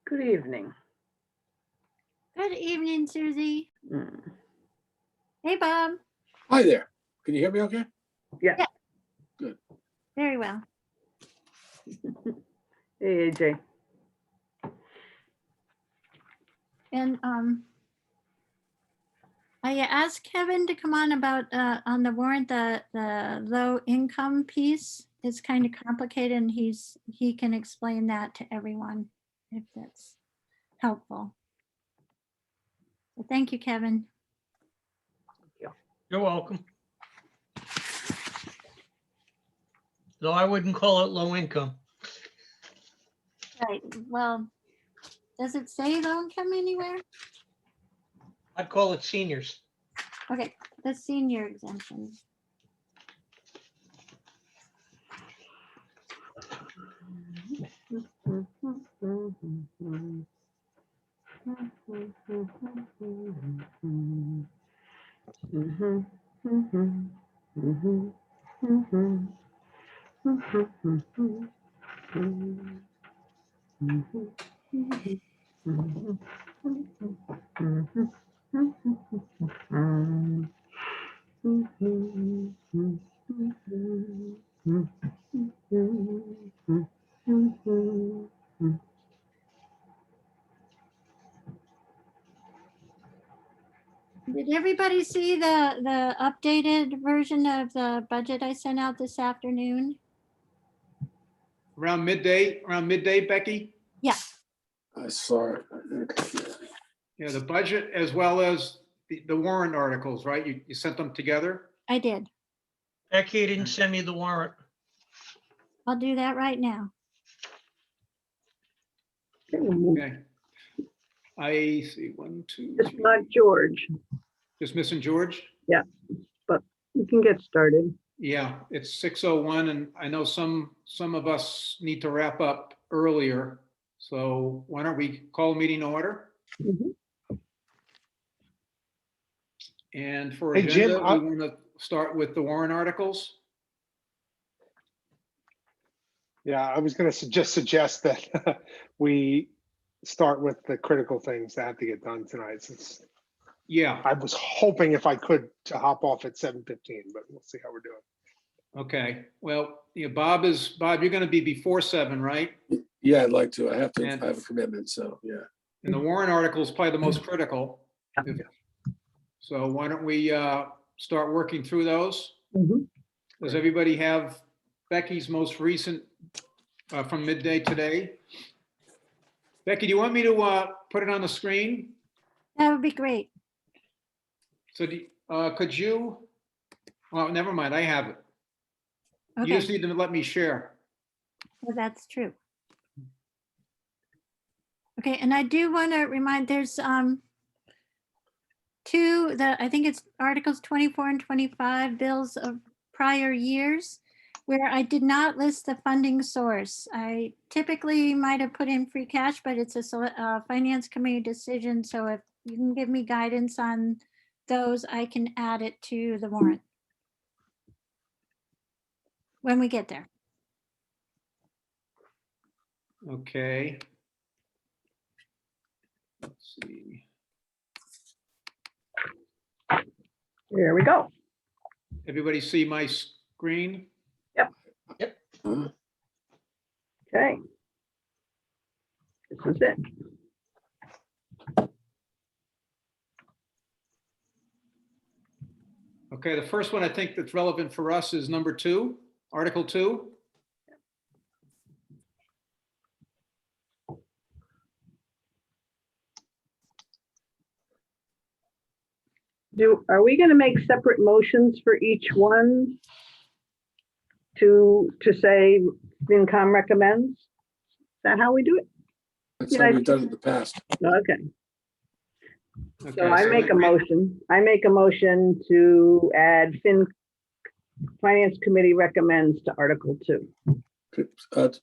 Good evening. Good evening, Susie. Mm. Hey, Bob. Hi there. Can you hear me okay? Yeah. Yeah. Good. Very well. Hey, AJ. And I asked Kevin to come on about on the warrant, the low income piece. It's kind of complicated, and he can explain that to everyone if that's helpful. So thank you, Kevin. You're welcome. Though I wouldn't call it low income. Right. Well, does it say low income anywhere? I'd call it seniors. Okay, the senior exemption. Did everybody see the updated version of the budget I sent out this afternoon? Around midday, Becky? Yeah, I saw it. Yeah, the budget as well as the warrant articles, right? You sent them together? I did. Becky didn't send me the warrant. I'll do that right now. Okay. I see one, two, It's three. not George, Just missing George? but you can get started. Yeah, it's 6:01 and I know some of us need to wrap up earlier. So why don't we call a meeting to order? Mhm. And for Hey, Jim, agenda, we want to start with the warrant articles. Yeah, I was going to just suggest that we start with the critical things that have to get done tonight. Since Yeah, I was hoping if I could to hop off at 7:15, but we'll see how we're doing. okay. Well, Bob, you're going to be before 7, right? Yeah, I'd like to. I have And- a commitment, so yeah. And the warrant article is probably the most critical. So why don't we start working through those? Mhm. Does everybody have Becky's most recent from midday today? Becky, do you want me to put it on the screen? That would be great. So could you, well, never mind, I have it. You Okay, just need to let me share. well, that's true. Okay, and I do want to remind, there's two, I think it's Articles 24 and 25 bills of prior years where I did not list the funding source. I typically might have put in free cash, but it's a finance committee decision. So if you can give me guidance on those, I can add it to the warrant when we get there. Okay. Let's see. Here we go. Everybody see my screen? Okay. This is it. Okay, the first one I think that's relevant for us is number 2, Article 2. Are we going to make separate motions for each one to say FinCom recommends? Is that how we do it? That's how we've done it in the past. Okay, Okay, so I make a motion to add Finance Committee recommends to Article 2.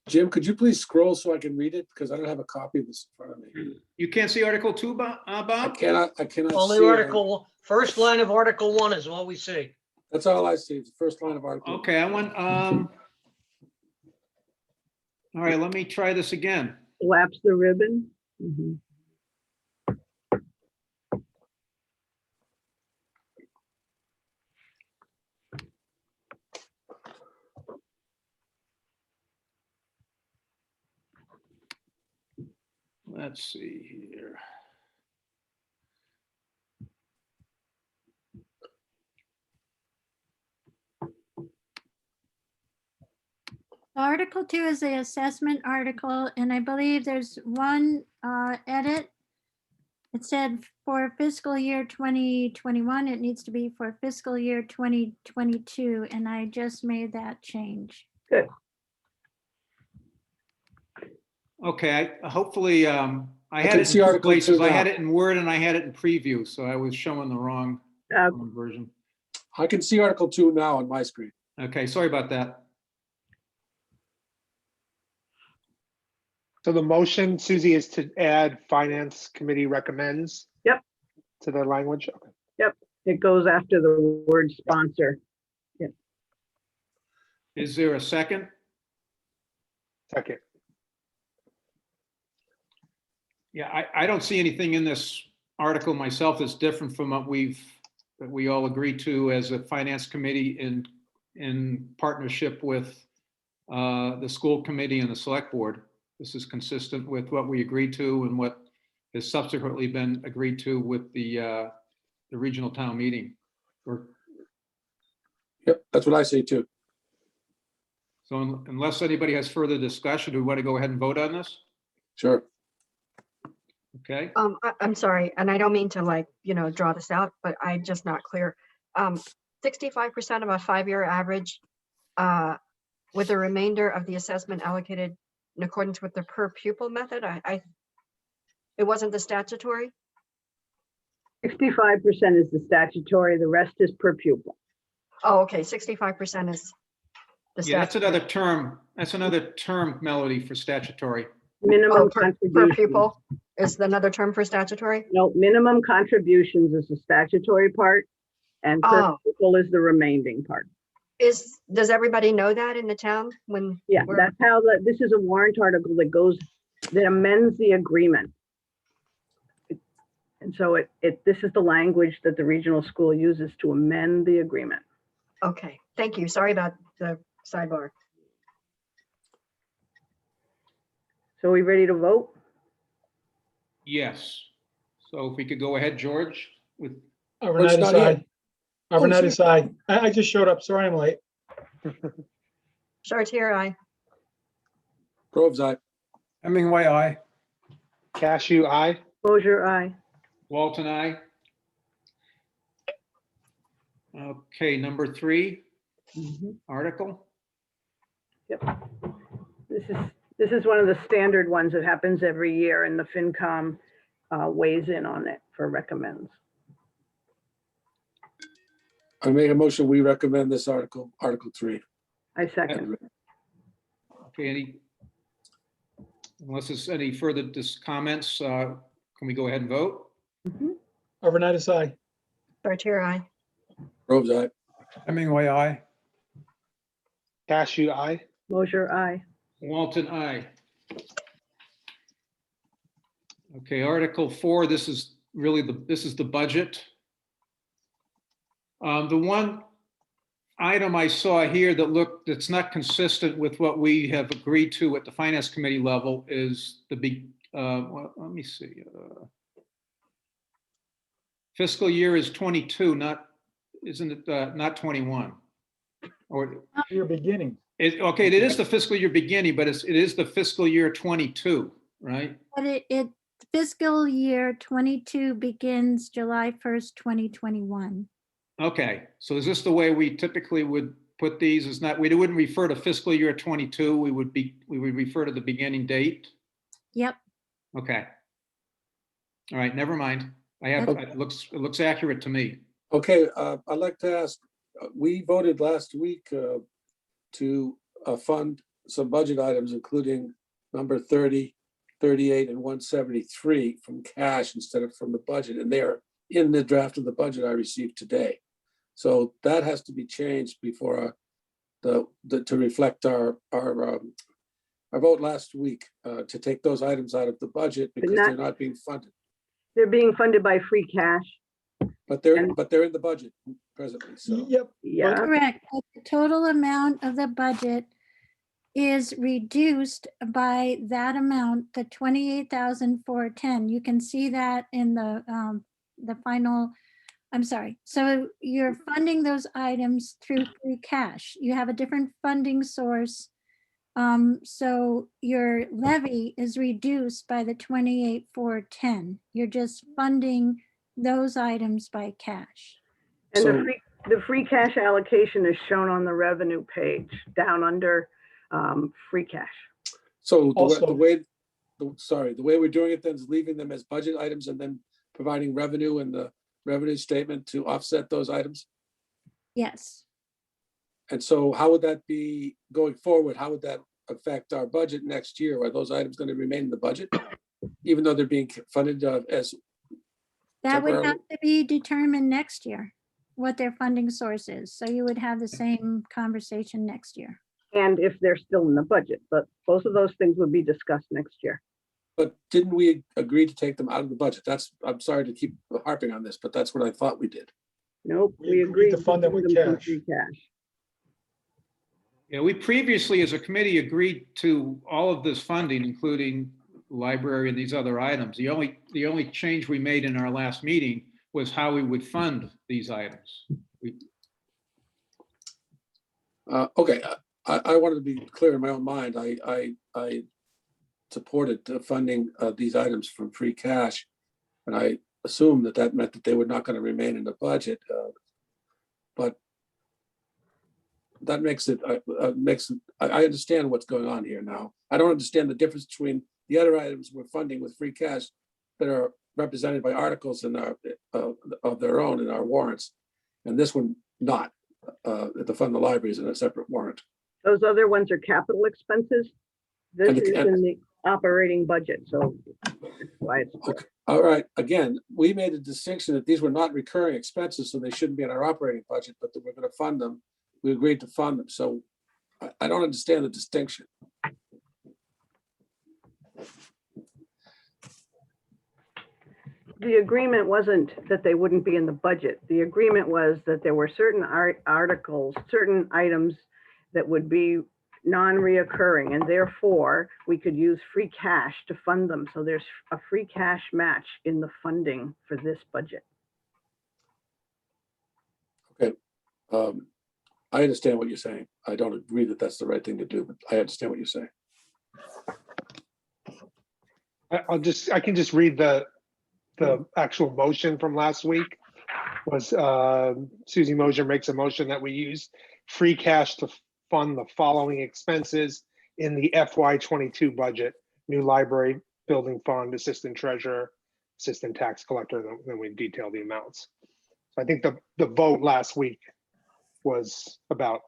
Jim, could you please scroll so I can read it? Because I don't have a copy of this in front of me. You can't see Article 2, I Bob? cannot Only see it. article, first line of Article 1 is what we see. That's all I see. It's the first line of Article. Okay, I want, all right, let me try this again. Collapse the ribbon. Mhm. Let's see here. Article 2 is the assessment article, and I believe there's one edit. It said for fiscal year 2021, it needs to be for fiscal year 2022, and I just made that change. Good. Okay, hopefully, I had can it in see two Article 2 places. I had now. it in Word and I had it in preview, so I was showing the wrong Uh, version. I can see Article 2 now on my screen. Okay, sorry about that. So the motion, Susie, is to add Finance Committee recommends? Yep. To the language? Okay. It goes after the word sponsor. Is there a second? Second. Yeah, I don't see anything in this article myself that's different from what that we all agreed to as a finance committee in partnership with the school committee and the select board. This is consistent with what we agreed to and what has subsequently been agreed to with the regional town meeting. Yep, that's what I say too. So unless anybody has further discussion, do we want to go ahead and vote on this? Sure. Okay, I'm sorry, and I don't mean to draw this out, but I'm just not clear. 65% of a 5-year average, with the remainder of the assessment allocated in accordance with the per pupil method. It wasn't the statutory? 65% is the statutory, the rest is per pupil. Oh, okay, 65% is the yeah, that's statutory. another term. That's another term, Melody, for statutory. Minimum Oh, per contributions. pupil is another term for statutory? No, minimum contributions is the statutory part, and per Oh. pupil is the remaining part. Does everybody know that in the town when? Yeah, we're- that's how this is a warrant article that amends the agreement. And so this is the language that the regional school uses to amend the agreement. Okay, thank you. Sorry about the sidebar. So are we ready to vote? Yes. So if we could go ahead, George, with, It's Overnight not here. aside. Overnight sorry. aside. I just showed up. Sorry I'm late. Chartier, aye. Groves, aye. Hemingway, aye. Cashew, aye. Closure, aye. Walton, I. Okay, number 3, Mhm. article. Yep. This is one of the standard ones that happens every year, and the FinCom weighs in on it for recommends. I make a motion, we recommend this article, Article 3. I second. Okay, unless there's any further comments, can we go ahead and vote? Mhm. Overnight aside. Chartier, aye. Groves, aye. Hemingway, aye. Cashew, aye. Closure, aye. Walton, I. Okay, Article 4, this is really this is the budget. The one item I saw here that's not consistent with what we have agreed to at the Finance Committee level is well, let me see. Fiscal year is 22, isn't it, not 21? Or, You're beginning. okay, it is the fiscal year beginning, but it is the fiscal year 22, right? But it fiscal year 22 begins July 1st, 2021. Okay, so is this the way we typically would put these? Is not, we wouldn't refer to fiscal year 22, we would refer to the beginning date? Yep. Okay. All right, never mind. It looks accurate to me. Okay, I'd like to ask, we voted last week to fund some budget items, including number 30, 38, and 173 from cash instead of from the budget, and they're in the draft of the budget I received today. So that has to be changed before to reflect our our vote last week to take those items out of the budget because not- they're not being funded. They're being funded by free cash. But they're And- in the budget presently, so. Yep, Yeah, Correct. But the total amount of the budget is reduced by that amount, the 28,410. You can see that in the final, I'm sorry. So you're funding those items through free cash. You have a different funding source. So your levy is reduced by the 28,410. You're just funding those items by cash. and So- the free cash allocation is shown on the revenue page, down under free cash. So Also- the way we're doing it then is leaving them as budget items and then providing revenue in the revenue statement to offset those items. Yes. And so how would that be going forward? How would that affect our budget next year? Are those items going to remain in the budget? Even though they're being funded as, That would have Temporarily. to be determined next year, what their funding source is. So you would have the same conversation next year. And if they're still in the budget, but both of those things would be discussed next year. but didn't we agree to take them out of the budget? I'm sorry to keep harping on this, but that's what I thought we did. Nope, We we agreed agreed to fund them with from cash. free cash. Yeah, we previously, as a committee, agreed to all of this funding, including library and these other items. The only change we made in our last meeting was how we would fund these items. Okay, I wanted to be clear in my own mind. I supported the funding of these items from free cash. And I assumed that meant that they were not going to remain in the budget. But that makes it, I understand what's going on here now. I don't understand the difference between the other items we're funding with free cash that are represented by articles in our, of their own in our warrants. And this one not, to fund the libraries in a separate warrant. Those other ones are capital expenses. This And is in the operating budget, so that's why it's. Okay. All right, again, we made a distinction that these were not recurring expenses, so they shouldn't be in our operating budget, but that we're going to fund them. We agreed to fund them, so I don't understand the distinction. The agreement wasn't that they wouldn't be in the budget. The agreement was that there were certain articles, certain items that would be non-reoccurring, and therefore we could use free cash to fund them. So there's a free cash match in the funding for this budget. I understand what you're saying. I don't agree that that's the right thing to do, but I understand what you're saying. I can just read the actual motion from last week. Was Susie Mosier makes a motion that we use free cash to fund the following expenses in the FY22 budget: new library, building fund, assistant treasurer, assistant tax collector. Then we detail the amounts. So I think the vote last week was about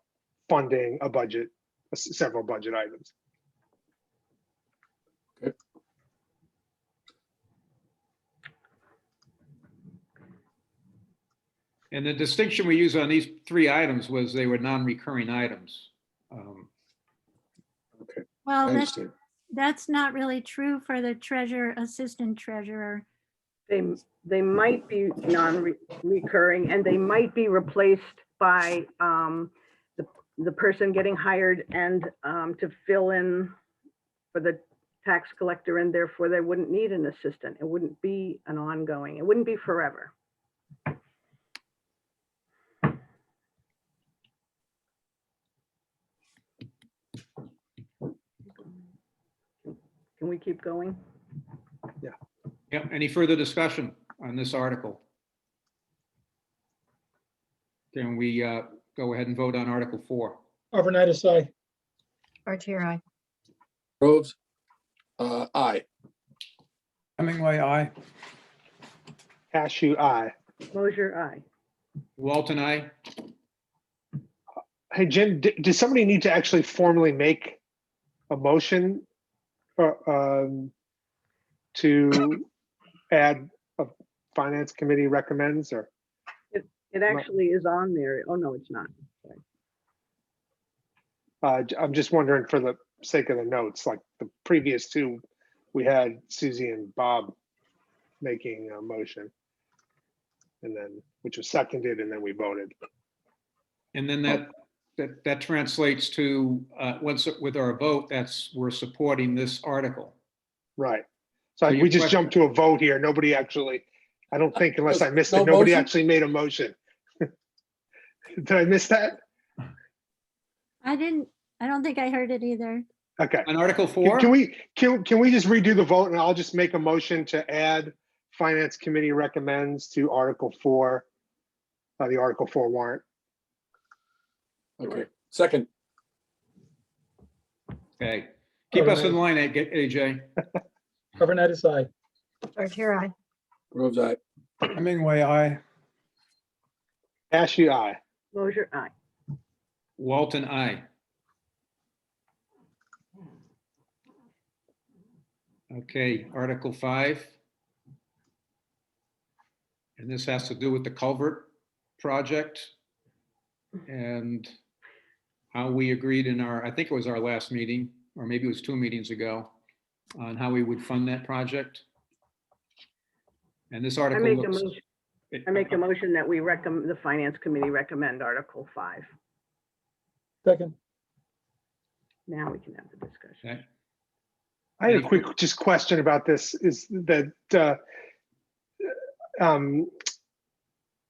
funding a budget, several budget items. And the distinction we use on these three items was they were non-recurring items. I Well, understand. that's not really true for the treasurer, assistant treasurer. They might be non-recurring, and they might be replaced by the person getting hired and to fill in for the tax collector, and therefore they wouldn't need an assistant. It wouldn't be an ongoing, it wouldn't be forever. Can we keep going? Yeah, any further discussion on this article? Can we go ahead and vote on Article 4? Arvanitis, aye. RTI. Groves, aye. Hemingway, aye. Cashew, aye. Mosier, aye. Walton, aye? Hey, Jim, does somebody need to actually formally make a motion to add a finance committee recommends, or? It actually is on there. Oh, no, it's not. I'm just wondering for the sake of the notes, like the previous two, we had Susie and Bob making a motion. And then, which was seconded, and then we voted. And then that translates to, once with our vote, we're supporting this article. Right. So So your we just question- jumped to a vote here. Nobody actually, I don't think, unless I missed No it, nobody motion? actually made a motion. Did I miss that? I don't think I heard it either. Okay. On Article Can 4? can we just redo the vote, and I'll just make a motion to add Finance Committee recommends to Article 4, the Article 4 warrant. Okay, second, Okay. Keep us in Overnight. line, AJ. Arvanitis, aye. Here I. Groves, aye. Hemingway, I. Ashley, aye. Mosher, aye. Walton, aye. Okay, Article 5. And this has to do with the culvert project and how we agreed in our, I think it was our last meeting, or maybe it was 2 meetings ago, on how we would fund that project. And this I article make a looks. motion, I make a motion that we recommend, the finance committee recommend Article 5. Second, Now we can have the discussion. Okay. I had a quick just question about this, is that the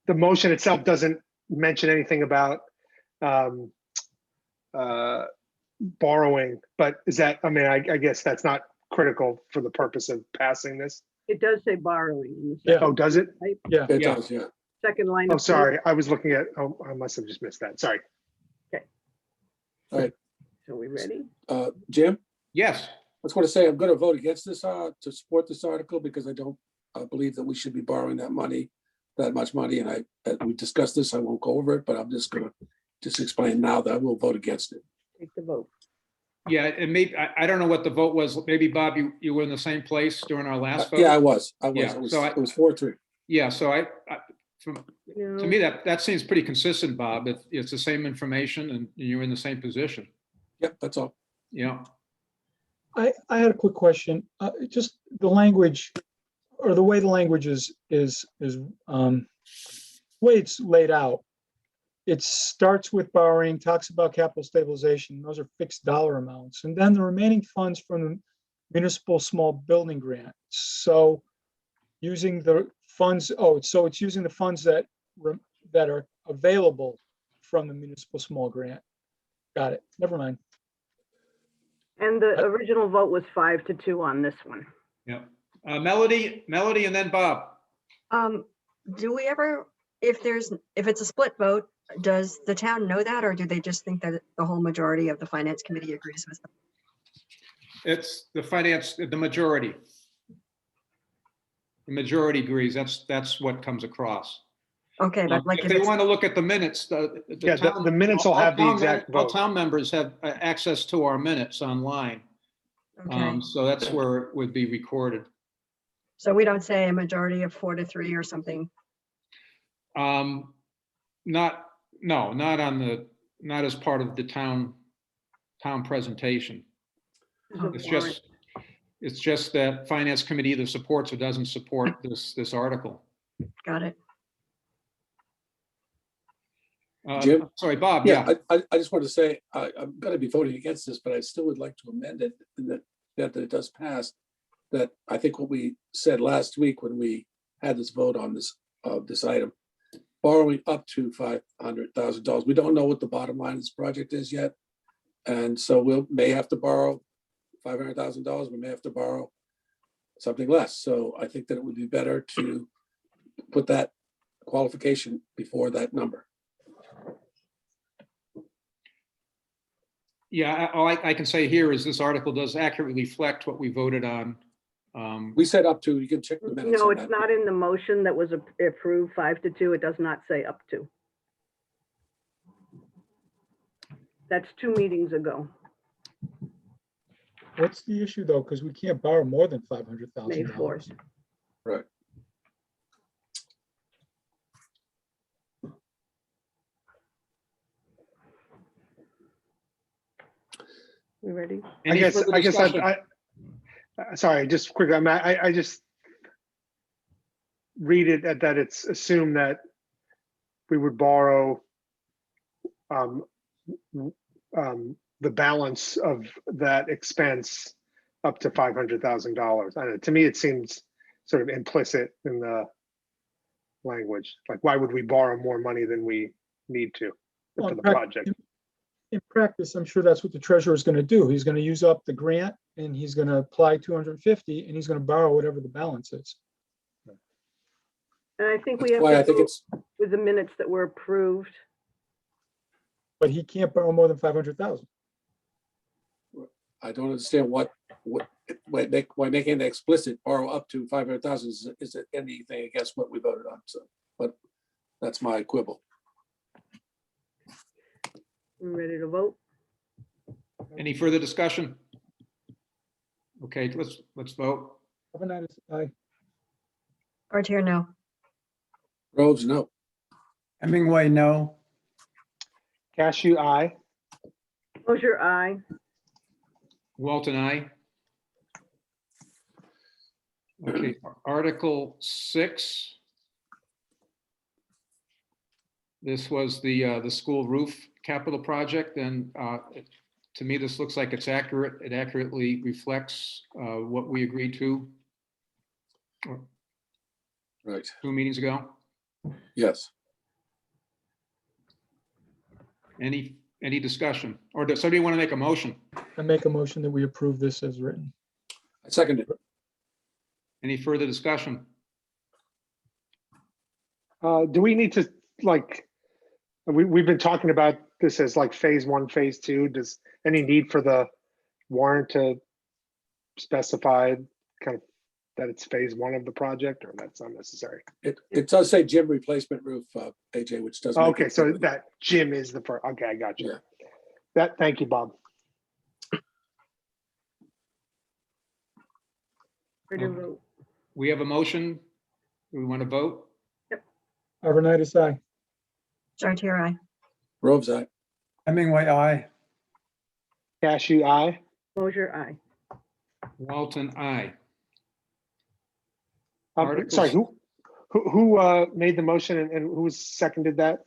motion itself doesn't mention anything about borrowing, but is that, I mean, I guess that's not critical for the purpose of passing this. It does say borrowing in the Yeah. second, Oh, does it? yeah. It Yeah. does, yeah. second line. Oh, of sorry, I was looking at, oh, I must have just missed that, sorry. code. So we ready? Jim, Yes, I just want to say I'm going to vote against this, to support this article, because I don't believe that we should be borrowing that much money, and we discussed this, I won't go over it, but I'm just going to just explain now that I will vote against it. Take the vote. yeah, and maybe, I don't know what the vote was. Maybe Bob, you were in the same place during our last vote? Yeah, I was. Yeah, It was so it was 4-3. Yeah, so to No. me, that seems pretty consistent, Bob. It's the same information and you're in the same position, Yep, that's all. you know? I had a quick question. Just the language, or the way the language is way it's laid out. It starts with borrowing, talks about capital stabilization. Those are fixed dollar amounts. And then the remaining funds from the municipal small building grant. So using the funds, so it's using the funds that are available from the municipal small grant. Got it. Never mind. And the original vote was 5-2 on this one. Yeah. Melody, and then Bob. Do we ever, if it's a split vote, does the town know that, or do they just think that the whole majority of the finance committee agrees with them? It's the majority. The majority agrees. That's what comes across. Okay, but like If if they it's, want to look at the minutes, Yeah, the minutes will have the exact all vote. town members have access to our minutes online. okay, So that's where it would be recorded. so we don't say a majority of 4-3 or something. Not as part of the town presentation. This is a warrant. It's just that finance committee either supports or doesn't support this article. Got it. Jim? Sorry, Bob, Yeah, yeah. I just want to say, I'm going to be voting against this, but I still would like to amend it, and that it does pass. That I think what we said last week when we had this vote on this item, borrowing up to $500,000. We don't know what the bottom line of this project is yet. And so we may have to borrow $500,000. We may have to borrow something less. So I think that it would be better to put that qualification before that number. Yeah, all I can say here is this article does accurately reflect what we voted on. We said up to, you can check the minutes. No, on it's that. not in the motion that was approved 5-2. It does not say up to. That's 2 meetings ago, What's the issue though? Because we can't borrow more than May $500,000. 4th. Right. We ready? Any further I guess discussion? sorry, just quickly, I just read it that it's assumed that we would borrow the balance of that expense up to $500,000. To me, it seems sort of implicit in the language. Like, why would we borrow more money than we need to Well, for the project? In practice, I'm sure that's what the treasurer is going to do. He's going to use up the grant and he's going to apply 250 and he's going to borrow whatever the balance is. And I think we That's have why I to think go it's, with the minutes that were approved. But he can't borrow more than 500,000. I don't understand why making it explicit, borrow up to 500,000 is it anything against what we voted on, so, but that's my quibble. We ready to vote? Any further discussion? Okay, let's vote. Overnight, aye. Artier, no. Groves, no. Hemingway, no. Cashew, aye. Mosher, aye. Walton, aye. Okay, Article 6. This was the school roof capital project, and to me, this looks like it's accurate. It accurately reflects what we agreed to Right, 2 meetings ago. yes. Any discussion? Or does somebody want to make a motion? I make a motion that we approve this as written. I second it. Any further discussion? Do we need to, like, we've been talking about this as like phase 1, phase 2. Does any need for the warrant to specify kind of that it's phase 1 of the project, or that's unnecessary? It does say gym replacement roof, AJ, which does. make Okay, it so clear. that gym is the first. Okay, I got you. Yeah. Thank you, Bob. Ready to vote? We have a motion. Do we want to vote? Overnight, aye. Artier, aye. Groves, aye. Hemingway, aye. Cashew, aye. Mosher, aye. Walton, aye. Articles- Sorry, who made the motion and who seconded that?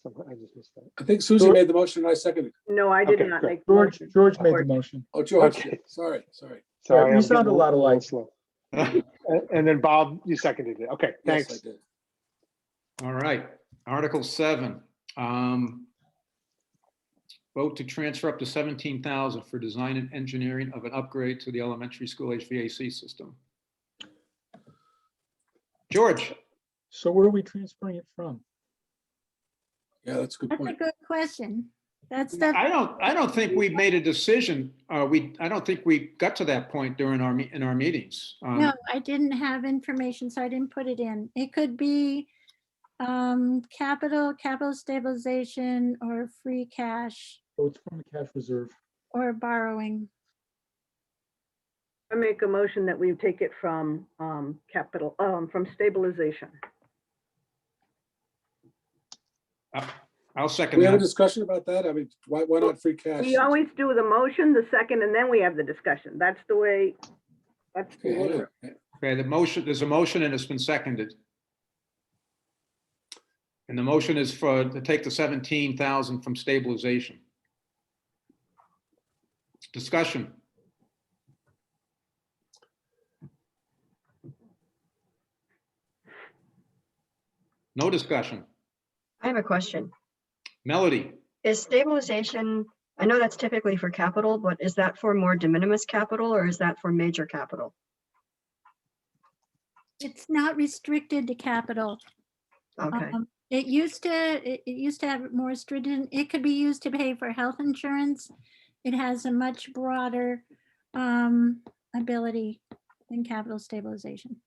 I just missed that. I think Susie made the motion and I seconded it. No, I did Okay, not good. make the motion. George made the motion. Oh, George, Okay. did. Sorry. Sorry, we I'm sound getting a lot little alike. slow. And then Bob, you seconded it. Okay, Yes, thanks. I did. All right, Article 7. Vote to transfer up to 17,000 for design and engineering of an upgrade to the elementary school HVAC system. George, So where are we transferring it from? Yeah, that's a good That's a point. good question. That's the, I don't think we made a decision. I don't think we got to that point during in our meetings. no, I didn't have information, so I didn't put it in. It could be capital stabilization, or free cash, Oh, it's from the cash reserve. or borrowing. I make a motion that we take it from capital, from stabilization. I'll second We have a that. discussion about that? I mean, why not free cash? We always do the motion, the second, and then we have the discussion. That's the way, that's the Okay, hang order. on. Okay, there's a motion and it's been seconded. And the motion is to take the 17,000 from stabilization. Discussion. No discussion. I have a question. Melody, Is stabilization, I know that's typically for capital, but is that for more de minimis capital or is that for major capital? It's not restricted to capital. Okay, It used to have more stringent, it could be used to pay for health insurance. It has a much broader ability than capital stabilization.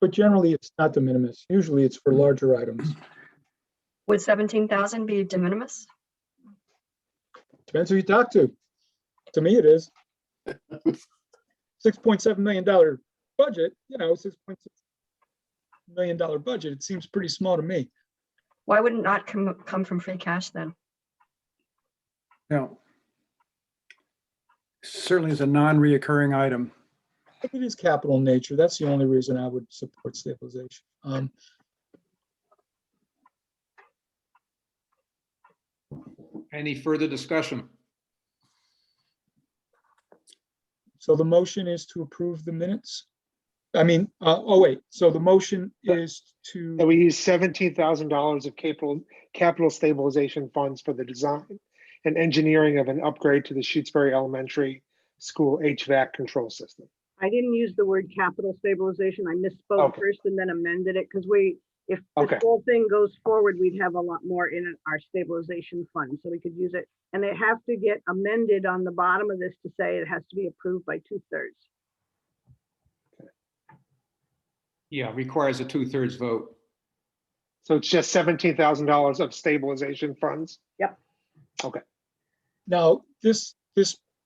But generally, it's not de minimis. Usually it's for larger items. would 17,000 be de minimis? Depends who you talk to. To me, it is. $6.7 million budget, $6.6 million budget. It seems pretty small to me. Why would it not come from free cash then? No. Certainly is a non-reoccurring item. If it is capital in nature, that's the only reason I would support stabilization. Any further discussion? So the motion is to approve the minutes? I mean, oh wait, so the motion is That to, we use $17,000 of capital stabilization funds for the design and engineering of an upgrade to the Shutesbury Elementary School HVAC control system. I didn't use the word capital stabilization. I misspoke Okay. first and then amended it because if Okay. this whole thing goes forward, we'd have a lot more in our stabilization fund, so we could use it. And they have to get amended on the bottom of this to say it has to be approved by 2/3. Yeah, requires a 2/3 vote. So it's just $17,000 of stabilization funds? now, this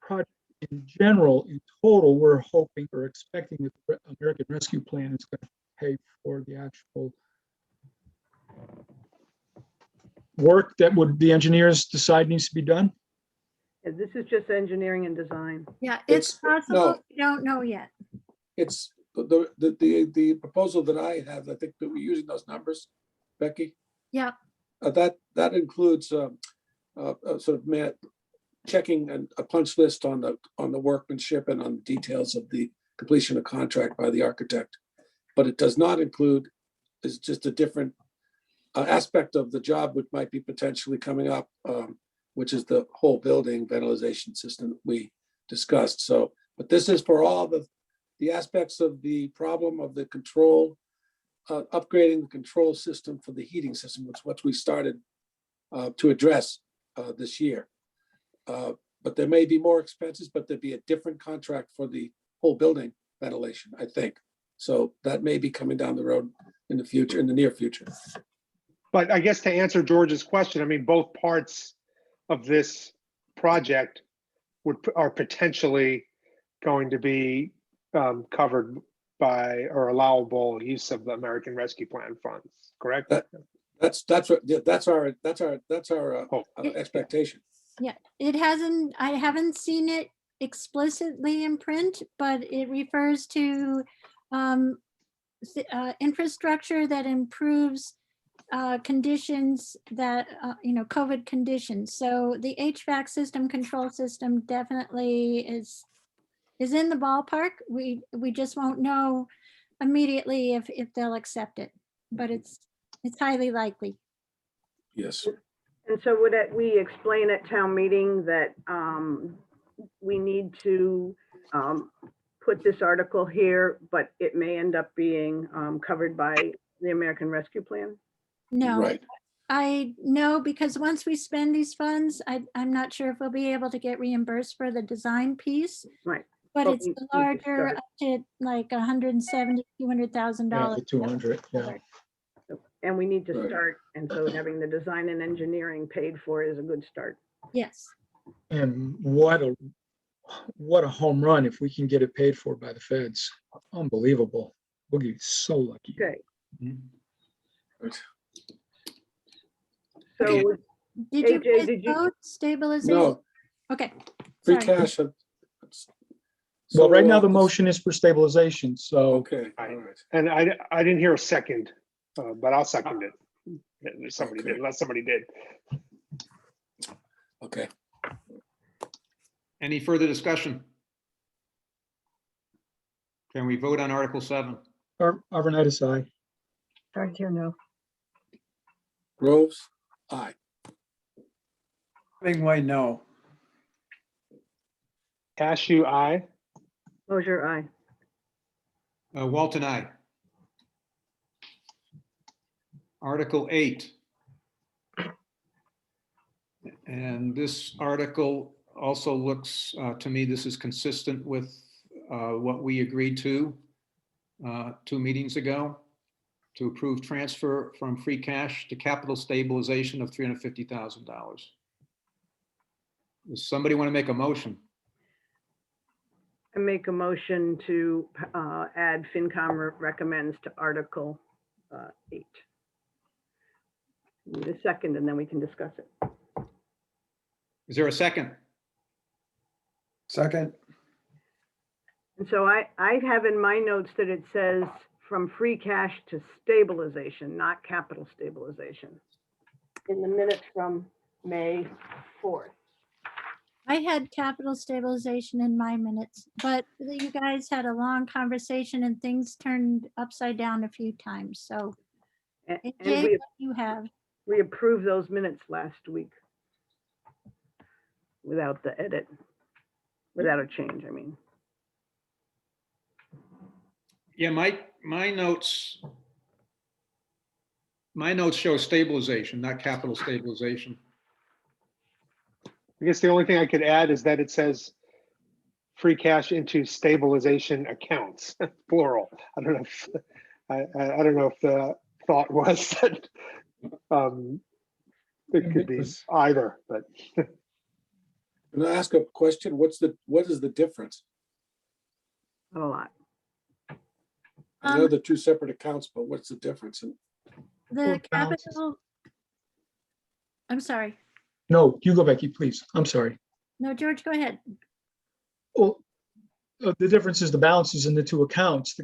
project in general, in total, we're hoping or expecting that the American Rescue Plan is going to pay for the actual work that would the engineers decide needs to be done? This is just engineering and design. Yeah, It's- it's possible. We don't know yet. It's the proposal that I have, I think that we're using those numbers, Becky. Yeah. That includes sort of checking a punch list on the workmanship and on details of the completion of contract by the architect. But it does not include, it's just a different aspect of the job which might be potentially coming up, which is the whole building ventilation system that we discussed. So, but this is for all the aspects of the problem of the control, upgrading the control system for the heating system, which what we started to address this year. But there may be more expenses, but there'd be a different contract for the whole building ventilation, I think. So that may be coming down the road in the future, in the near future. But I guess to answer George's question, I mean, both parts of this project are potentially going to be covered by or allowable use of the American Rescue Plan funds, correct? That's our expectation. Yeah, I haven't seen it explicitly in print, but it refers to infrastructure that improves conditions that, COVID conditions. So the HVAC system, control system definitely is in the ballpark. We just won't know immediately if they'll accept it, but it's highly likely. Yes. And so would we explain at town meeting that we need to put this article here, but it may end up being covered by the American Rescue Plan? No, Right. I know, because once we spend these funds, I'm not sure if we'll be able to get reimbursed for the design piece. Right. But But it's we need the to larger, start. up to like $170,000, $200,000. The 200, yeah. And we need to Right. start, and so having the design and engineering paid for is a good start. Yes. And what a home run if we can get it paid for by the feds. Unbelievable. We'll be so lucky. Okay, Right. so Did you AJ, guys did you- vote stabilization? No, Okay, free sorry. cash. Well, right now the So, motion is for stabilization, so okay, all right. And I didn't hear a second, but I'll second it. Somebody did, Okay. unless somebody did. Okay. Any further discussion? Can we vote on Article 7? Arvanitis, aye. Start here, no. Groves, aye. Hemingway, no. Cashew, aye. Mosier, aye. Walton, aye. Article 8. And this article also looks, to me, this is consistent with what we agreed to 2 meetings ago, to approve transfer from free cash to capital stabilization of $350,000. Does somebody want to make a motion? I make a motion to add FinCom recommends to Article 8. Need a second, and then we can discuss it. Is there a second? Second, And so I have in my notes that it says from free cash to stabilization, not capital stabilization. In the minutes from May 4th. I had capital stabilization in my minutes, but you guys had a long conversation and things turned upside down a few times, so. And AJ, what do you have? we approved those minutes last week. Without the edit, without a change, I mean. Yeah, my notes show stabilization, not capital stabilization. I guess the only thing I could add is that it says free cash into stabilization accounts, plural. I don't know if I don't know if the thought was that it could be either, but Can I ask a question? What is the difference? Not a lot. I know they're two separate accounts, but what's the difference? The balances. capital. I'm sorry. No, you go, Becky, please. I'm sorry. No, George, go ahead. Well, the difference is the balances in the two accounts.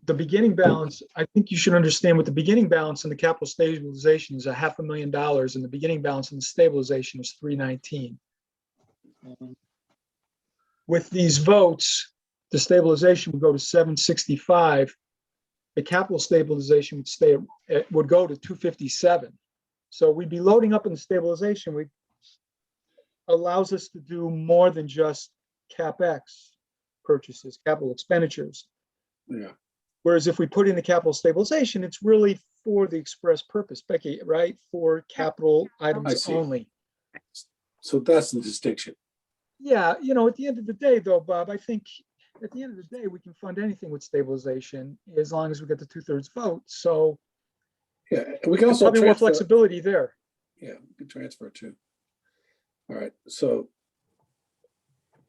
The beginning balance, I think you should understand what the beginning balance in the capital stabilization is $500,000, and the beginning balance in the stabilization is 319. With these votes, the stabilization would go to 765. The capital stabilization would go to 257. So we'd be loading up in the stabilization, which allows us to do more than just CapEx purchases, capital expenditures. Yeah. Whereas if we put in the capital stabilization, it's really for the express purpose, Becky, right? For capital I items see. only. So that's the distinction. Yeah, you know, at the end of the day though, Bob, I think at the end of the day, we can fund anything with stabilization as long as we get the 2/3 vote. So Yeah, and we can there's also probably more transfer. flexibility there. Yeah, we can transfer too. All right, so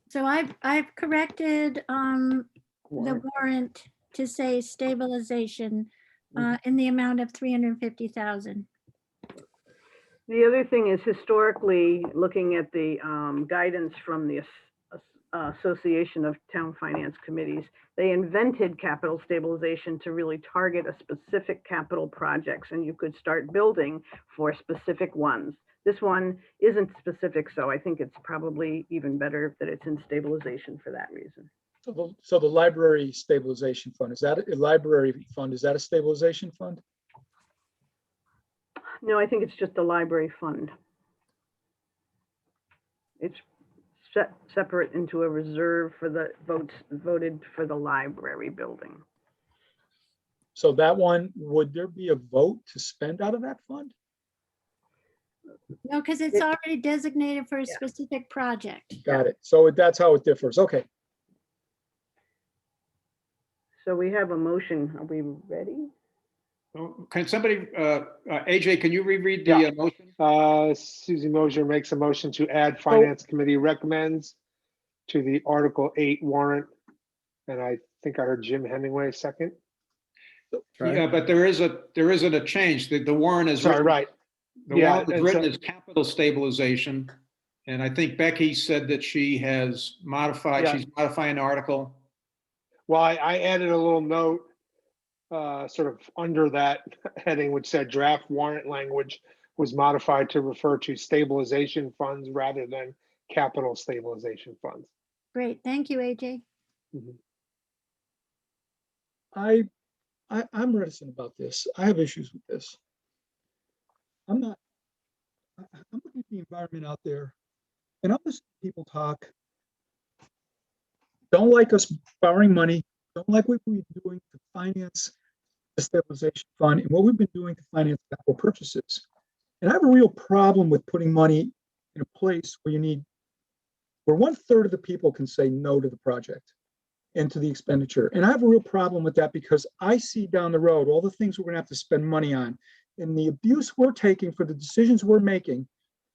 So I've corrected the warrant, warrant to say stabilization Mm-hmm. in the amount of 350,000. The other thing is historically, looking at the guidance from the Association of Town Finance Committees, they invented capital stabilization to really target a specific capital projects, and you could start building for specific ones. This one isn't specific, so I think it's probably even better that it's in stabilization for that reason. So the library stabilization fund, is that a library fund? Is that a stabilization fund? No, I think it's just a library fund. It's separate into a reserve for the votes voted for the library building. So that one, would there be a vote to spend out of that fund? No, because it's already designated for a specific project. Got it. So that's how it differs. Okay. So we have a motion. Are we ready? Can somebody, AJ, can you reread the motion? Susie Mosier makes a motion to add Finance Committee recommends to the Article 8 warrant. And I think I heard Jim Hemingway second. Yeah, but there isn't a change. The warrant is. Sorry, written- right. The Yeah, warrant is and written so- as capital stabilization. And I think Becky said that she has modified, Yeah. she's modifying the article. Well, I added a little note sort of under that heading, which said draft warrant language was modified to refer to stabilization funds rather than capital stabilization funds. Great, thank you, AJ. I'm reticent about this. I have issues with this. I'm looking at the environment out there, and I'm listening to people talk. Don't like us borrowing money, don't like what we've been doing to finance the stabilization fund and what we've been doing to finance capital purchases. And I have a real problem with putting money in a place where where 1/3 of the people can say no to the project and to the expenditure. And I have a real problem with that because I see down the road all the things we're gonna have to spend money on and the abuse we're taking for the decisions we're making,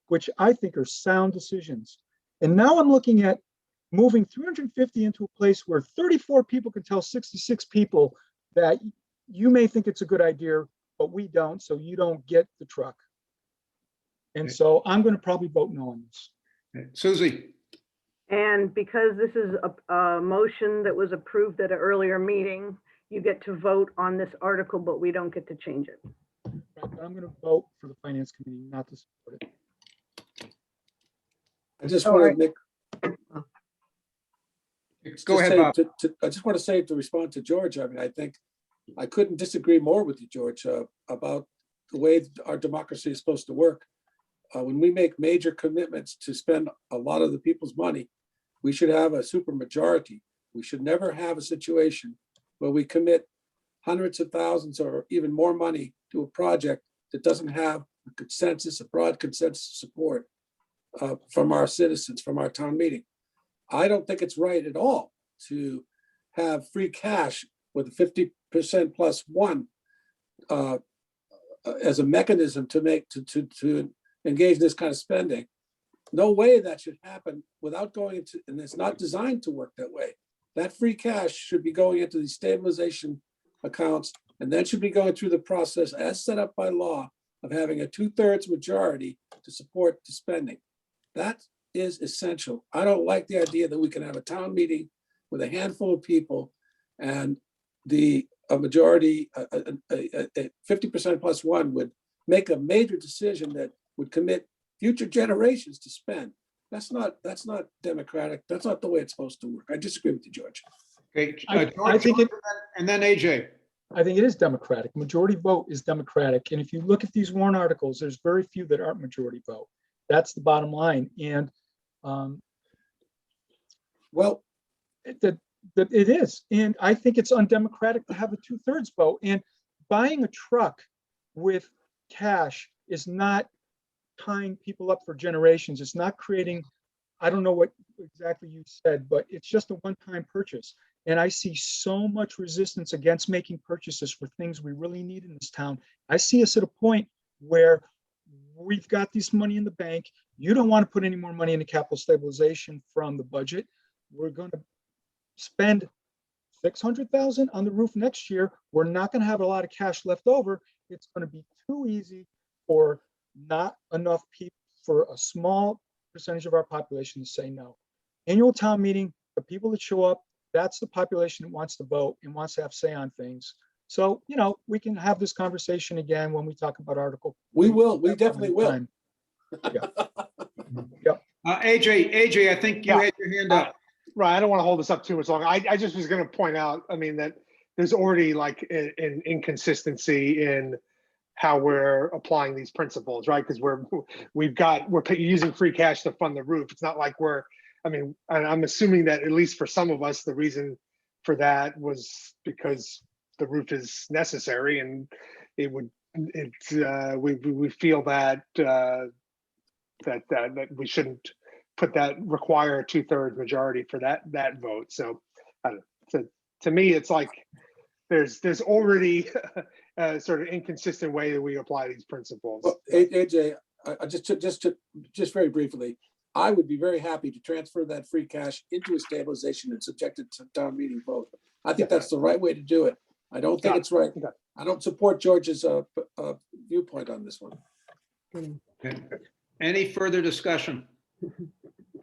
which I think are sound decisions. And now I'm looking at moving 350 into a place where 34 people can tell 66 people that you may think it's a good idea, but we don't, so you don't get the truck. And so I'm going to probably vote no on this. Susie, And because this is a motion that was approved at an earlier meeting, you get to vote on this article, but we don't get to change it. Right, but I'm going to vote for the finance committee not to support it. I just Oh, want to right. make. go ahead, say Bob. I just want to say to respond to George, I mean, I think I couldn't disagree more with you, George, about the way our democracy is supposed to work. When we make major commitments to spend a lot of the people's money, we should have a supermajority. We should never have a situation where we commit hundreds of thousands or even more money to a project that doesn't have a consensus, a broad consensus support from our citizens, from our town meeting. I don't think it's right at all to have free cash with a 50% plus one as a mechanism to make to engage this kind of spending. No way that should happen without going into, and it's not designed to work that way. That free cash should be going into the stabilization accounts, and then should be going through the process as set up by law of having a 2/3 majority to support the spending. That is essential. I don't like the idea that we can have a town meeting with a handful of people and a majority, 50% plus one would make a major decision that would commit future generations to spend. That's not democratic. That's not the way it's supposed to work. I disagree with you, George. Okay, I George, think it- and then AJ. I think it is democratic. Majority vote is democratic. And if you look at these warrant articles, there's very few that aren't majority vote. That's the bottom line. And Well, that it is. And I think it's undemocratic to have a 2/3 vote. And buying a truck with cash is not tying people up for generations. It's not creating, I don't know what exactly you said, but it's just a one-time purchase. And I see so much resistance against making purchases for things we really need in this town. I see us at a point where we've got this money in the bank. You don't want to put any more money into capital stabilization from the budget. We're going to spend 600,000 on the roof next year. We're not going to have a lot of cash left over. It's going to be too easy for not enough people, for a small percentage of our population to say no. Annual town meeting, the people that show up, that's the population that wants to vote and wants to have say on things. So, we can have this conversation again when we talk about Article. we will. We definitely will. Time. Yeah. AJ, I think you Yeah. had your hand up. Right, I don't want to hold this up too much longer. I just was going to point out, I mean, that there's already like an inconsistency in how we're applying these principles, right? Because we're using free cash to fund the roof. It's not like I'm assuming that at least for some of us, the reason for that was because the roof is necessary, and we feel that that we shouldn't require a 2/3 majority for that vote. So, to me, it's like there's already a sort of inconsistent way that we apply these principles. Well, AJ, just very briefly, I would be very happy to transfer that free cash into a stabilization and subject it to town meeting vote. I think that's the right way to do it. I don't think it's right. Okay. I don't support George's viewpoint on this one. Okay. Any further discussion?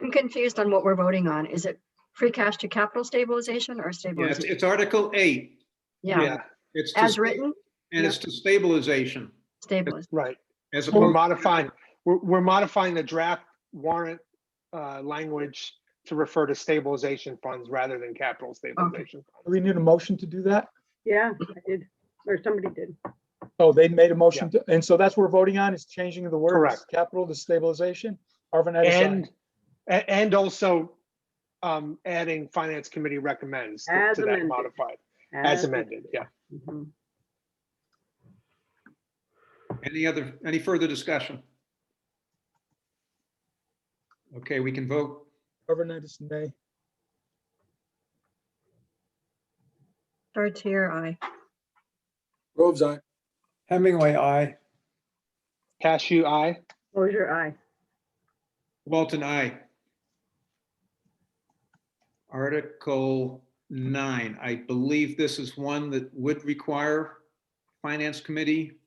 I'm confused on what we're voting on. Is it free cash to capital stabilization or Yeah, stabilization? it's Article 8. Yeah, It's as written, and it's to stabilization. stabilization. Right. As We're opposed, modifying the draft warrant language to refer to stabilization funds rather than capital stabilization. Do we need a motion to do that? Yeah, I did, or somebody did. Oh, they made a motion to, and so that's what we're voting on, is changing the words Correct. capital to stabilization. Arvin, And also adding finance committee recommends to As that amended. modified, as amended, yeah. Mhm. any further discussion? Okay, we can vote. Arvin, nay. Third tier, aye. Groves, aye. Hemingway, aye. Cashew, aye. Closure, aye. Walton, aye. Article 9, I believe this is one that would require Finance Committee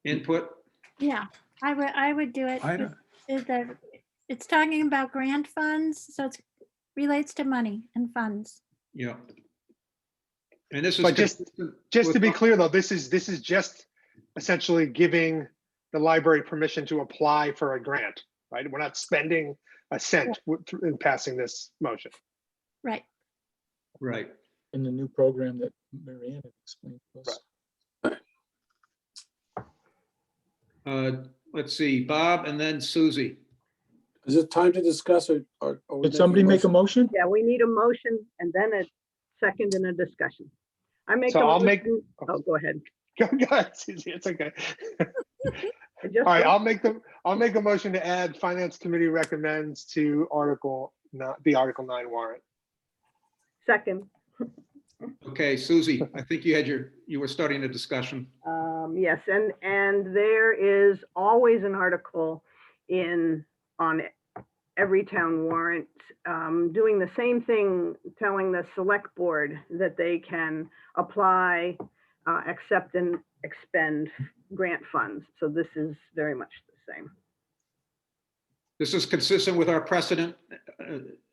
input? Yeah, I would do it. I with- don't, It's talking about grant funds, so it relates to money and funds. Yeah. And this is. But consistent Just to with- be clear, though, this is just essentially giving the library permission to apply for a grant, right? We're not spending a cent in passing this motion. Right. Right. In the new program that Marianne had explained to us. Let's see, Bob and then Susie. Is it time to discuss or? we Did making somebody make a motion? motion? Yeah, we need a motion and then a second and a discussion. I make So a I'll make- motion. Oh, go ahead. Go ahead, Susie, it's okay. I just- All right, I'll make a motion to add Finance Committee recommends to the Article 9 warrant. Second. Okay, Susie, I think you were starting a discussion. Yes, and there is always an article on every town warrant, doing the same thing, telling the select board that they can apply, accept and expend grant funds. So this is very much the same. This is consistent with our precedent.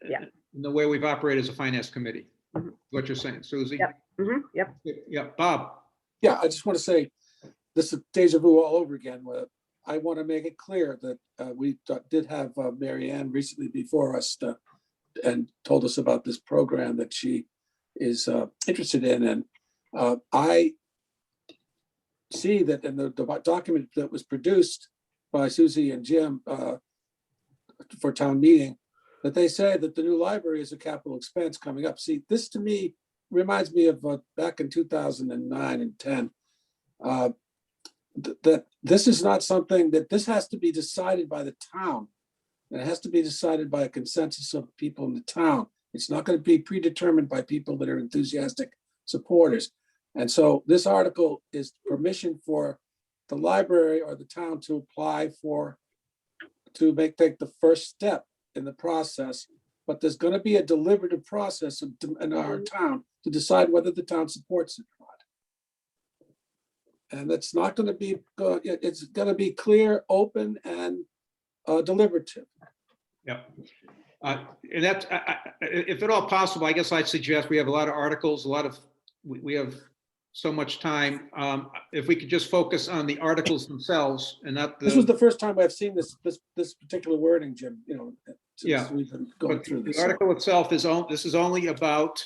Yeah. In the way we've operated as a finance committee. Mhm. What you're saying, Susie? Yep. Yep. Yeah, Bob. Yeah, I just want to say, this is deja vu all over again. I want to make it clear that we did have Mary Ann recently before us and told us about this program that she is interested in. And I see that in the document that was produced by Susie and Jim for town meeting, that they say that the new library is a capital expense coming up. See, this to me reminds me of back in 2009 and 10. That this is not something that this has to be decided by the town. And it has to be decided by a consensus of people in the town. It's not going to be predetermined by people that are enthusiastic supporters. And so this article is permission for the library or the town to apply take the first step in the process. But there's going to be a deliberative process in our town to decide whether the town supports it or not. And it's not going to be, it's going to be clear, open, and deliberative. Yeah. And that's, if at all possible, I guess I'd suggest we have a lot of articles, we have so much time. If we could just focus on the articles themselves and not This was the, the first time I've seen this particular wording, Jim, Yeah. since we've been going but through the this. article itself this is only about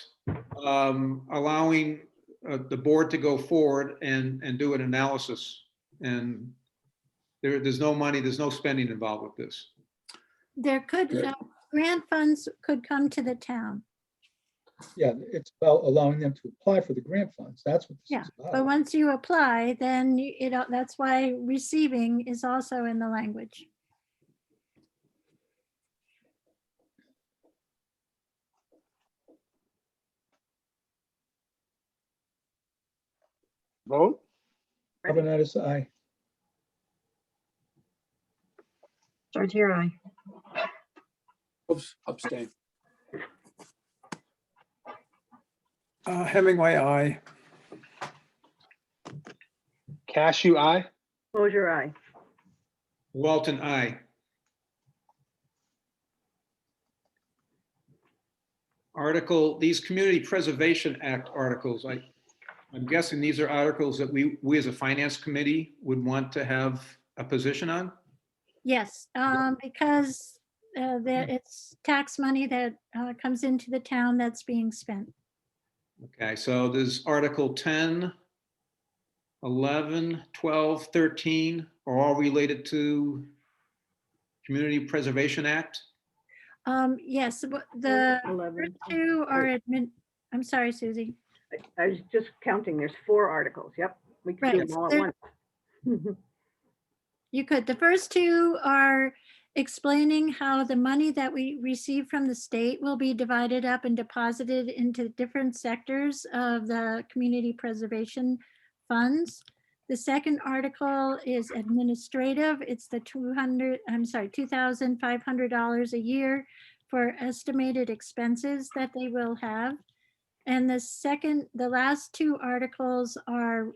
allowing the board to go forward and do an analysis. And there's no money, there's no spending involved with this. There could, Good. grant funds could come to the town. Yeah, it's about allowing them to apply for the grant funds. That's what Yeah, this is But about. once you apply, then that's why receiving is also in the language. Vote? Carbonatus, aye. Chartier, aye. Oops, abstain. Hemingway, I. Cashew, aye. Close your eye. Walton, aye. These Community Preservation Act articles, I'm guessing these are articles that we as a finance committee would want to have a position on? Yes, because it's tax money that comes into the town that's being spent. Okay, so there's Article 10, 11, 12, 13 are all related to Community Preservation Act? Yes, but the 11. first two are I'm sorry, Susie. I was just counting. There's 4 articles. Yep. We can do Right, them all at there- once. You could. The first two are explaining how the money that we receive from the state will be divided up and deposited into different sectors of the community preservation funds. The second article is administrative. It's the $2,500 a year for estimated expenses that they will have. And the last two articles are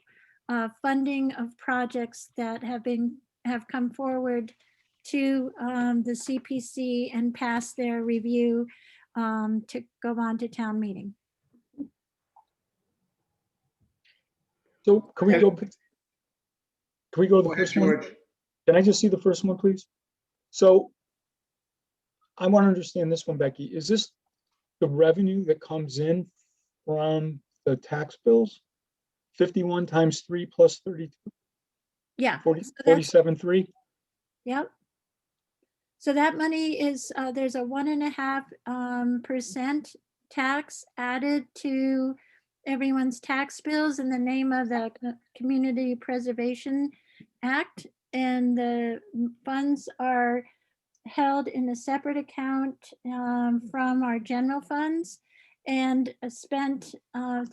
funding of projects that have come forward to the CPC and pass their review to go on to town meeting. So can we Okay. go? Can we go to Go the ahead, first one? George. Can I just see the first one, please? So I want to understand this one, Becky. Is this the revenue that comes in from the tax bills? 51 times 3 plus 32, Yeah. 40, so that's- 47.3? Yep. So that money is, there's a 1.5% tax added to everyone's tax bills in the name of the Community Preservation Act. And the funds are held in a separate account from our general funds and spent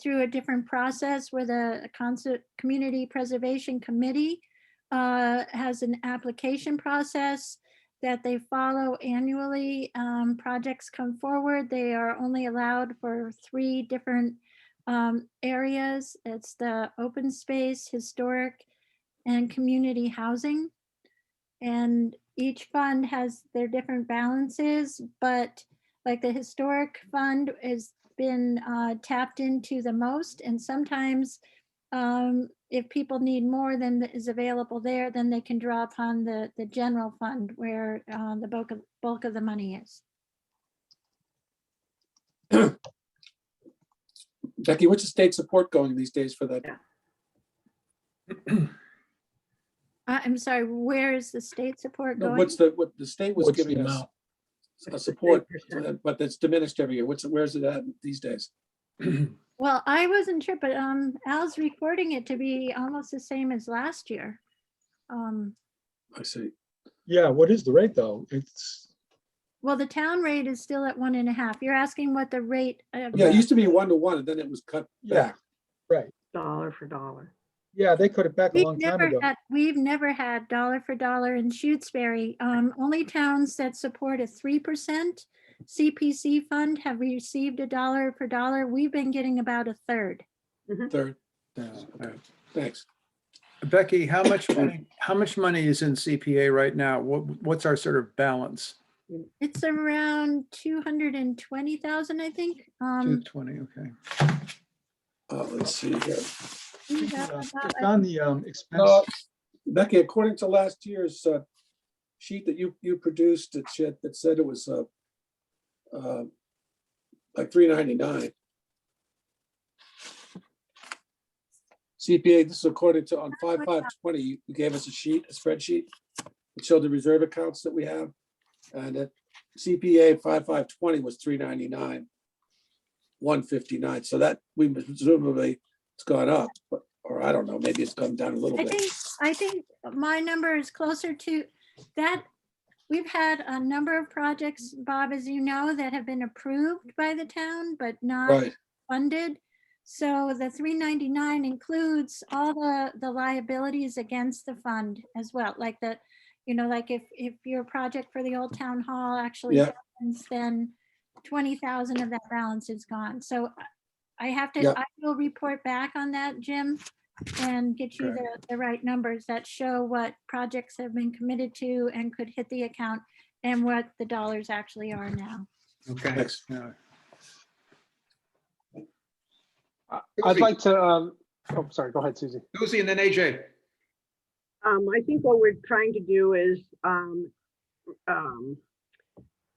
through a different process where the Community Preservation Committee has an application process that they follow annually. Projects come forward. They are only allowed for 3 different areas. It's the open space, historic, and community housing. And each fund has their different balances, but like the historic fund has been tapped into the most. And sometimes if people need more than is available there, then they can draw upon the general fund where the bulk of the money is. Becky, what's the state support going these days for that? I'm sorry, where is the state support No, going? what the state was What's the giving us amount? a support, 8%. but that's diminished every year. Where's it at these days? Well, I wasn't sure, but Al's recording it to be almost the same as last year. I see. Yeah, what is the rate though? It's, Well, the town rate is still at 1.5. You're asking what the rate of Yeah, it used to be 1 to 1 and then it was cut yeah, back. right. Dollar for dollar. Yeah, they cut it back a long time ago. We've never had dollar for dollar in Shutesbury. Only towns that support a 3% CPC fund have received a dollar for dollar. We've been getting about a third. Third, Yeah, all right. thanks. Becky, how much money is in CPA right now? What's our sort of balance? It's around 220,000, I think. 220, okay. Let's see here. we have It's about, on the expense. Becky, according to last year's sheet that you produced, that said it was like $3.99. CPA, this is according to on 5520, you gave us a spreadsheet, that showed the reserve accounts that we have. And at CPA 5520 was $3.99, $1.59. So that we presumably it's gone up, but or I don't know, maybe it's gone down a little bit. I think my number is closer to that. We've had a number of projects, Bob, as you know, that have been approved by the town, but not Right. funded. So the 399 includes all the liabilities against the fund as well. Like that, like if your project for the old town hall actually Yeah. happens, then 20,000 of that balance is gone. So I have to, Yeah. I will report back on that, Jim, and get you Okay. the right numbers that show what projects have been committed to and could hit the account and what the dollars actually are now. Okay. Thanks. Yeah. I'd like to, oh, sorry, go ahead, Susie. Susie and then AJ. I think what we're trying to do is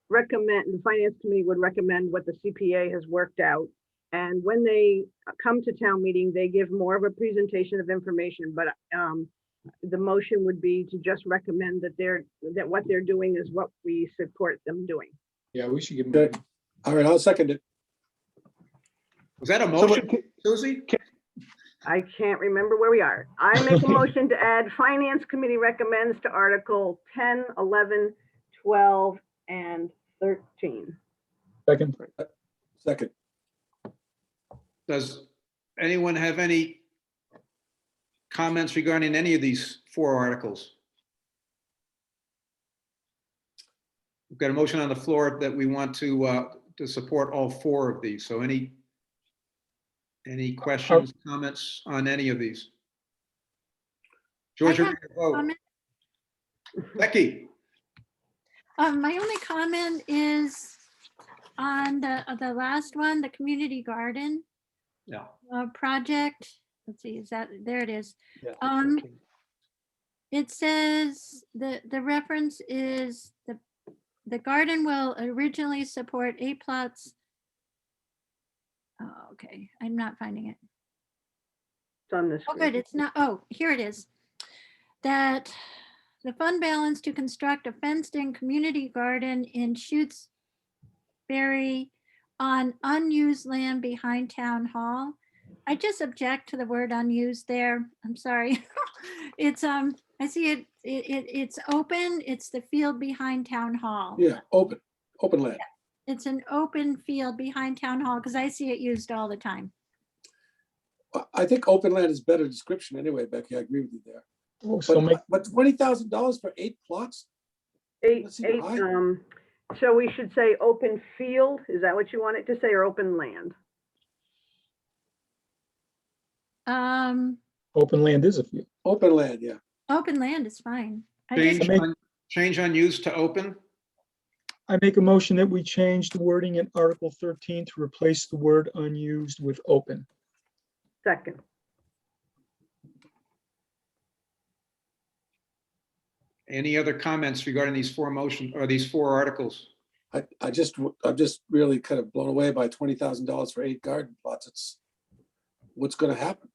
recommend, the finance committee would recommend what the CPA has worked out. And when they come to town meeting, they give more of a presentation of information, but the motion would be to just recommend that what they're doing is what we support them doing. Yeah, we should give them. Good. All right, I'll second it. Was that a So, motion, Susie? I can't remember where we are. I make a motion to add finance committee recommends to Article 10, 11, 12, and 13. Second. Second. Does anyone have any comments regarding any of these 4 articles? We've got a motion on the floor that we want to support all 4 of these. So any questions, comments on any of these? George, I you're have ready to vote. comment. Becky, My only comment is on the last one, the community garden yeah, project. Let's see, is that, there it is. Yeah, Um, 13. It says the reference is the garden will originally support 8 plots. Oh, okay, I'm not finding it. It's on the Oh, screen. good, it's not, oh, here it is. That the fund balance to construct a fenced-in community garden in Shutesbury on unused land behind Town Hall. I just object to the word unused there. I'm sorry. It's, I see it's open. It's the field behind Town Hall. Yeah, open land. It's an open field behind Town Hall because I see it used all the time. I think open land is better description anyway, Becky. I agree with you there. Oh, so make, But $20,000 for 8 plots? Eight, Let's see, eight, I- so we should say open field, is that what you want it to say, or open land? open land is a few. Open land, yeah. Open land is fine. I change, just, make- change unused to open. I make a motion that we change the wording in Article 13 to replace the word unused with open. Second, Any other comments regarding these 4 motions or these 4 articles? I'm just really kind of blown away by $20,000 for 8 garden plots. It's, what's gonna happen?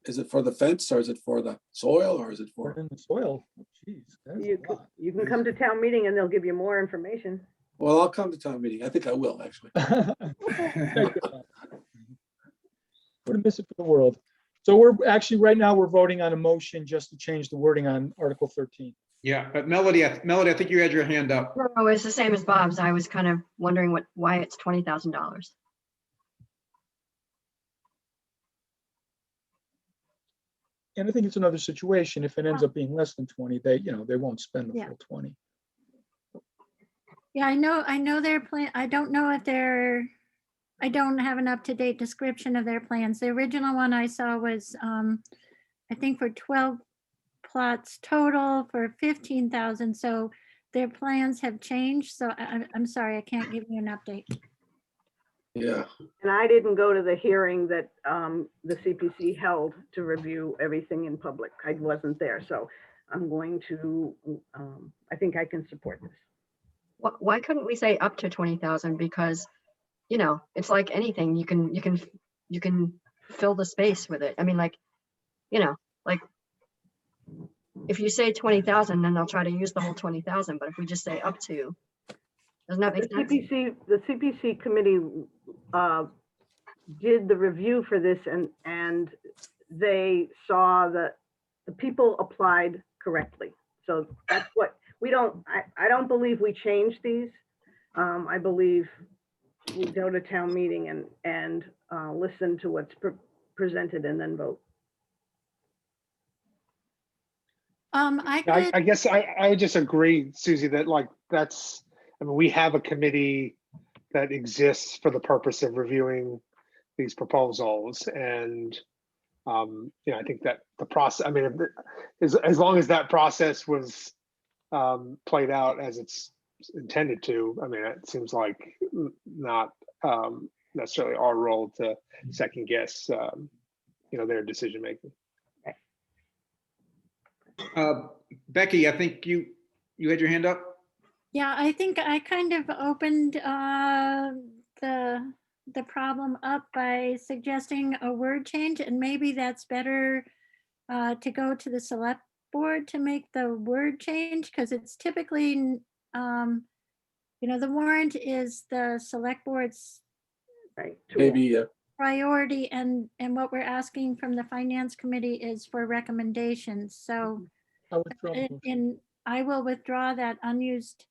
Is it for the fence, or is it for the soil, or is it Put it for, in the soil. Oh, geez, that is you a can, lot. you can come to town meeting and they'll give you more information. well, I'll come to town meeting. I think I will, actually. Wouldn't miss it for the world. So we're actually, right now, we're voting on a motion just to change the wording on Article 13. Yeah, but Melody, I think you had your hand up. No, it's the same as Bob's. I was kind of wondering why it's $20,000. And I think it's another situation. If it ends up being less than 20, they won't spend the Yeah. full 20. yeah, I know their plan. I don't know if I don't have an up-to-date description of their plans. The original one I saw was, I think for 12 plots total for 15,000. So their plans have changed. So I'm sorry, I can't give you an update. Yeah. And I didn't go to the hearing that the CPC held to review everything in public. I wasn't there, so I'm going to, I think I can support this. Why couldn't we say up to 20,000? Because, it's like anything, you can fill the space with it. I mean, like if you say 20,000, then they'll try to use the whole 20,000. But if we just say up to, doesn't that The make sense? CPC committee did the review for this, and they saw that the people applied correctly. So that's what, I don't believe we changed these. I believe we go to town meeting and listen to what's presented and then vote. I guess I would just agree, Susie, that we have a committee that exists for the purpose of reviewing these proposals. And, I think that the process, as long as that process was played out as it's intended to, it seems like not necessarily our role to second guess, their decision making. Becky, I think you had your hand up. Yeah, I think I kind of opened the problem up by suggesting a word change, and maybe that's better to go to the select board to make the word change, because it's typically, the warrant is the select board's Right. Maybe, priority, and what we're asking from the finance committee is for recommendations. So I withdraw the motion. I will withdraw that unused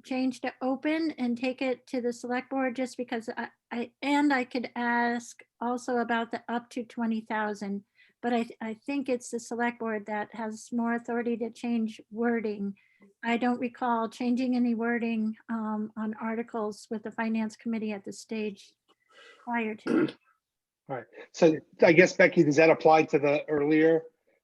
change to open and take it to the select board, just because I could ask also about the up to 20,000, but I think it's the select board that has more authority to change wording. I don't recall changing any wording on articles with the finance committee at the stage prior to. All right. So I guess, Becky, does that apply to the earlier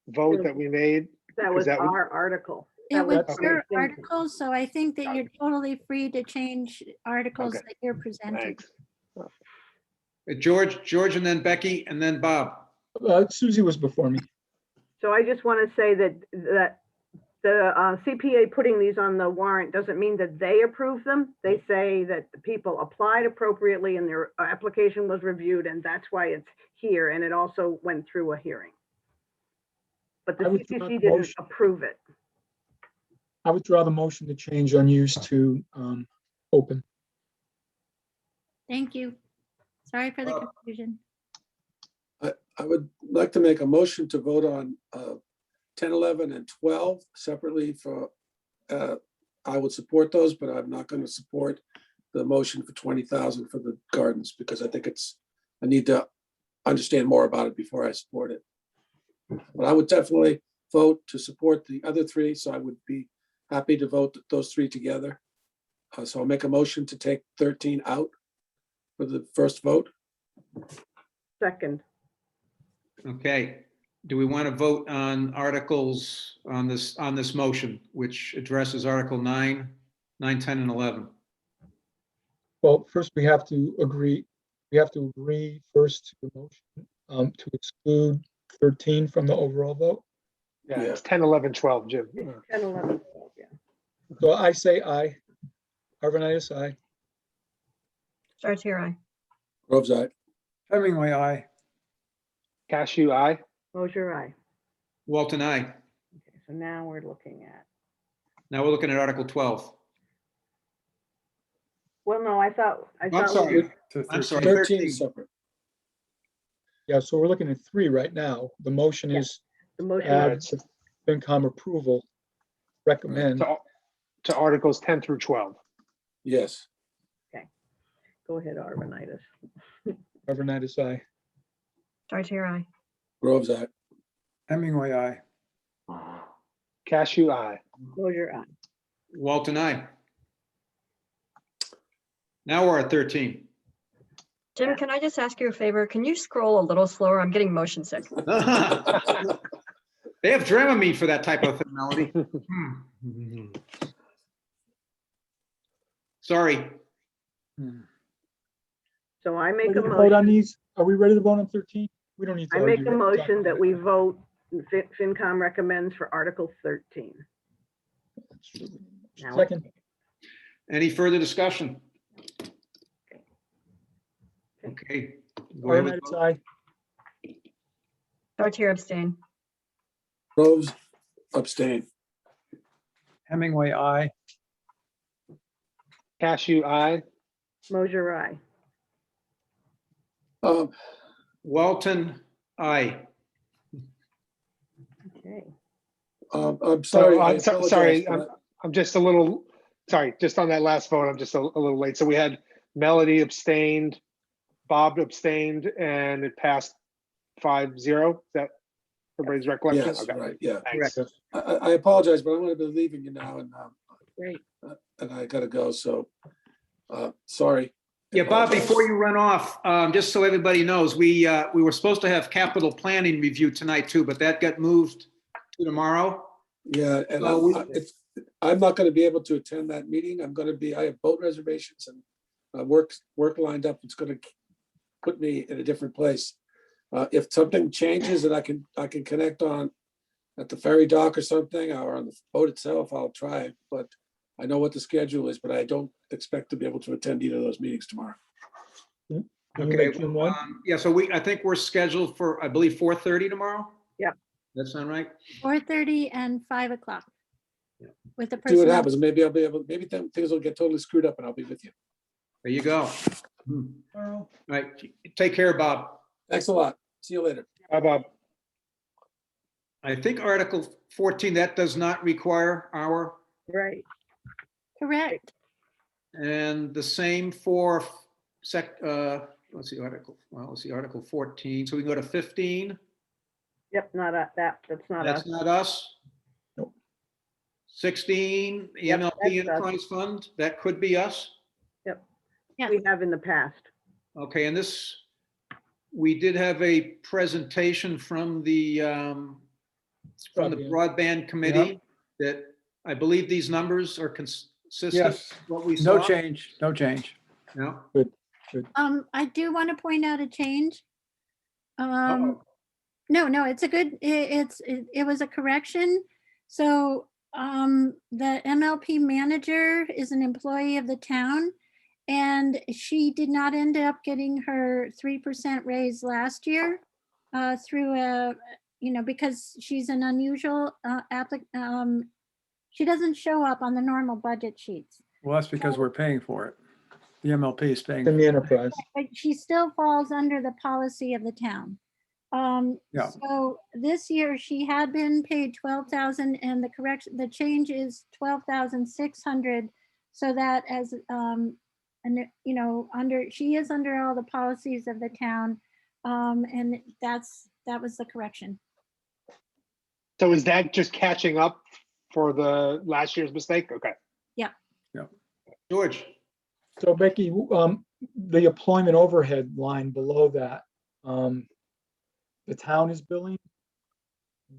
vote that we made? That was that what- our article. It That was Okay. your Thank you. article, so I think that you're totally free to change articles Okay. that you're presenting. Thanks. George and then Becky and then Bob. Susie was before me. So I just want to say that the CPA putting these on the warrant doesn't mean that they approve them. They say that the people applied appropriately and their application was reviewed, and that's why it's here. And it also went through a hearing. But the I withdraw CPC the didn't motion. approve it. I withdraw the motion to change unused to open. Thank you. Sorry for the confusion. I would like to make a motion to vote on 10, 11, and 12 separately for, I would support those, but I'm not going to support the motion for 20,000 for the gardens because I think I need to understand more about it before I support it. But I would definitely vote to support the other three, so I would be happy to vote those three together. So I'll make a motion to take 13 out for the first vote. Second, Okay, do we want to vote on articles on this motion, which addresses Article 9, 9, 10, and 11? Well, first we have to agree first to the motion to exclude 13 from the overall vote. Yeah, it's 10, 11, 12, Jim. 10, 11, 12, yeah. So I say aye. Arvanitis, aye. Chartier, aye. Groves, aye. Hemingway, aye. Cashew, aye. Mosher, aye. Walton, aye. Okay, so now we're looking at, Now we're looking at Article 12. well, no, I thought. I'm we- sorry. To I'm sorry. 13 13. is separate. Yeah, so we're looking at 3 right now. The motion Yeah. is The motion, add It's FinCom approval, recommend. to Articles 10 through 12. Yes. go ahead, Arvanitis. Arvanitis, aye. Chartier, aye. Groves, aye. Hemingway, aye. Cashew, aye. Mosher, aye. Walton, aye. Now we're at 13. Jim, can I just ask you a favor? Can you scroll a little slower? I'm getting motion sick. They have Dramamine for that type of thing, Melody. Sorry. So I make Ready a to vote on motion, these? Are we ready to vote on 13? We don't need to I make argue a it. motion that we vote, FinCom recommends for Article 13. Now- Second, Any further discussion? Okay. Go ahead with Arvanitis, vote. aye. Chartier, abstain. Groves, abstain. Hemingway, aye. Cashew, aye. Mosher, aye. Um, Walton, aye. Okay. I'm sorry. I I'm so- apologize sorry, for that. I'm just a little, sorry, just on that last vote, I'm just a little late. So we had Melody abstained, Bob abstained, and it passed 5-0. Is that everybody's recollection? Yes, Okay, right, yeah. thanks. I apologize, but I'm going to be leaving you now Great. and I gotta go, so, sorry. Yeah, Bob, before you run off, just so everybody knows, we were supposed to have capital planning review tonight too, but that got moved to tomorrow. Yeah, and Oh, we- I'm not gonna be able to attend that meeting. I have boat reservations and work lined up. It's gonna put me in a different place. If something changes and I can connect on at the ferry dock or something, or on the boat itself, I'll try, but I know what the schedule is, but I don't expect to be able to attend either of those meetings tomorrow. Can you Okay, make June 1? yeah, so I think we're scheduled for, I believe, 4:30 tomorrow? Yep. That sound right? 4:30 and 5 o'clock. Yeah. With the See what personnel. happens. Maybe I'll be able, maybe things will get totally screwed up and I'll be with you. There you go. All right, take care, Bob. Thanks a lot. See you later. Bye, Bob. I think Article 14, that does not require our, Right. Correct. and the same for let's see, Article 14. So we can go to 15. Yep, not that's not us. That's not us. Nope. 16, Yep, EMLP that's us. Enterprise Fund, that could be us. Yes. We have in the past. Okay, and this, we did have a presentation from the from the broadband committee that I believe these numbers are consistent Yes, with what we no saw? change, no change. No? I do want to point out a change. Uh-oh. No, it's a good, it was a correction. So, the MLP manager is an employee of the town. And she did not end up getting her 3% raise last year through a, because she's an unusual she doesn't show up on the normal budget sheets. Well, that's because we're paying for it. The MLP is paying. In the enterprise. But she still falls under the policy of the town. Yeah. So this year she had been paid 12,000 and the change is 12,600. So that as, and she is under all the policies of the town. And that was the correction. So is that just catching up for the last year's mistake? Okay. George? So Becky, the employment overhead line below that, the town is billing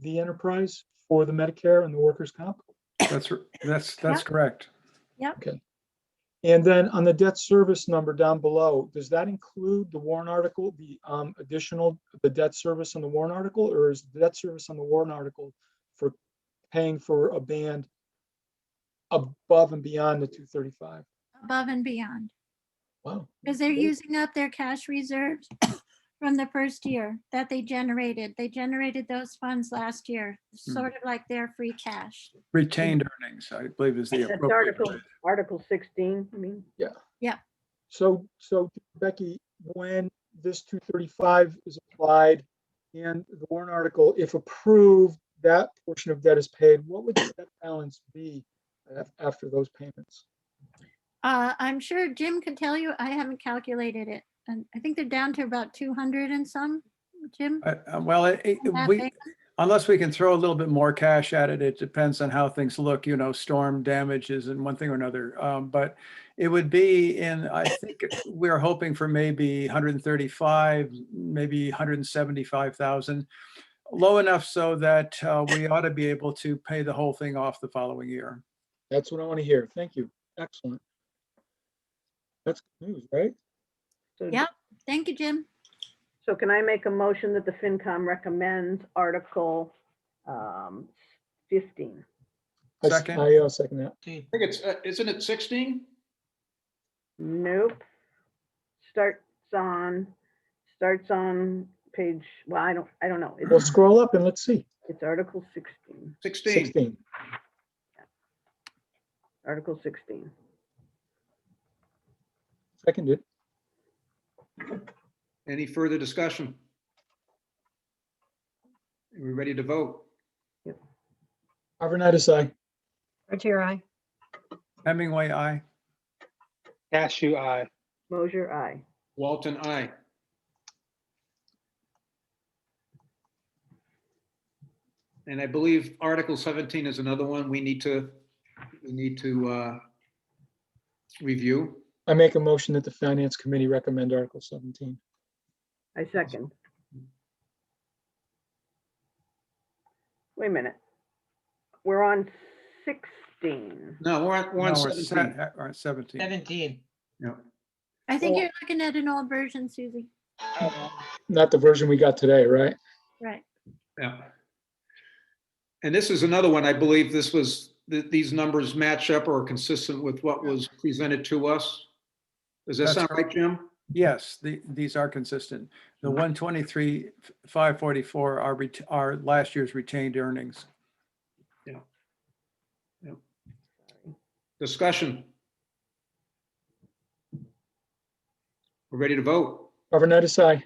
the enterprise for the Medicare and the workers' comp? That's correct. Yep. Okay. And then on the debt service number down below, does that include the warrant article, the debt service on the warrant article, or is the debt service on the warrant article for paying for a band above and beyond the 235? Above and beyond, Wow. because they're Great. using up their cash reserves from the first year that they generated. They generated those funds last year, sort of like their free cash. Retained earnings, I believe is the That's appropriate. Article 16, I mean. So Becky, when this 235 is applied and the warrant article, if approved, that portion of debt is paid, what would the debt balance be after those payments? I'm sure Jim can tell you. I haven't calculated it. And I think they're down to about 200 and some, Jim. Well, That we, big? unless we can throw a little bit more cash at it, it depends on how things look, storm damages and one thing or another. But it would be I think we're hoping for maybe 135, maybe 175,000, low enough so that we ought to be able to pay the whole thing off the following year. That's what I want to hear. Thank you. Excellent. That's good news, right? So- Yep. Thank you, Jim. So can I make a motion that the FinCom recommends Article 15? Second. I second that. I think it's, isn't it 16? Nope. Starts on page, well, I don't know. We'll scroll up and let's see. It's Article 16, 16. 16. Article 16. Seconded. Any further discussion? Are we ready to vote? Arvanitis, aye. Chartier, aye. Hemingway, aye. Cashew, aye. Mosier, aye. Walton, aye. And I believe Article 17 is another one we need to review. I make a motion that the Finance Committee recommend Article 17. I second. Wait a minute. We're on 16. No, we're on No, we're 17. we're at 17. 17. Yeah. I think Well- you're looking at an old version, Susie. Not the version we got today, right? Right. Yeah. And this is another one, I believe these numbers match up or are consistent with what was presented to us. Does that That's sound right, Jim? Yes, these are consistent. The 123, 544 are last year's retained earnings. Discussion. We're ready to vote. Arvanitis, aye.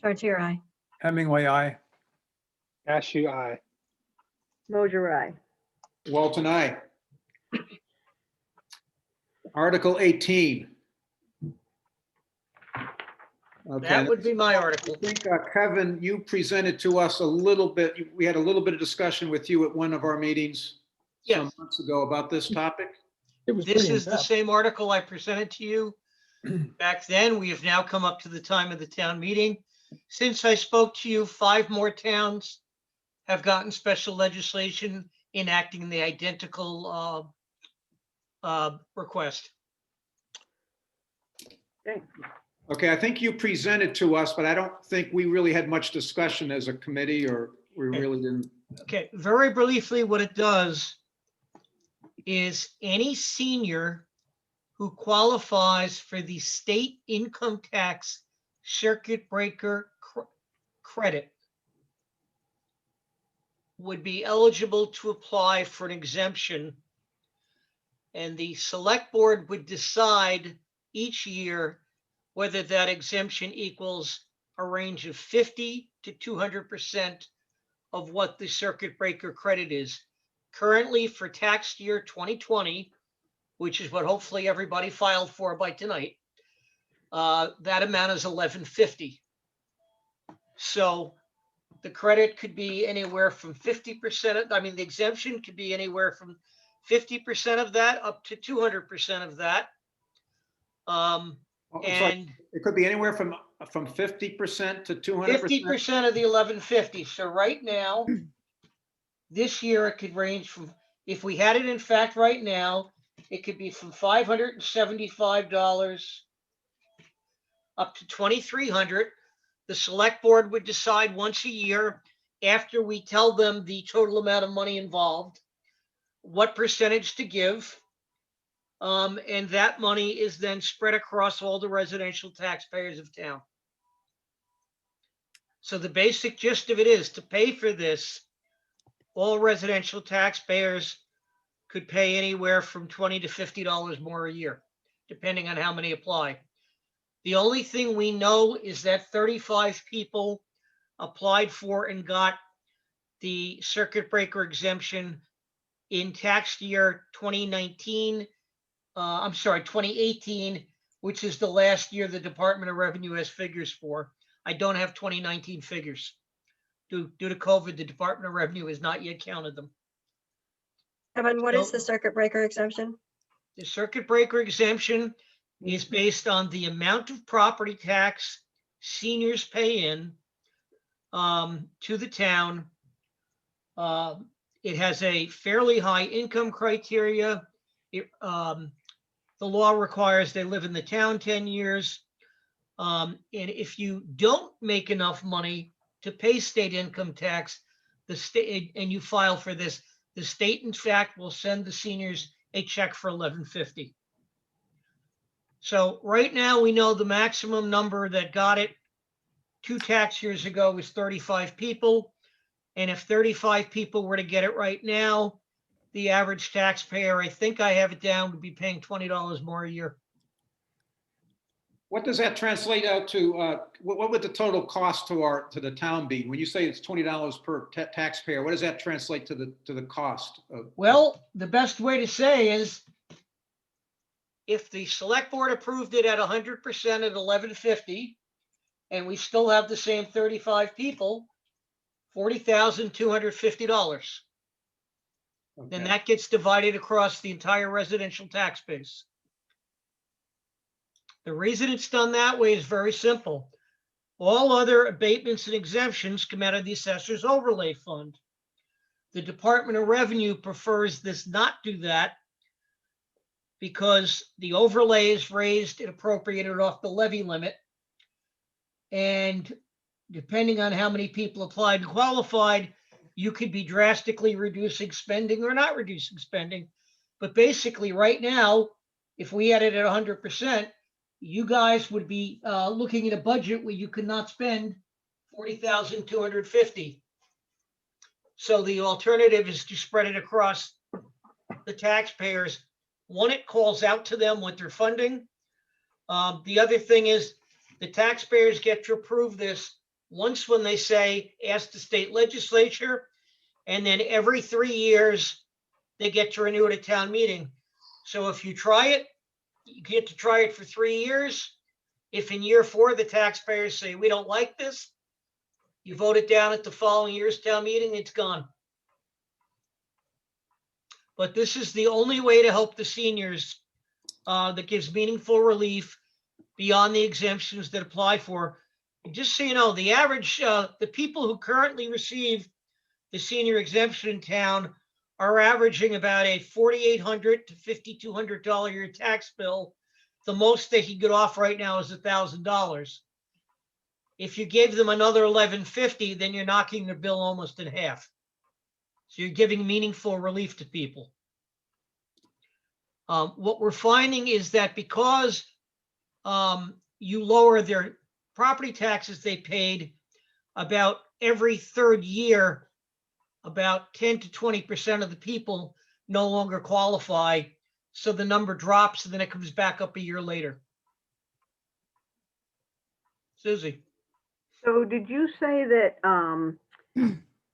Chartier, aye. Hemingway, aye. Cashew, aye. Mosier, aye. Walton, aye. Article 18. Okay, That would be my article. I think, Kevin, you presented to us a little bit, we had a little bit of discussion with you at one of our meetings some Yes. months ago about this topic. It was This pretty is the in-depth. same article I presented to you back then. We have now come up to the time of the town meeting. Since I spoke to you, 5 more towns have gotten special legislation enacting the identical request. Okay. Okay, I think you presented to us, but I don't think we really had much discussion as a committee, or we really didn't. Okay, very briefly, what it does is any senior who qualifies for the state income tax circuit breaker credit would be eligible to apply for an exemption. And the select board would decide each year whether that exemption equals a range of 50 to 200% of what the circuit breaker credit is. Currently for tax year 2020, which is what hopefully everybody filed for by tonight, that amount is 1150. So the credit could be anywhere from 50%. I mean, the exemption could be anywhere from 50% of that up to 200% of that. Oh, I'm sorry. And It could be anywhere from 50% to 200%. 50% of the 1150. So right now, this year it could range from, if we had it in fact right now, it could be from $575 up to $2,300. The select board would decide once a year, after we tell them the total amount of money involved, what percentage to give. And that money is then spread across all the residential taxpayers of town. So the basic gist of it is, to pay for this, all residential taxpayers could pay anywhere from $20 to $50 more a year, depending on how many apply. The only thing we know is that 35 people applied for and got the circuit breaker exemption in tax year 2018, which is the last year the Department of Revenue has figures for. I don't have 2019 figures. Due to COVID, the Department of Revenue has not yet counted them. Kevin, what is So the circuit breaker exemption? the circuit breaker exemption is based on the amount of property tax seniors pay in to the town. It has a fairly high income criteria. The law requires they live in the town 10 years. And if you don't make enough money to pay state income tax, the state, and you file for this, the state in fact will send the seniors a check for $1150. So right now we know the maximum number that got it 2 tax years ago was 35 people. And if 35 people were to get it right now, the average taxpayer, I think I have it down, would be paying $20 more a year. What does that translate out to? What would the total cost to the town be? When you say it's $20 per taxpayer, what does that translate to the cost of? Well, the best way to say is, if the select board approved it at 100% at $1150, and we still have the same 35 people, $40,250. Then that gets divided across the entire residential tax base. The reason it's done that way is very simple. All other abatements and exemptions come out of the assessor's overlay fund. The Department of Revenue prefers this not do that, because the overlay is raised and appropriated off the levy limit. And depending on how many people applied and qualified, you could be drastically reducing spending or not reducing spending. But basically right now, if we had it at 100%, you guys would be looking at a budget where you could not spend $40,250. So the alternative is to spread it across the taxpayers. One, it calls out to them what they're funding. The other thing is, the taxpayers get to approve this once when they say, ask the state legislature, and then every 3 years, they get to renew it at town meeting. So if you try it, you get to try it for 3 years. If in year 4, the taxpayers say, we don't like this, you vote it down at the following year's town meeting, it's gone. But this is the only way to help the seniors that gives meaningful relief beyond the exemptions that apply for. And just so you know, the average, the people who currently receive the senior exemption in town are averaging about a $4,800 to $5,200 a year tax bill. The most they can get off right now is $1,000. If you gave them another $1,150, then you're knocking their bill almost in half. So you're giving meaningful relief to people. What we're finding is that because you lower their property taxes they paid about every third year, about 10 to 20% of the people no longer qualify. So the number drops and then it comes back up a year later. Susie. So did you say that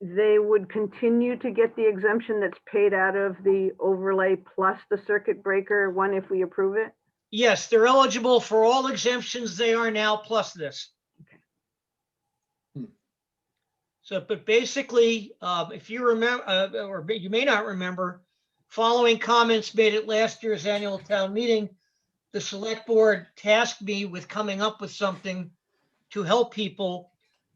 they would continue to get the exemption that's paid out of the overlay plus the circuit breaker one if we approve it? Yes, they're eligible for all exemptions they are now plus this. Hmm. So, but basically, if you remember, or you may not remember, following comments made at last year's annual town meeting, the select board tasked me with coming up with something to help people.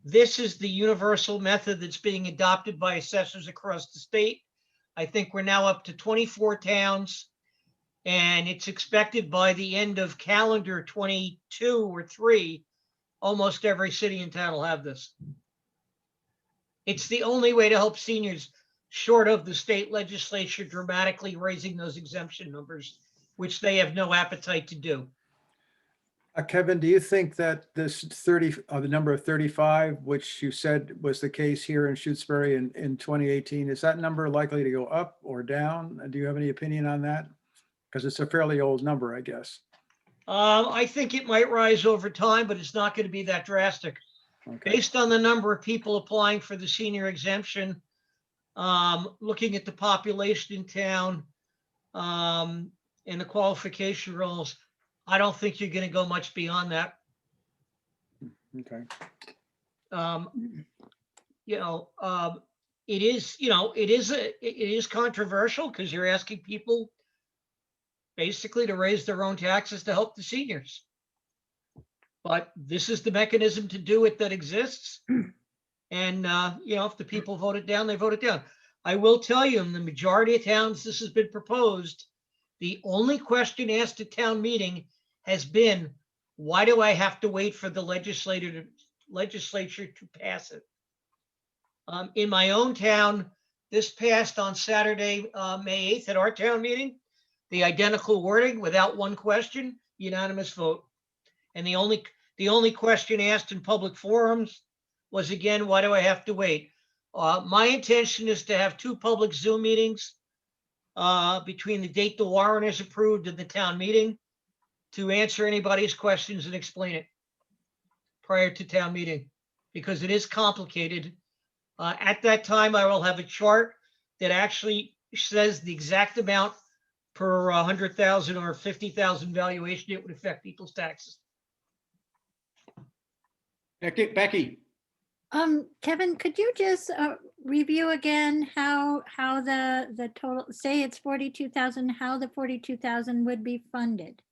This is the universal method that's being adopted by assessors across the state. I think we're now up to 24 towns, and it's expected by the end of calendar 22 or 3, almost every city in town will have this. It's the only way to help seniors, short of the state legislature dramatically raising those exemption numbers, which they have no appetite to do. Kevin, do you think that this 30, the number of 35, which you said was the case here in Shutesbury in 2018, is that number likely to go up or down? Do you have any opinion on that? Because it's a fairly old number, I guess. I think it might rise over time, but it's not going to be that drastic. Okay. Based on the number of people applying for the senior exemption, looking at the population in town, and the qualification rules, I don't think you're going to go much beyond that. Okay. It is controversial because you're asking people basically to raise their own taxes to help the seniors. But this is the mechanism to do it that exists. And, if the people vote it down, they vote it down. I will tell you, in the majority of towns this has been proposed, the only question asked at town meeting has been, why do I have to wait for the legislature to pass it? In my own town, this passed on Saturday, May 8th at our town meeting, the identical wording without one question, unanimous vote. And the only question asked in public forums was, again, why do I have to wait? My intention is to have 2 public Zoom meetings between the date the warrant is approved and the town meeting to answer anybody's questions and explain it prior to town meeting, because it is complicated. At that time, I will have a chart that actually says the exact amount per 100,000 or 50,000 valuation it would affect people's taxes. Becky, Kevin, could you just review again how the total, say it's 42,000, how the 42,000 would be funded?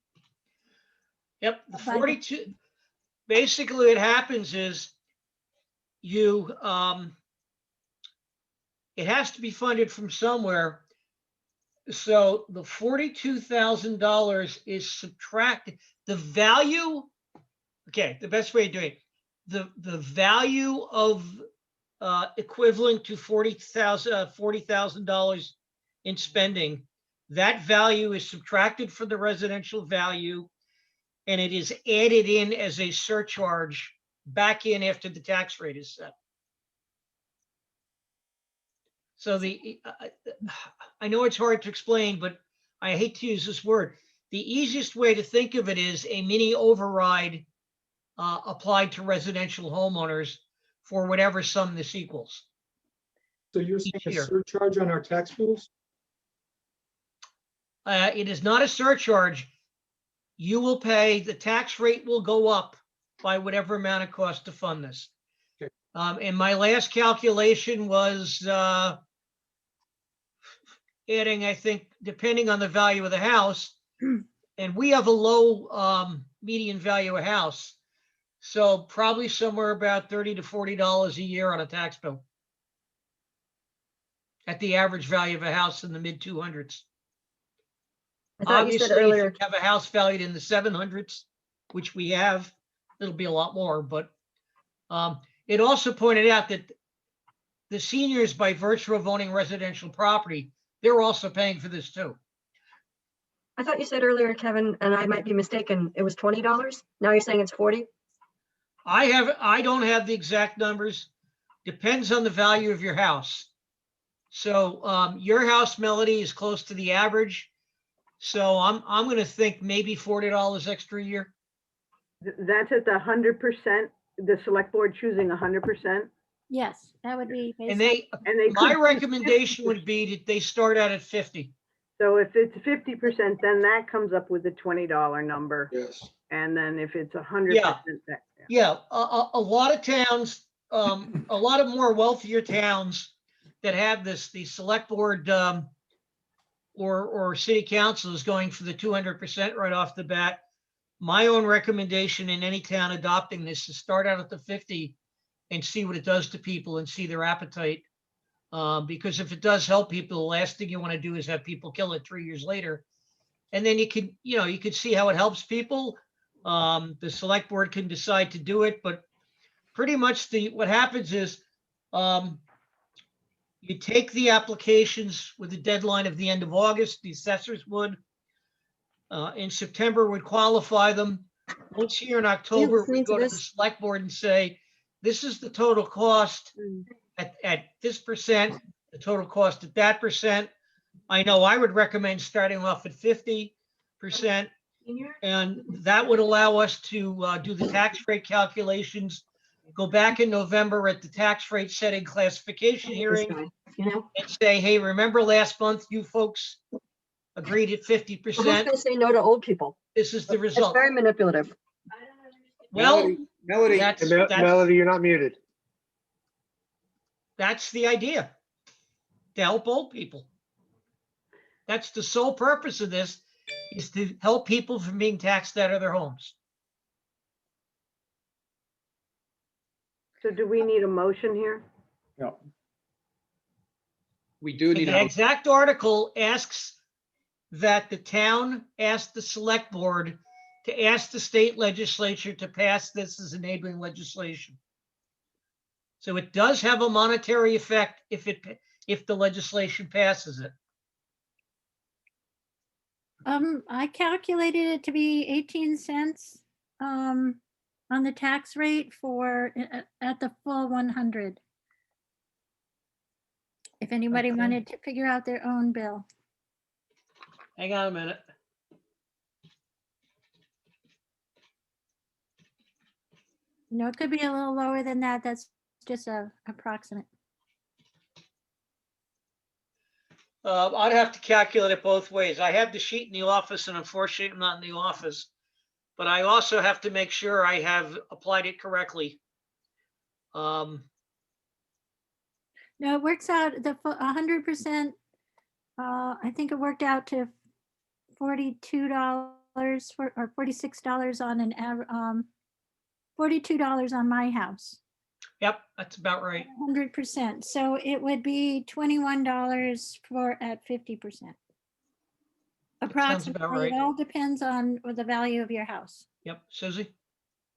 Yep, the 42, basically what happens is you, it has to be funded from somewhere. So the $42,000 is subtracted, the value, okay, the best way of doing it, the value of equivalent to $40,000 in spending, that value is subtracted from the residential value, and it is added in as a surcharge back in after the tax rate is set. So I know it's hard to explain, but I hate to use this word. The easiest way to think of it is a mini override applied to residential homeowners for whatever sum this equals. So you're saying a Here. surcharge on our tax bills? It is not a surcharge. You will pay, the tax rate will go up by whatever amount it costs to fund this. Okay. And my last calculation was adding, I think, depending on the value of the house, and we have a low median value of house. So probably somewhere about $30 to $40 a year on a tax bill. at the average value of a house in the mid 200s. I thought you said Obviously, if earlier, you have a house valued in the 700s, which we have, it'll be a lot more, but it also pointed out that the seniors, by virtue of owning residential property, they're also paying for this too. I thought you said earlier, Kevin, and I might be mistaken, it was $20. Now you're saying it's 40? I don't have the exact numbers. Depends on the value of your house. So your house, Melody, is close to the average. So I'm going to think maybe $40 extra a year. That's at the 100%, the select board choosing 100%. Yes, that would be. And based And they my could, recommendation would be that they start out at 50. so if it's 50%, then that comes up with the $20 number. Yes. And then if it's 100%, Yeah. that, Yeah, a lot of towns, a lot of more wealthier towns that have this, the select board or city council is going for the 200% right off the bat. My own recommendation in any town adopting this is start out at the 50 and see what it does to people and see their appetite. Because if it does help people, the last thing you want to do is have people kill it 3 years later. And then you could see how it helps people. The select board can decide to do it, but pretty much what happens is you take the applications with the deadline of the end of August, the assessors would. In September would qualify them. Once here in October, we listening to go to the this? select board and say, this is the total cost at this percent, the total cost at that percent. I know I would recommend starting off at 50%. And that would allow us to do the tax rate calculations, go back in November at the tax rate setting classification This hearing guy, you know? and say, hey, remember last month you folks agreed at Well, who's 50%? gonna say no to old people? This is the It's result. very manipulative. Well, Melody, that's, Hey, that's, Melody, you're not muted. that's the idea, to help old people. That's the sole purpose of this, is to help people from being taxed out of their homes. so do we need a motion here? Yeah. we do need The a, exact article asks that the town ask the select board to ask the state legislature to pass this as enabling legislation. So it does have a monetary effect if the legislation passes it. I calculated it to be 18 cents on the tax rate for at the full 100. If anybody Okay. wanted to figure out their own bill. Hang on a minute. You know, it could be a little lower than that. That's just a approximate. I'd have to calculate it both ways. I have the sheet in the office, and unfortunately, I'm not in the office. But I also have to make sure I have applied it correctly. No, it works out the 100%. I think it worked out to $42 or $46 on an $42 on my house. Yep, that's about right. 100%. So it would be $21 for at 50%. That sounds Approximately. about right. It all depends on the value of your house. Yep, Susie?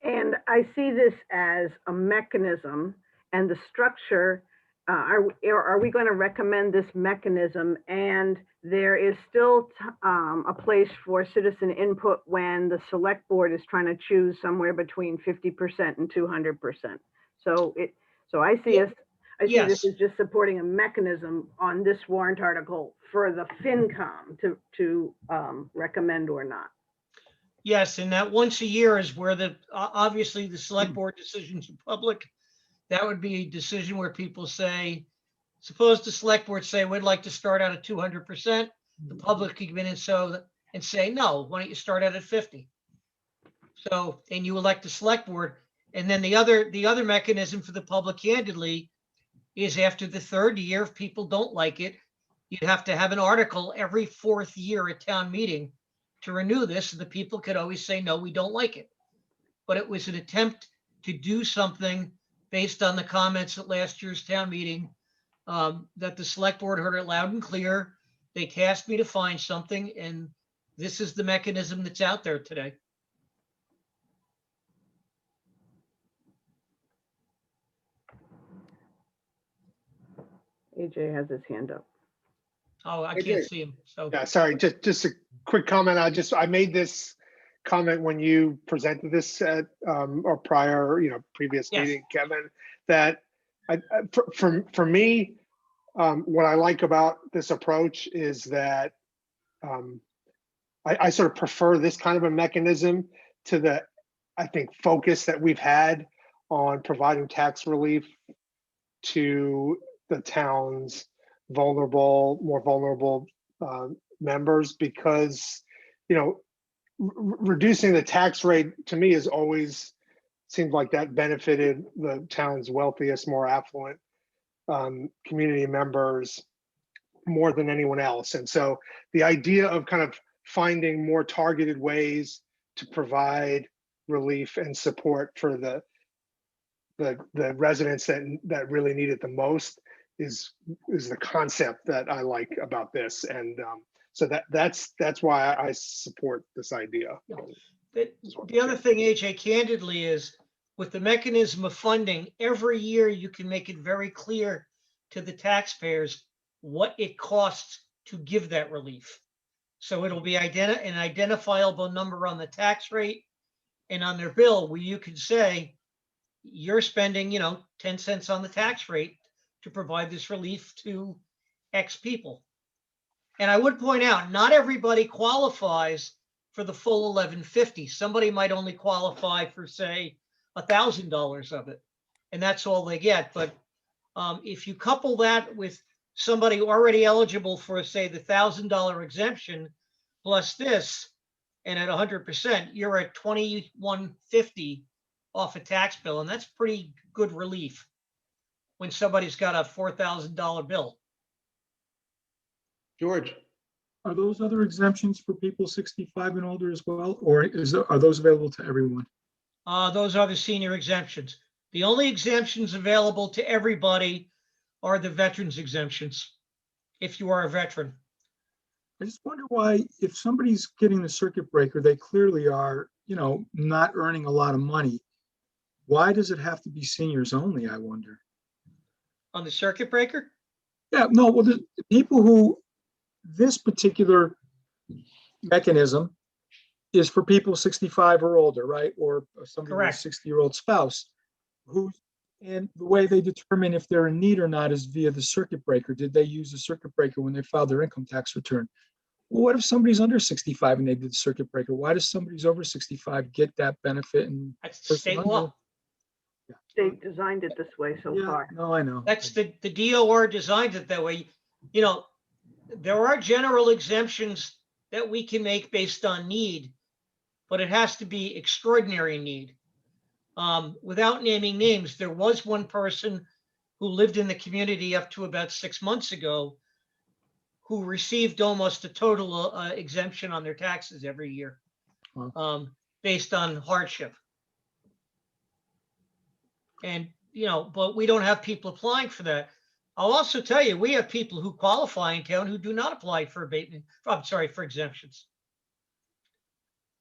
And I see this as a mechanism and the structure. Are we going to recommend this mechanism? And there is still a place for citizen input when the select board is trying to choose somewhere between 50% and 200%. So I see this Yes. as just supporting a mechanism on this warrant article for the FinCom to recommend or not. Yes, and that once a year is where obviously the select board decisions are public. That would be a decision where people say, suppose the select board say, we'd like to start out at 200%. The public can come in and say, no, why don't you start out at 50? So, and you elect the select board. And then the other mechanism for the public, candidly, is after the third year, if people don't like it, you'd have to have an article every fourth year at town meeting to renew this, and the people could always say, no, we don't like it. But it was an attempt to do something based on the comments at last year's town meeting that the select board heard it loud and clear. They tasked me to find something, and this is the mechanism that's out there today. AJ has his hand up. Oh, I Hey, can't Jay. see him. So Yeah, sorry, just a quick comment. I made this comment when you presented this at, or prior, previous Yes. meeting, Kevin, that for me, what I like about this approach is that I sort of prefer this kind of a mechanism to the, I think, focus that we've had on providing tax relief to the town's more vulnerable members, because, reducing the tax rate to me has always seemed like that benefited the town's wealthiest, more affluent community members more than anyone else. And so the idea of kind of finding more targeted ways to provide relief and support for the residents that really need it the most is the concept that I like about this. And so that's why I support this idea. the other thing, AJ, candidly, is with the mechanism of funding, every year you can make it very clear to the taxpayers what it costs to give that relief. So it'll be an identifiable number on the tax rate and on their bill, where you can say you're spending, 10 cents on the tax rate to provide this relief to X people. And I would point out, not everybody qualifies for the full 1150. Somebody might only qualify for, say, $1,000 of it, and that's all they get. But if you couple that with somebody already eligible for, say, the $1,000 exemption plus this, and at 100%, you're at $2,150 off a tax bill, and that's pretty good relief when somebody's got a $4,000 bill. George, Are those other exemptions for people 65 and older as well, or are those available to everyone? Those are the senior exemptions. The only exemptions available to everybody are the veterans exemptions, if you are a veteran. I just wonder why, if somebody's getting the circuit breaker, they clearly are, not earning a lot of money. Why does it have to be seniors only, I wonder? On the circuit breaker? Yeah, no, well, the people who, this particular mechanism is for people 65 or older, right? Or somebody with a Correct. 60-year-old spouse and the way they determine if they're in need or not is via the circuit breaker. Did they use the circuit breaker when they filed their income tax return? Well, what if somebody's under 65 and they did the circuit breaker? Why does somebody who's over 65 get that benefit? And That's person state under- law. They've designed it this way so Yeah, far. no, I know. That's the DOR designed it that way. There are general exemptions that we can make based on need, but it has to be extraordinary need. Without naming names, there was one person who lived in the community up to about 6 months ago who received almost a total exemption on their taxes every year, Wow. based on hardship. And, but we don't have people applying for that. I'll also tell you, we have people who qualify in town who do not apply for abatement. For exemptions.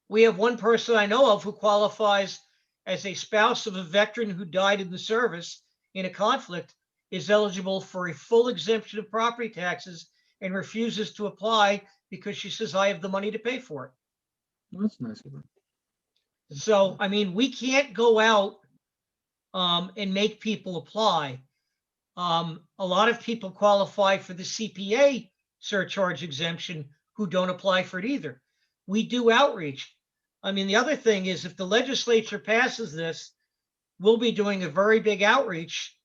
We have one person I know of who qualifies as a spouse of a veteran who died in the service in a conflict, is eligible for a full exemption of property taxes and refuses to apply because she says, I have the money to pay for it. Well, that's nice of her. So, I mean, we can't go out and make people apply. A lot of people qualify for the CPA surcharge exemption who don't apply for it either. We do outreach. I mean, the other thing is, if the legislature passes this, we'll be doing a very big outreach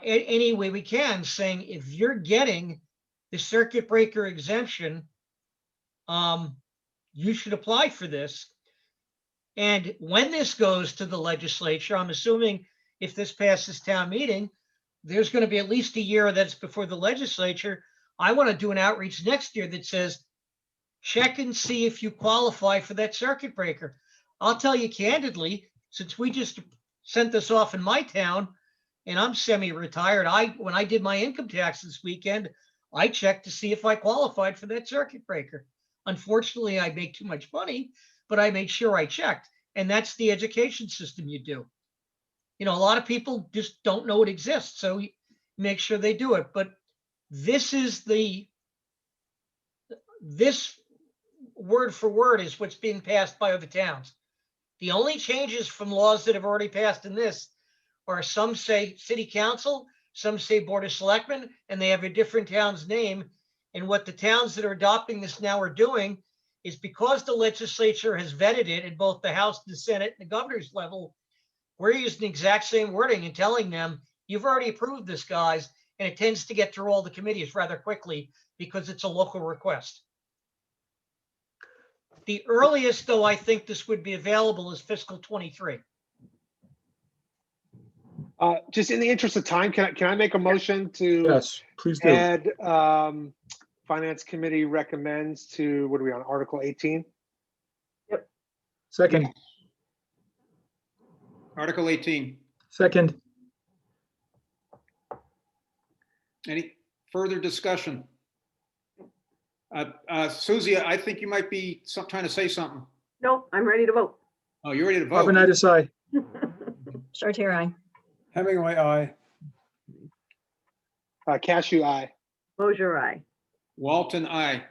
any way we can, saying if you're getting the circuit breaker exemption, you should apply for this. And when this goes to the legislature, I'm assuming if this passes town meeting, there's going to be at least a year that's before the legislature. I want to do an outreach next year that says, check and see if you qualify for that circuit breaker. I'll tell you candidly, since we just sent this off in my town, and I'm semi-retired. When I did my income tax this weekend, I checked to see if I qualified for that circuit breaker. Unfortunately, I make too much money, but I made sure I checked. And that's the education system you do. You know, a lot of people just don't know it exists, so you make sure they do it. But this word for word is what's being passed by other towns. The only changes from laws that have already passed in this are some say city council, some say board of selectmen, and they have a different town's name. And what the towns that are adopting this now are doing is, because the legislature has vetted it at both the House, the Senate, and the governor's level, we're using the exact same wording and telling them, you've already approved this, guys. And it tends to get through all the committees rather quickly because it's a local request. The earliest, though, I think this would be available is fiscal 23. Just in the interest of time, can I make a motion to Yes, please do. add Finance Committee recommends to, what are we on, Article 18? Second, Article 18. second, Any further discussion? Susie, I think you might be trying to say something. Nope, I'm ready to vote. Oh, you're ready to vote? Arvanitis, aye. Chartier, aye. Hemingway, aye. Cashew, aye. Mosier, aye. Walton, aye.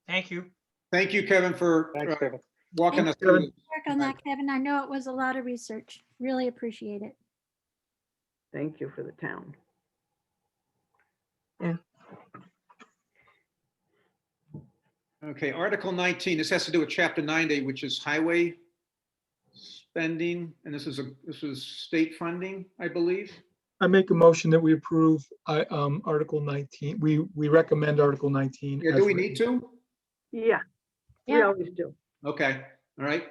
Thank you. Thank you, Kevin, for Thanks, Kevin. walking us Thank you. through. Work on that, Kevin. I know it was a lot of research. Really appreciate it. Thank you for the town. Okay, Article 19, this has to do with Chapter 90, which is highway spending, and this is state funding, I believe. I make a motion that we approve Article 19. We recommend Article 19. Yeah, as do we written. need to? Yeah, we Yeah. always do. Okay, all right.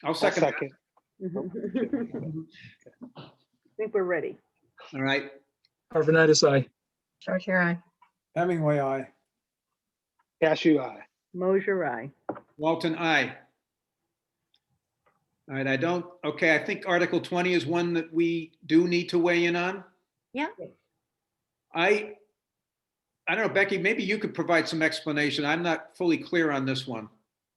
I'll I'll second that. second. I think we're ready. All right, Arvanitis, aye. Chartier, aye. Hemingway, aye. Cashew, aye. Mosier, aye. Walton, aye. All right, I think Article 20 is one that we do need to weigh in on. Yeah. I don't know, Becky, maybe you could provide some explanation. I'm not fully clear on this one.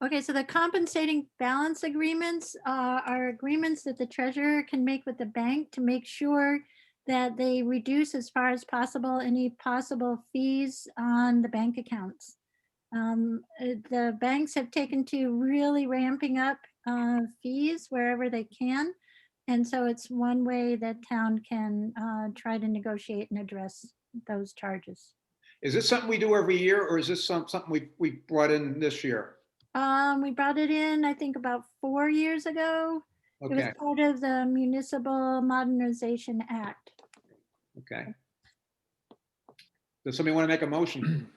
Okay, so the compensating balance agreements are agreements that the treasurer can make with the bank to make sure that they reduce as far as possible any possible fees on the bank accounts. The banks have taken to really ramping up fees wherever they can. And so it's one way that town can try to negotiate and address those charges. Is this something we do every year, or is this something we brought in this year? We brought it in, I think, about 4 years ago. It was Okay, part of the Municipal Modernization Act. okay. Does somebody want to make a motion?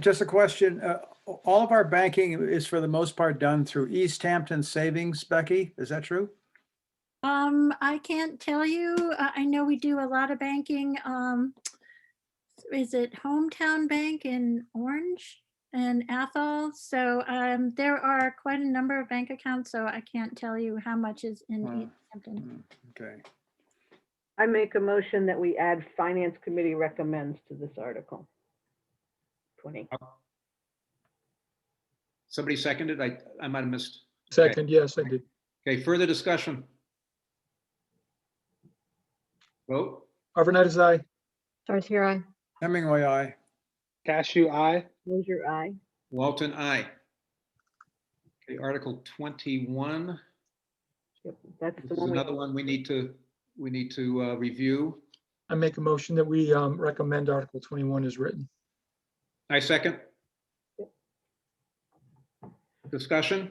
Just a question. All of our banking is for the most part done through East Hampton Savings, Becky. Is that true? I can't tell you. I know we do a lot of banking. Is it Hometown Bank in Orange and Athol? So there are quite a number of bank accounts, so I can't tell you how much is in Wow. East Hampton. Okay. I make a motion that we add Finance Committee recommends to this article. 20. Somebody seconded? I might have missed. Second, yes, I did. Okay, further discussion? Vote? Arvanitis, aye. Chartier, aye. Hemingway, aye. Cashew, aye. Mosier, aye. Walton, aye. Okay, Article 21. Yep, that's This the is one. another one we need to review. I make a motion that we recommend Article 21 as written. I second. Discussion?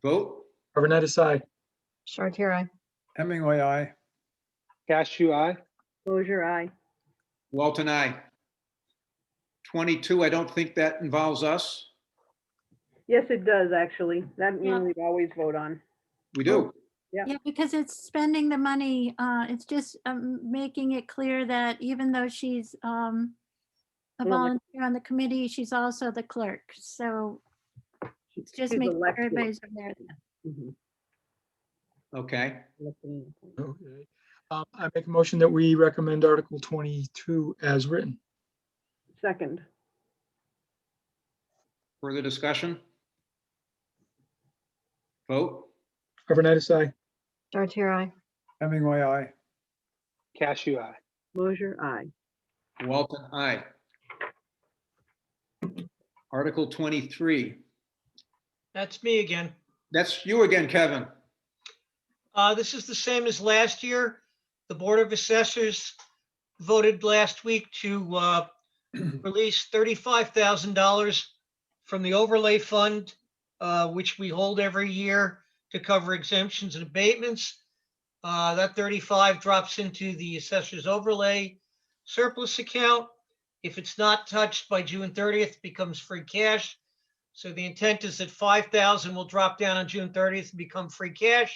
Vote? Arvanitis, aye. Chartier, aye. Hemingway, aye. Cashew, aye. Mosier, aye. Walton, aye. 22, I don't think that involves us. Yes, it does, actually. That Yeah. one we'd always vote on. We do. Yeah. Yeah, because it's spending the money. It's just making it clear that even though she's a volunteer on the committee, she's also the clerk. So it's just She's making sure elected. everybody's aware. Mhm. Okay, Okay. I make a motion that we recommend Article 22 as written. Second, further discussion? Vote? Arvanitis, aye. Chartier, aye. Hemingway, I. Cashew, eye. Mosher, aye. Walton, aye. Article 23. That's me again. That's you again, Kevin. This is the same as last year. The Board of Assessors voted last week to release $35,000 from the overlay fund, which we hold every year to cover exemptions and abatements. That 35 drops into the assessor's overlay surplus account. If it's not touched by June 30th, it becomes free cash. So the intent is that 5,000 will drop down on June 30th and become free cash.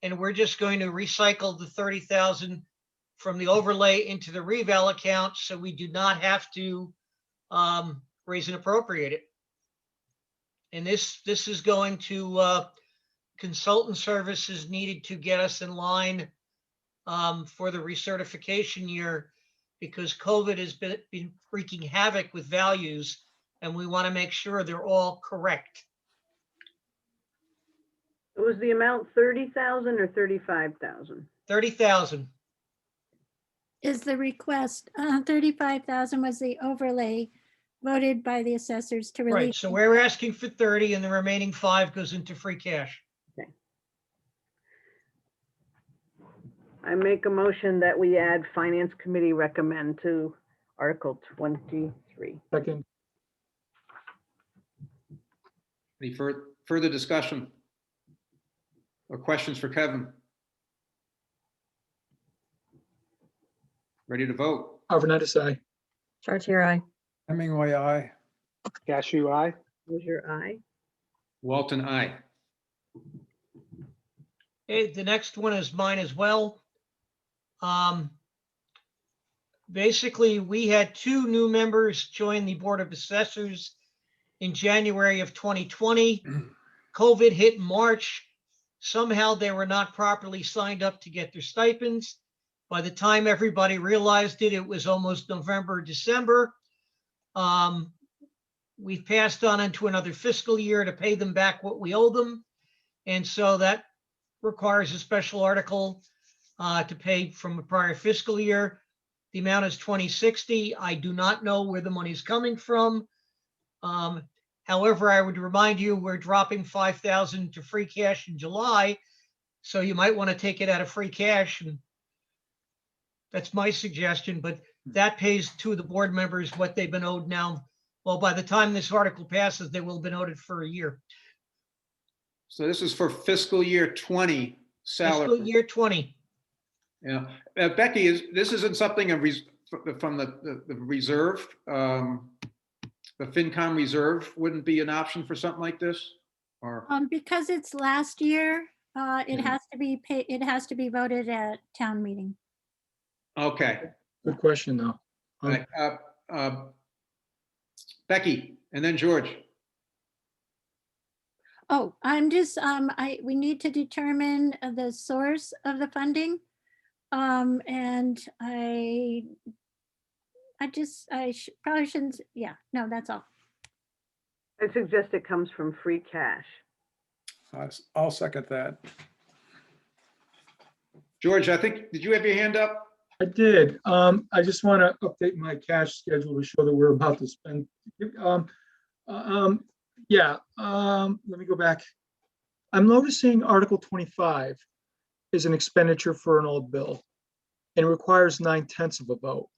And we're just going to recycle the 30,000 from the overlay into the reval account, so we do not have to raise and appropriate it. And this is going to consultant services needed to get us in line for the recertification year, because COVID has been wreaking havoc with values, and we want to make sure they're all correct. Was the amount 30,000 or 35,000? 30,000. Is the request, 35,000 was the overlay voted by the assessors to Right, release. so we're asking for 30 and the remaining 5 goes into free cash. I make a motion that we add Finance Committee recommend to Article 23. Second, Any further discussion? Or questions for Kevin? Ready to vote? Arvanitis, aye. Chartier, aye. Hemingway, I. Cashew, eye. Mosher, aye. Walton, aye. Okay, the next one is mine as well. Basically, we had 2 new members join the Board of Assessors in January of 2020. COVID hit in March. Somehow they were not properly signed up to get their stipends. By the time everybody realized it, it was almost November, December. We've passed on into another fiscal year to pay them back what we owe them. And so that requires a special article to pay from a prior fiscal year. The amount is 2060. I do not know where the money's coming from. However, I would remind you, we're dropping 5,000 to free cash in July. So you might want to take it out of free cash. And that's my suggestion, but that pays 2 of the board members what they've been owed now. Well, by the time this article passes, they will have been owed it for a year. So this is for fiscal year 20 salary. Fiscal year 20. Yeah. Becky, this isn't something from the reserve? The FinCom reserve wouldn't be an option for something like this? Or, Because it's last year, it has to be paid, it has to be voted at town meeting. okay. Good question, though. All right. Becky, and then George. Oh, I'm just, we need to determine the source of the funding. And probably shouldn't, yeah, no, that's all. I suggest it comes from free cash. I'll second that. George, I think, did you have your hand up? I did. I just want to update my cash schedule to show that we're about to spend. Let me go back. I'm noticing Article 25 is an expenditure for an old bill and requires 9/10 of a vote.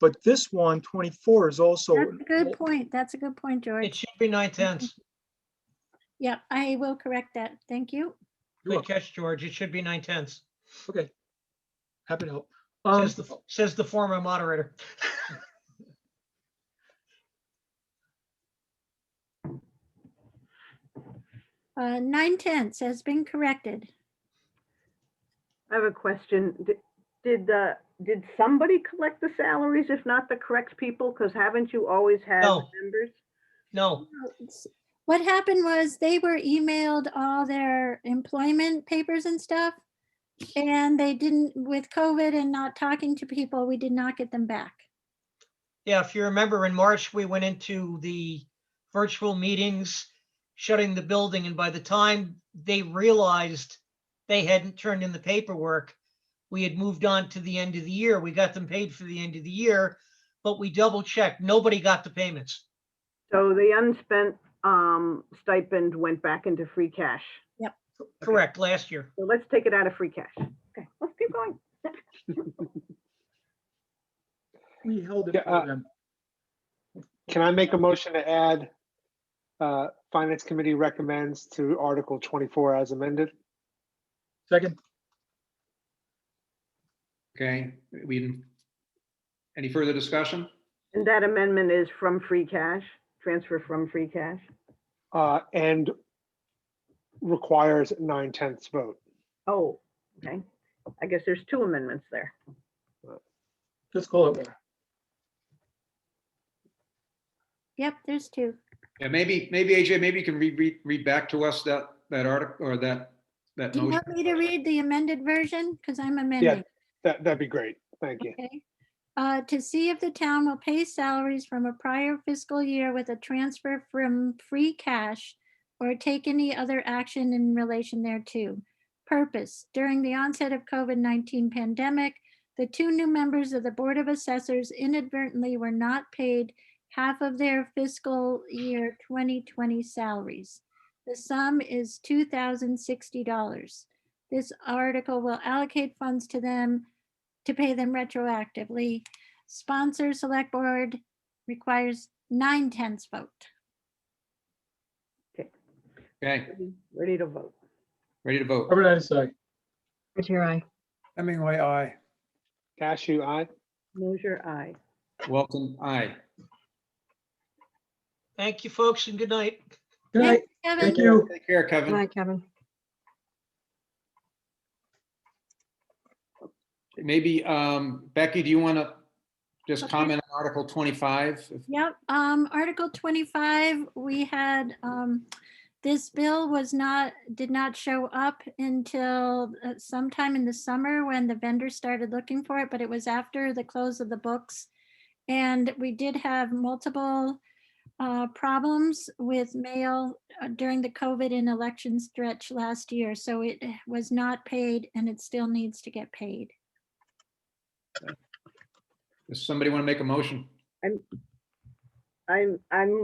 But this one, 24, is also. That's a good point. That's a good point, It George. should be 9/10. Yeah, I will correct that. Thank you. Good catch, George. It should be 9/10. Okay. Happy to help. Says the former moderator. 9/10 has been corrected. I have a question. Did somebody collect the salaries, if not the correct people? Because haven't you always had No. members? No, What happened was they were emailed all their employment papers and stuff. And they didn't, with COVID and not talking to people, we did not get them back. Yeah, if you remember in March, we went into the virtual meetings, shutting the building, and by the time they realized they hadn't turned in the paperwork, we had moved on to the end of the year. We got them paid for the end of the year, but we double checked. Nobody got the payments. So the unspent stipend went back into free cash. Correct, last year. So let's take it out of free cash. Okay, let's keep going. We held it Yeah, for them. Can I make a motion to add Finance Committee recommends to Article 24 as amended? Second, Okay, any further discussion? And that amendment is from free cash, transfer from free cash. And requires 9/10 vote. Oh, okay. I guess there's two amendments there. let's call it one. Yep, there's two. Yeah, maybe AJ, maybe you can read back to us that article or that Do you motion. want me to read the amended version? Because I'm amending. That'd be great. Thank you. Okay. To see if the town will pay salaries from a prior fiscal year with a transfer from free cash or take any other action in relation thereto. Purpose: during the onset of COVID-19 pandemic, the two new members of the Board of Assessors inadvertently were not paid half of their fiscal year 2020 salaries. The sum is $2,060. This article will allocate funds to them to pay them retroactively. Sponsor select board requires 9/10 vote. Okay, Ready to vote. ready to vote. Overnight aye. Here I. Hemingway, aye. Cashew, aye. Mosier, aye. Walton, aye. Thank you, folks, and good night. Good night. Kevin? Thank you. Take care, Good Kevin. night, Kevin. Maybe, Becky, do you want to just Okay. comment on Article 25? Yep, Article 25, we had, this bill did not show up until sometime in the summer when the vendor started looking for it, but it was after the close of the books. And we did have multiple problems with mail during the COVID and election stretch last year. So it was not paid and it still needs to get paid. Does somebody want to make a motion? I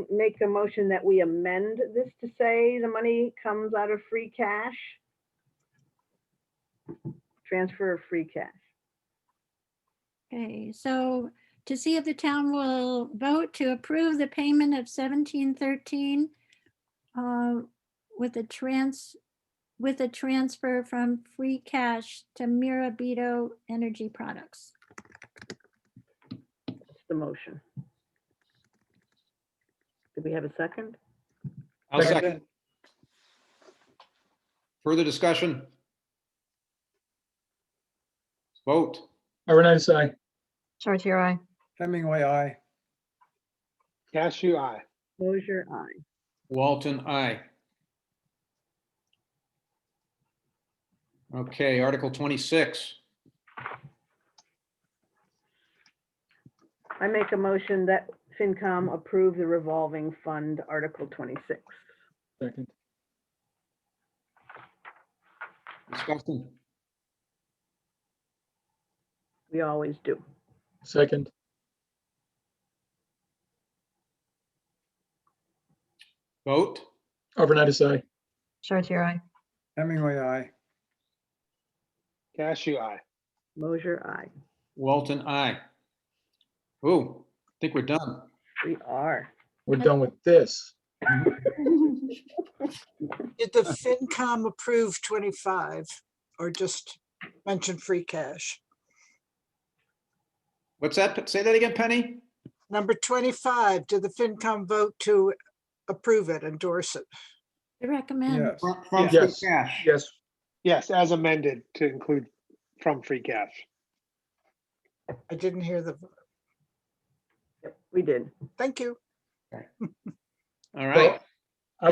make a motion that we amend this to say the money comes out of free cash. Transfer of free cash. Okay, so to see if the town will vote to approve the payment of 1713 with a transfer from free cash to Mirabito Energy Products. That's the motion. Do we have a second? I'll second. Further discussion? Vote. Overnight aye. Chartier, aye. Hemingway, aye. Cashew, aye. Mosier, aye. Walton, aye. Okay, Article 26. I make a motion that FinCom approve the revolving fund Article 26. Second, Discussion. We always do. second, Vote. overnight aye. Chartier, aye. Hemingway, aye. Cashew, aye. Mosier, aye. Walton, aye. Ooh, I think we're done. We are. We're done with this. Did the FinCom approve 25 or just mention free cash? What's that? Say that again, Penny? Number 25, did the FinCom vote to approve it, endorse it? I recommend. Yes. From free Yes. cash. Yes, Yes, as amended to include from free cash. I didn't hear the, We did. thank you. All right. I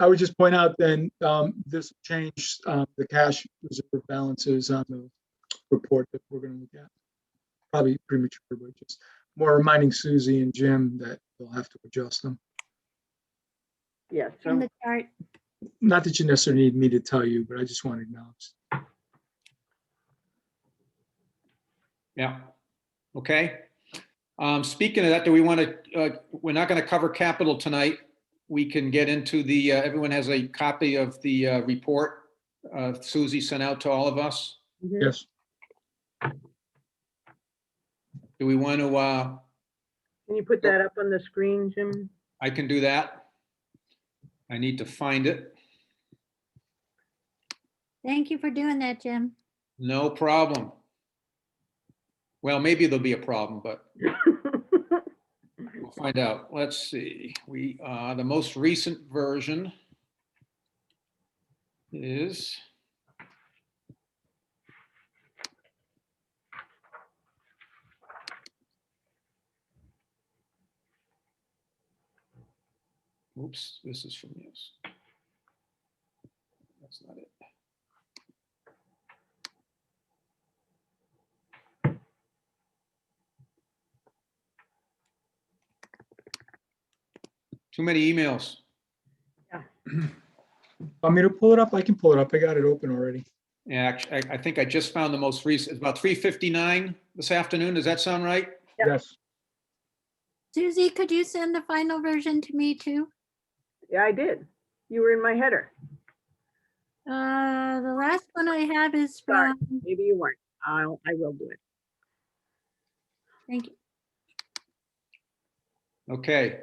would just point out then, this change, the cash reserve balances on the report that we're gonna look at. Probably premature, but just more reminding Susie and Jim that they'll have to adjust them. Yeah, In so, the chart. Not that you necessarily need me to tell you, but I just want to acknowledge. Yeah. Okay. Speaking of that, do we want to, we're not going to cover capital tonight. We can get into the, everyone has a copy of the report Susie sent out to all of us. mhm. Yes, Do we want to, Can you put that up on the screen, Jim? I can do that. I need to find it. Thank you for doing that, Jim. No problem. Well, maybe there'll be a problem, but we'll find out. Let's see. The most recent version is oops, this is from this. That's not it. Too many emails. want me to pull it up? I can pull it up. I got it open already. Yeah, actually, I think I just found the most recent. It's about 3:59 this afternoon. Does that sound right? Yep. Yes, Susie, could you send the final version to me too? Yeah, I did. You were in my header. The last one I have is Sorry. from, Maybe you weren't. I will do it. thank you. Okay.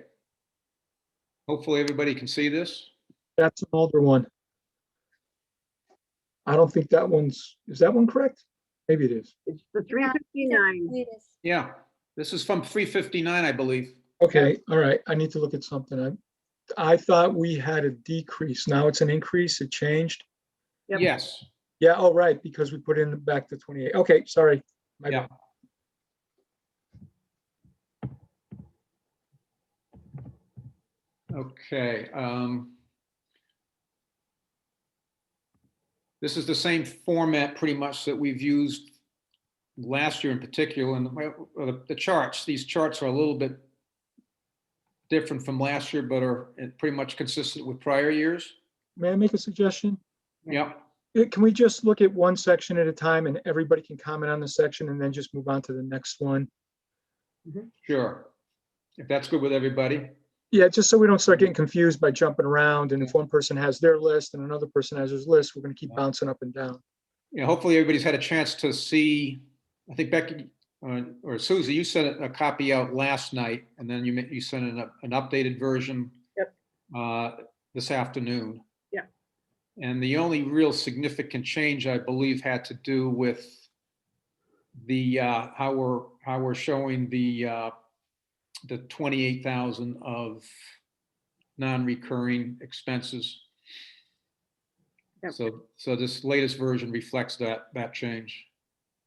Hopefully everybody can see this. that's an older one. I don't think that is that one correct? Maybe it is. It's the Yeah, 359. latest. Yeah, this is from 3:59, I believe. Okay, all right. I need to look at something. I thought we had a decrease. Now it's an increase. It changed. Yep. Yes. Yeah, oh, right, because we put in back to 28. Okay, sorry. My Yeah. bad. Okay. This is the same format pretty much that we've used last year in particular. And the charts, these charts are a little bit different from last year, but are pretty much consistent with prior years. May I make a suggestion? Yeah. Can we just look at one section at a time and everybody can comment on the section and then just move on to the next one? Sure. If that's good with everybody. Yeah, just so we don't start getting confused by jumping around. And if one person has their list and another person has his list, we're going to keep bouncing up and down. Yeah, hopefully everybody's had a chance to see. I think Becky or Susie, you sent a copy out last night, and then you sent an updated version. Yep. This afternoon. Yeah. And the only real significant change, I believe, had to do with the how we're showing the 28,000 of non-recurring expenses. Yep. So this latest version reflects that change.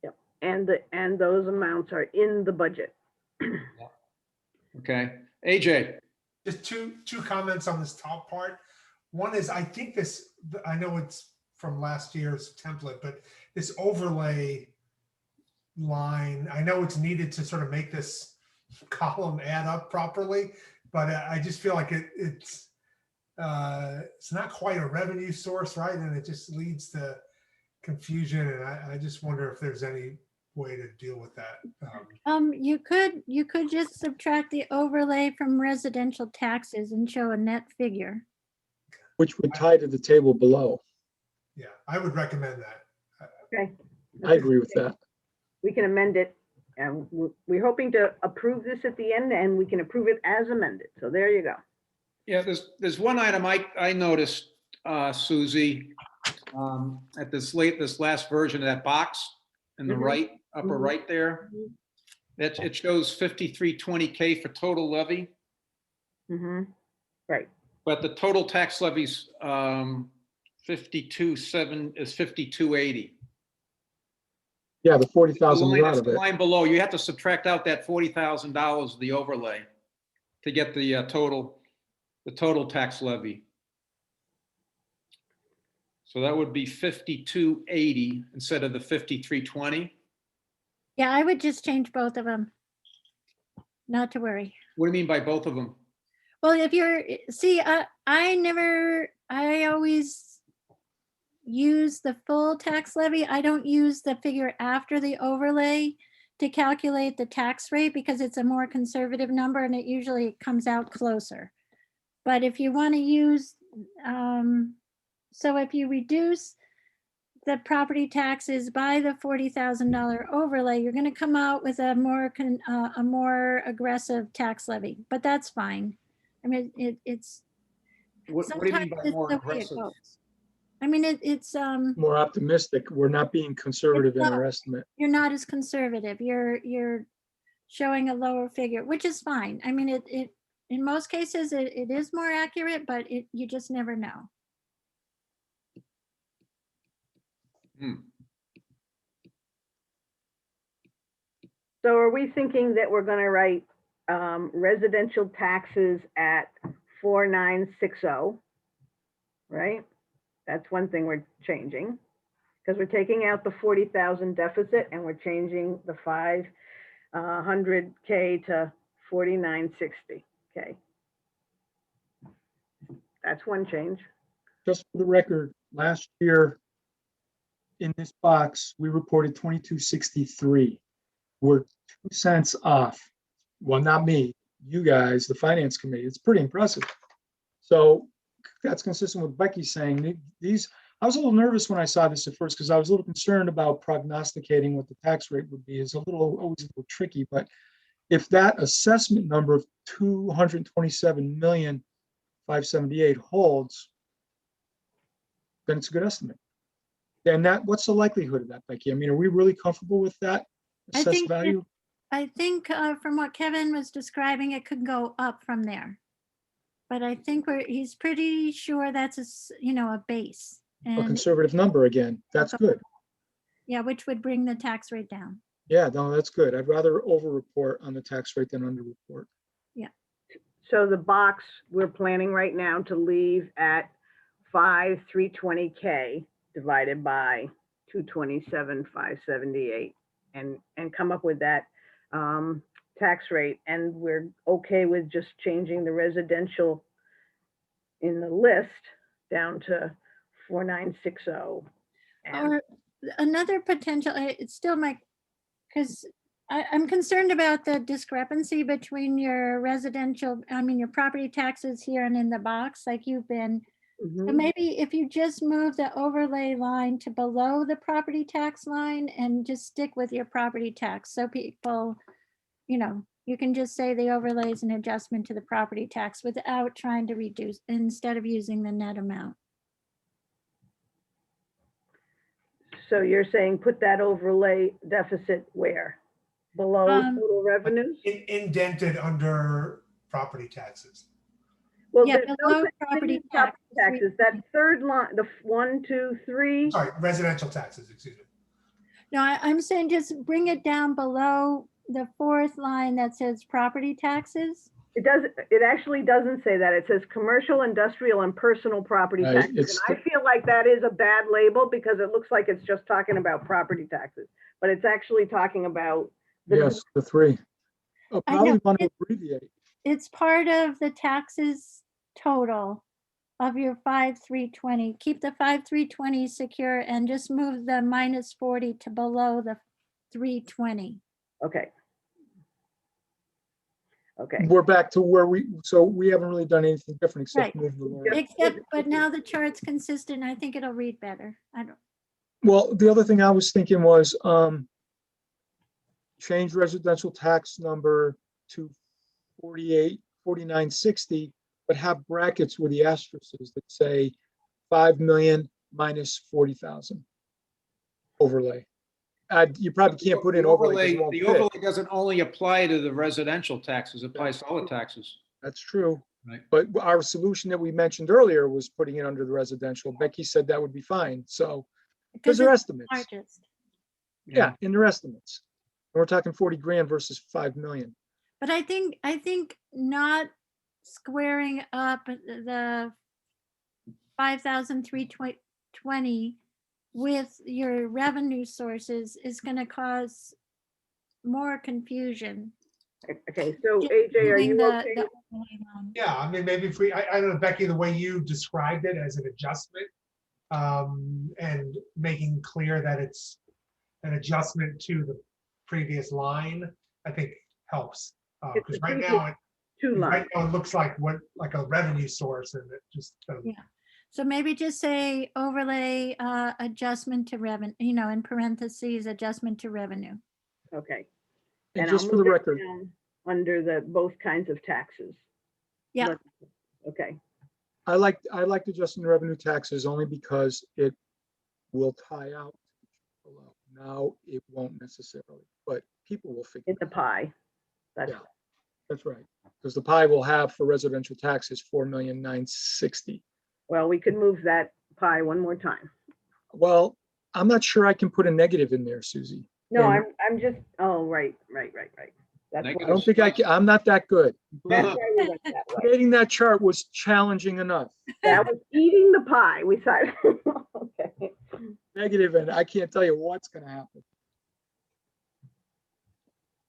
Yep. And those amounts are in the budget. Okay, AJ. Just two comments on this top part. One is, I think this, I know it's from last year's template, but this overlay line, I know it's needed to sort of make this column add up properly, but I just feel like it's not quite a revenue source, right? And it just leads to confusion. And I just wonder if there's any way to deal with that. You could just subtract the overlay from residential taxes and show a net figure. Which would tie to the table below. Yeah, I would recommend that. Okay. I agree with that. We can amend it. And we're hoping to approve this at the end, and we can approve it as amended. So there you go. Yeah, there's one item I noticed, Susie, at this last version of that box in the Mhm. upper Mhm. right there. Mhm. It shows 5320K for total levy, Right. but the total tax levies 52.7 is 5280. Yeah, the 40,000 is out of The it. line below, you have to subtract out that $40,000 of the overlay to get the total. the total tax levy. So that would be 5280 instead of the 5320. Yeah, I would just change both of them. Not to worry. What do you mean by both of them? Well, if you're, see, I always use the full tax levy. I don't use the figure after the overlay to calculate the tax rate because it's a more conservative number and it usually comes out closer. But if you want to use, so if you reduce the property taxes by the $40,000 overlay, you're going to come out with a more aggressive tax levy, but that's fine. I mean, it's What do you mean sometimes by it's more the way it aggressive? goes. I mean, it's More optimistic. We're not being conservative in our estimate. you're not as conservative. You're showing a lower figure, which is fine. I mean, it in most cases it is more accurate, but you just never know. Hmm. So are we thinking that we're gonna write residential taxes at 4960, right? That's one thing we're changing, because we're taking out the 40,000 deficit and we're changing the 500K to 4960, okay? That's one change. Just for the record, last year in this box, we reported 2263. We're 2 cents off. Well, not me, you guys, the finance committee. It's pretty impressive. So that's consistent with Becky saying these. I was a little nervous when I saw this at first because I was a little concerned about prognosticating what the tax rate would be. It's always a little tricky, but if that assessment number of 227,578,000 holds, then it's a good estimate. And what's the likelihood of that, Becky? I mean, are we really comfortable with that assessed value? I think from what Kevin was describing, it could go up from there. But I think he's pretty sure that's a base. A And conservative number again. That's good. yeah, which would bring the tax rate down. Yeah, no, that's good. I'd rather over-report on the tax rate than under-report. Yeah. So the box we're planning right now to leave at 320K divided by 227,578 and come up with that tax rate. And we're okay with just changing the residential in the list down to 4960. And Or another potential, it's still because I'm concerned about the discrepancy between your your property taxes here and in the box, like you've been. So maybe if you just move the overlay line to below the property tax line and just stick with your property tax. So people, you can just say the overlay is an adjustment to the property tax without trying to reduce, instead of using the net amount. so you're saying put that overlay deficit where? Below total revenues? Indented under property taxes. Well, Yeah, there's no below such thing property as property taxes. That third line, the 1, 2, 3. Sorry, residential taxes, excuse me. No, I'm saying just bring it down below the fourth line that says property taxes. It actually doesn't say that. It says commercial, industrial, and personal property Right, taxes. And I feel like that is a bad label because it looks like it's just talking about property taxes, but it's actually talking about Yes, the 3. I'll I know, probably want to abbreviate. It's part of the taxes total of your 5,320. Keep the 5,320 secure and just move the -40 to below the 320. okay. Okay. We're back to where we haven't really done anything different except Right. move the line. Except, but now the chart's consistent. I think it'll read better. Well, the other thing I was thinking was change residential tax number to 4960, but have brackets where the asterisks that say 5 million minus 40,000 overlay. You probably can't put in overlay. The overlay doesn't only apply to the residential taxes, it applies to all the taxes. That's true. Right. But our solution that we mentioned earlier was putting it under the residential. Becky said that would be fine. So, because they're estimates. Largest. Yeah, in their estimates. And we're talking 40 grand versus 5 million. But I think not squaring up the 5,320 with your revenue sources is going to cause more confusion. Okay, so Just AJ, are moving you the- okay? the overlay line. Yeah, I mean, maybe if we, I don't know, Becky, the way you described it as an adjustment, and making clear that it's an adjustment to the previous line, I think helps. It's Because the right previous now, two right lines. now it looks like like a revenue source, and it just doesn't. Yeah. So maybe just say overlay adjustment to revenue, in parentheses, adjustment to revenue. Okay. And I'll just for move the it record, down under the both kinds of taxes. Yeah. Let- Okay, I like adjusting revenue taxes only because it will tie out below. Now it won't necessarily, but people will figure in the it out. pie. That's, Yeah. That's right. Because the pie will have for residential taxes 4,960,000. well, we could move that pie one more time. Well, I'm not sure I can put a negative in there, Susie. No, And I'm just, oh, right. That's I why, don't think I'm not that good. that's why we went that way. Creating that chart was challenging enough. That was eating the pie, we said. Okay. Negative, and I can't tell you what's gonna happen.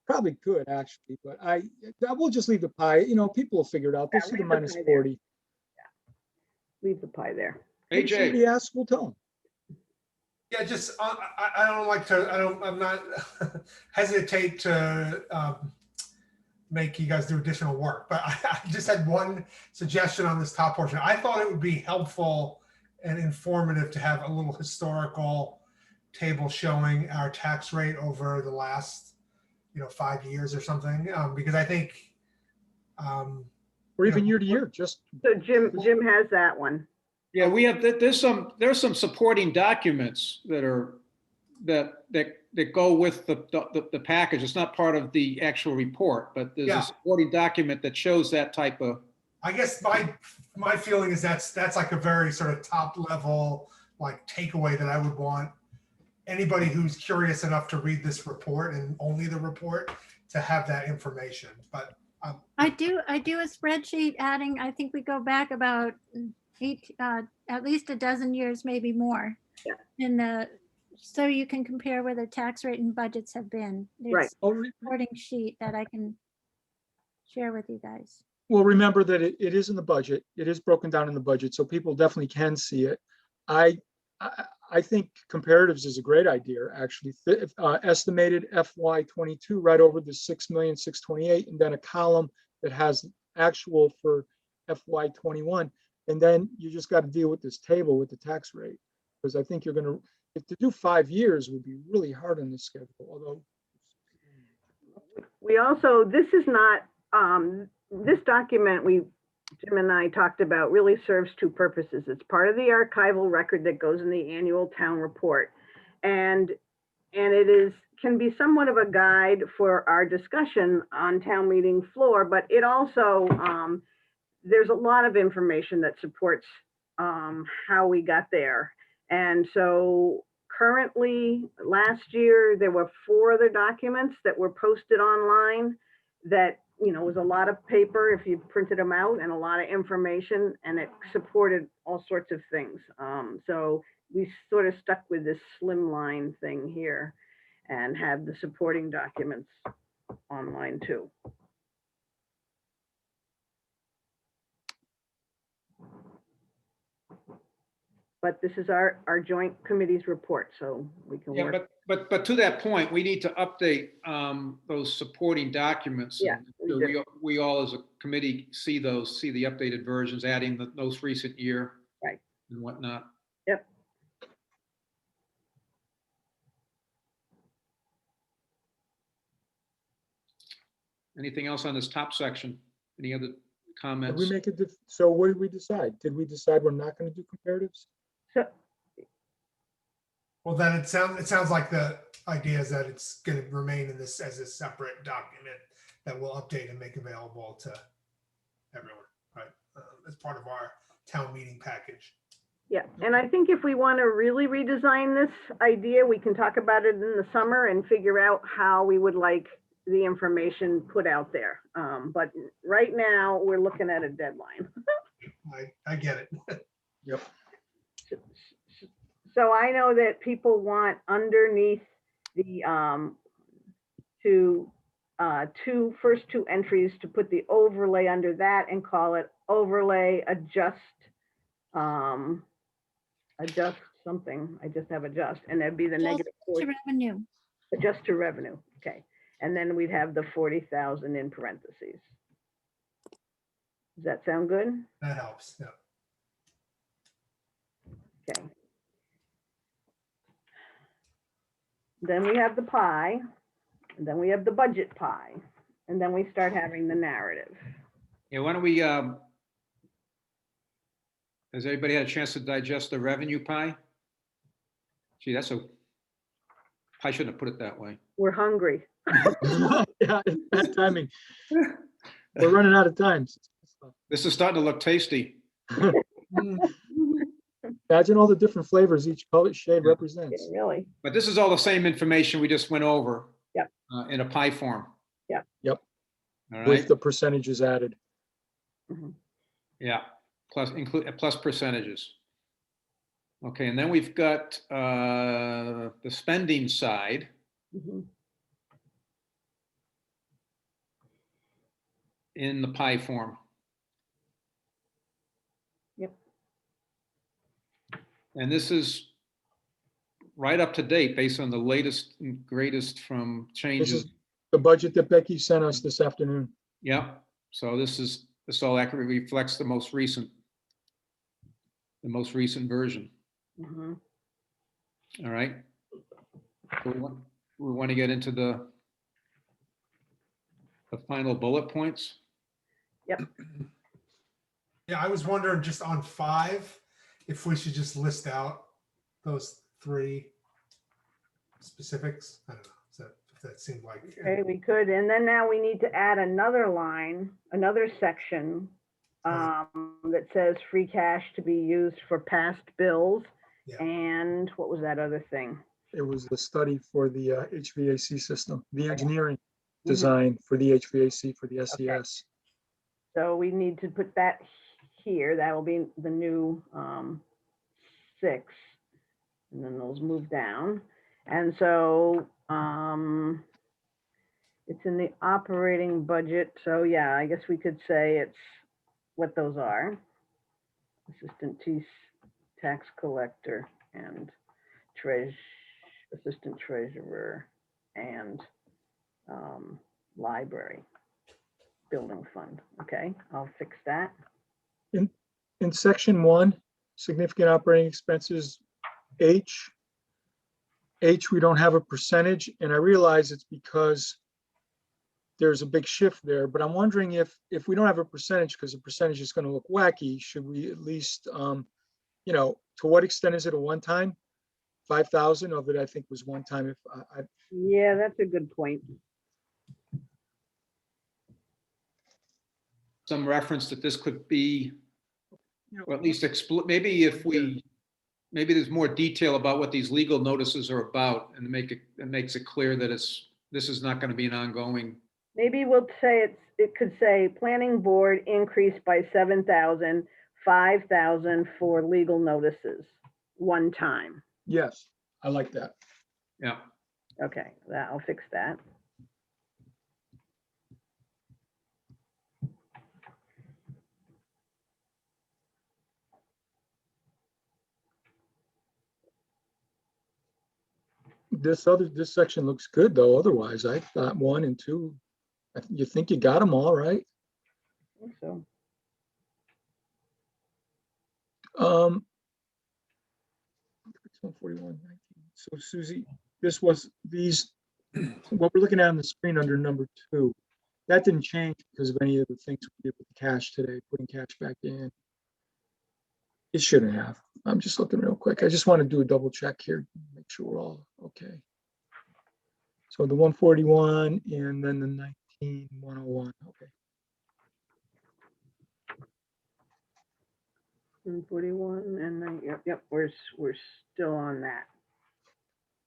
Probably could actually, but I will just leave the pie. People will figure it out. They'll Yeah, see the leave the minus pie there. 40. Leave the pie there. If AJ, somebody asks, we'll tell them. Yeah, just, I don't like to, I'm not hesitate to make you guys do additional work, but I just had one suggestion on this top portion. I thought it would be helpful and informative to have a little historical table showing our tax rate over the last, 5 years or something, because I think, Or even year to year, just So Jim has that one. yeah, we have, there's some supporting documents that go with the package. It's not part of the actual report, but there's Yeah. a supporting document that shows that type of. I guess my feeling is that's like a very sort of top level like takeaway that I would want anybody who's curious enough to read this report and only the report to have that information. But I do a spreadsheet adding, I think we go back about at least a dozen years, maybe more. Yeah. So you can compare where the tax rate and budgets have been. Right. There's a reporting sheet that I can share with you guys. well, remember that it is in the budget. It is broken down in the budget, so people definitely can see it. I think comparatives is a great idea, actually. Estimated FY22 right over the 6,628,000, and then a column that has actual for FY21. And then you just got to deal with this table with the tax rate, because I think you're going to do 5 years would be really hard on this schedule. Although We also, this is not, this document Jim and I talked about really serves two purposes. It's part of the archival record that goes in the annual town report. And it can be somewhat of a guide for our discussion on town meeting floor, but it also, there's a lot of information that supports how we got there. And so currently, last year, there were 4 other documents that were posted online that, was a lot of paper if you printed them out, and a lot of information, and it supported all sorts of things. So we sort of stuck with this slimline thing here and have the supporting documents online too. But this is our joint committee's report, so we can Yeah, work. but to that point, we need to update those supporting documents. Yeah, So we do. we all as a committee see the updated versions, adding the most recent year. Right. And whatnot. Yep. Anything else on this top section? Any other did comments? we make it? So what did we decide? Did we decide we're not going to do comparatives? So, well, then it sounds like the idea is that it's going to remain in this as a separate document that we'll update and make available to everyone, right? As part of our town meeting package. yeah, and I think if we want to really redesign this idea, we can talk about it in the summer and figure out how we would like the information put out there. But right now, we're looking at a deadline. I get it. So I know that people want underneath the first two entries to put the overlay under that and call it overlay adjust something. I just have adjust, and that'd be the negative To revenue. adjust to revenue. Okay, and then we'd have the 40,000 in parentheses. Does that sound good? That helps. Yeah. Okay. Then we have the pie, and then we have the budget pie, and then we start having the narrative. Yeah, why don't we, has everybody had a chance to digest the revenue pie? Gee, I shouldn't have put it that way. We're hungry. Yeah, bad timing. We're running out of time. This is starting to look tasty. Imagine all the different flavors each color shade Yeah, represents. really. But this is all the same information we just went over. Yep. In a pie form. Yep. Yep. All With right, the percentages added. yeah, plus percentages. Okay, and then we've got the spending side. Mhm. In the pie form. Yep. And this is right up to date based on the latest and greatest from This changes. is the budget that Becky sent us this afternoon. Yeah, so this all accurately reflects the most recent version. Mhm. All right. So we want to get into the final bullet points. Yep. Yeah, I was wondering just on 5, if we should just list out those 3 specifics. I don't know. If that seemed like. Okay, we could, and then now we need to add another line, another section that says free cash to be used for past bills. Yeah. And what was that other thing? It was the study for the HVAC system, the engineering design for the HVAC for the SES. So we need to put that here. That will be the new 6. And then those move down. And so it's in the operating budget. So yeah, I guess we could say it's what those are. Assistant tax collector and assistant treasurer and library building fund. Okay, I'll fix that. In section 1, significant operating expenses, H, we don't have a percentage, and I realize it's because there's a big shift there, but I'm wondering if we don't have a percentage, because the percentage is going to look wacky, should we at least, to what extent is it a one-time? 5,000 of it, I think, was one time. If Yeah, that's a good point. Some reference that this could be, or at least maybe maybe there's more detail about what these legal notices are about, and it makes it clear that this is not going to be an ongoing. Maybe we'll say it could say planning board increased by 7,000, 5,000 for legal notices, one time. yes, I like that. Yeah. Okay, I'll fix that. This section looks good though. Otherwise, I thought 1 and 2. You think you got them all right? I think so. Um, 141, 19. So Susie, what we're looking at on the screen under number 2, that didn't change because of any of the things we did with the cash today, putting cash back in. It shouldn't have. I'm just looking real quick. I just want to do a double check here, make sure we're all okay. So the 141 and then the 19,101. Okay. 141 and then, yep, we're still on that.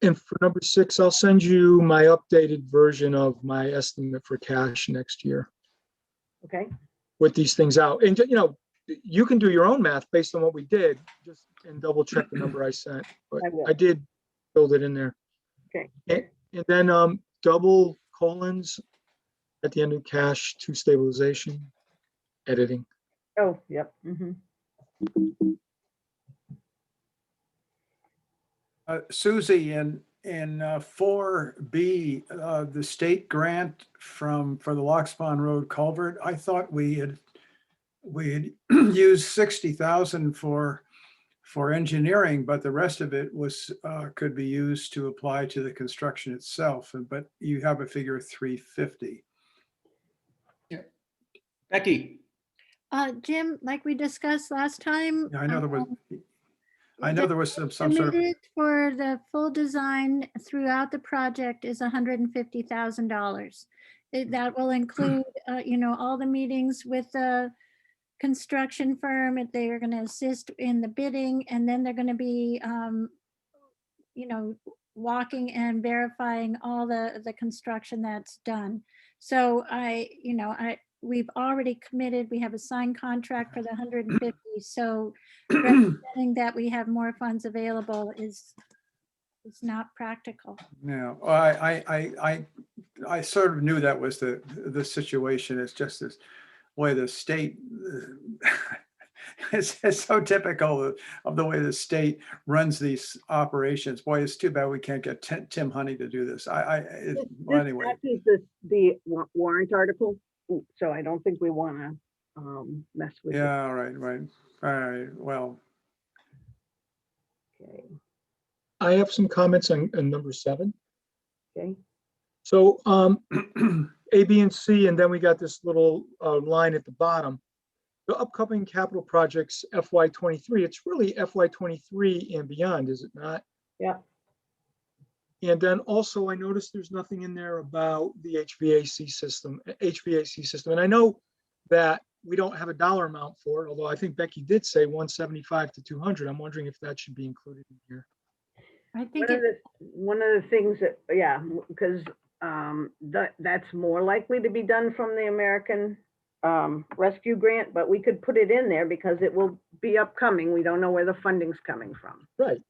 And for number 6, I'll send you my updated version of my estimate for cash next year Okay, with these things out. And, you can do your own math based on what we did, just and double check the number I sent. But I will. I did build it in there. Okay. And then double colons at the end of cash to stabilization editing. Oh, yep. Mhm. Susie, in 4B, the state grant for the Loxpond Road culvert, I thought we had used 60,000 for engineering, but the rest of it was could be used to apply to the construction itself. But you have a figure of 350. Becky, Jim, like we discussed last time. Yeah, I know there was. I know the there was some sort of. Estimated for the full design throughout the project is $150,000. That will include, all the meetings with the construction firm. If they are going to assist in the bidding, and then they're going to be, walking and verifying all the construction that's done. So we've already committed, we have a signed contract for the 150. So representing that we have more funds available is not practical. No, I sort of knew that was the situation. It's just this way the state. It's so typical of the way the state runs these operations. Boy, it's too bad we can't get Tim Honey to do this. Well, anyway. This is the warrant article, so I don't think we want to mess with it. Yeah, all right. Well, Okay, I have some comments on number 7. okay. So A, B, and C, and then we got this little line at the bottom. The upcoming capital projects FY23, it's really FY23 and beyond, is it not? Yeah. And then also I noticed there's nothing in there about the HVAC system. And I know that we don't have a dollar amount for it, although I think Becky did say 175 to 200. I'm wondering if that should be included in here. I think One of the things that, yeah, because that's more likely to be done from the American Rescue Grant, but we could put it in there because it will be upcoming. We don't know where the funding's coming from. Right.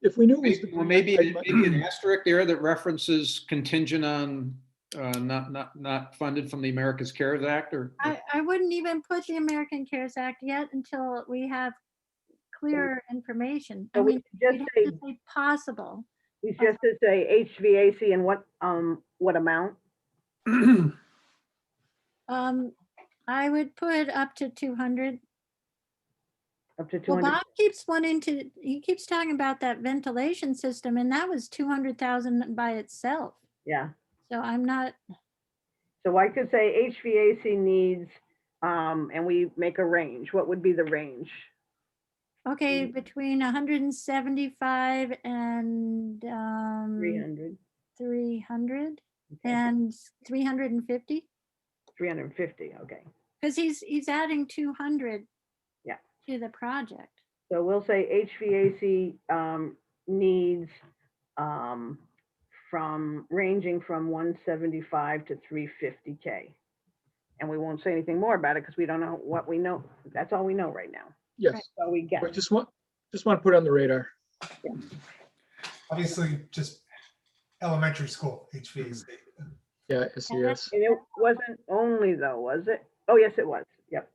If we knew it was or maybe an asterisk there that references contingent on not funded from the America's CARES Act, or I wouldn't even put the American CARES Act yet until we have clearer information. I So we mean, could we just have say, to say possible. we just to say HVAC and what amount? I would put up to 200. Up to Well, 200. Bob he keeps talking about that ventilation system, and that was 200,000 by itself. Yeah. So I'm not, So I could say HVAC needs, and we make a range. What would be the range? okay, between 175 and 300. 300 Okay. and 350, 350, okay. because he's adding 200 Yeah. to the project. So we'll say HVAC needs ranging from 175 to 350K. And we won't say anything more about it because we don't know what we know. That's all we know right now. Yes. That's all we get. I just want to put it on the radar. Obviously, just elementary school HVAC. Yeah, SES. And it wasn't only though, was it? Oh, yes, it was. Yep.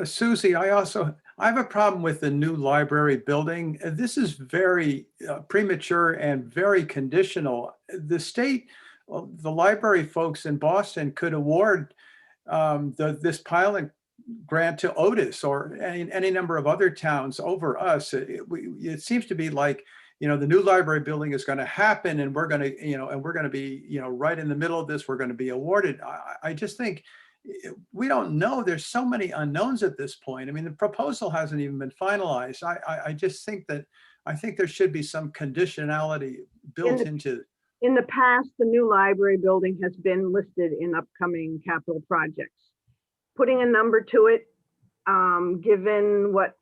Susie, I have a problem with the new library building. This is very premature and very conditional. The state, the library folks in Boston could award this pilot grant to Otis or any number of other towns over us. It seems to be like, the new library building is going to happen, and we're going to be, right in the middle of this. We're going to be awarded. I just think we don't know. There's so many unknowns at this point. I mean, the proposal hasn't even been finalized. I just think there should be some conditionality built into. In the past, the new library building has been listed in upcoming capital projects. Putting a number to it, given what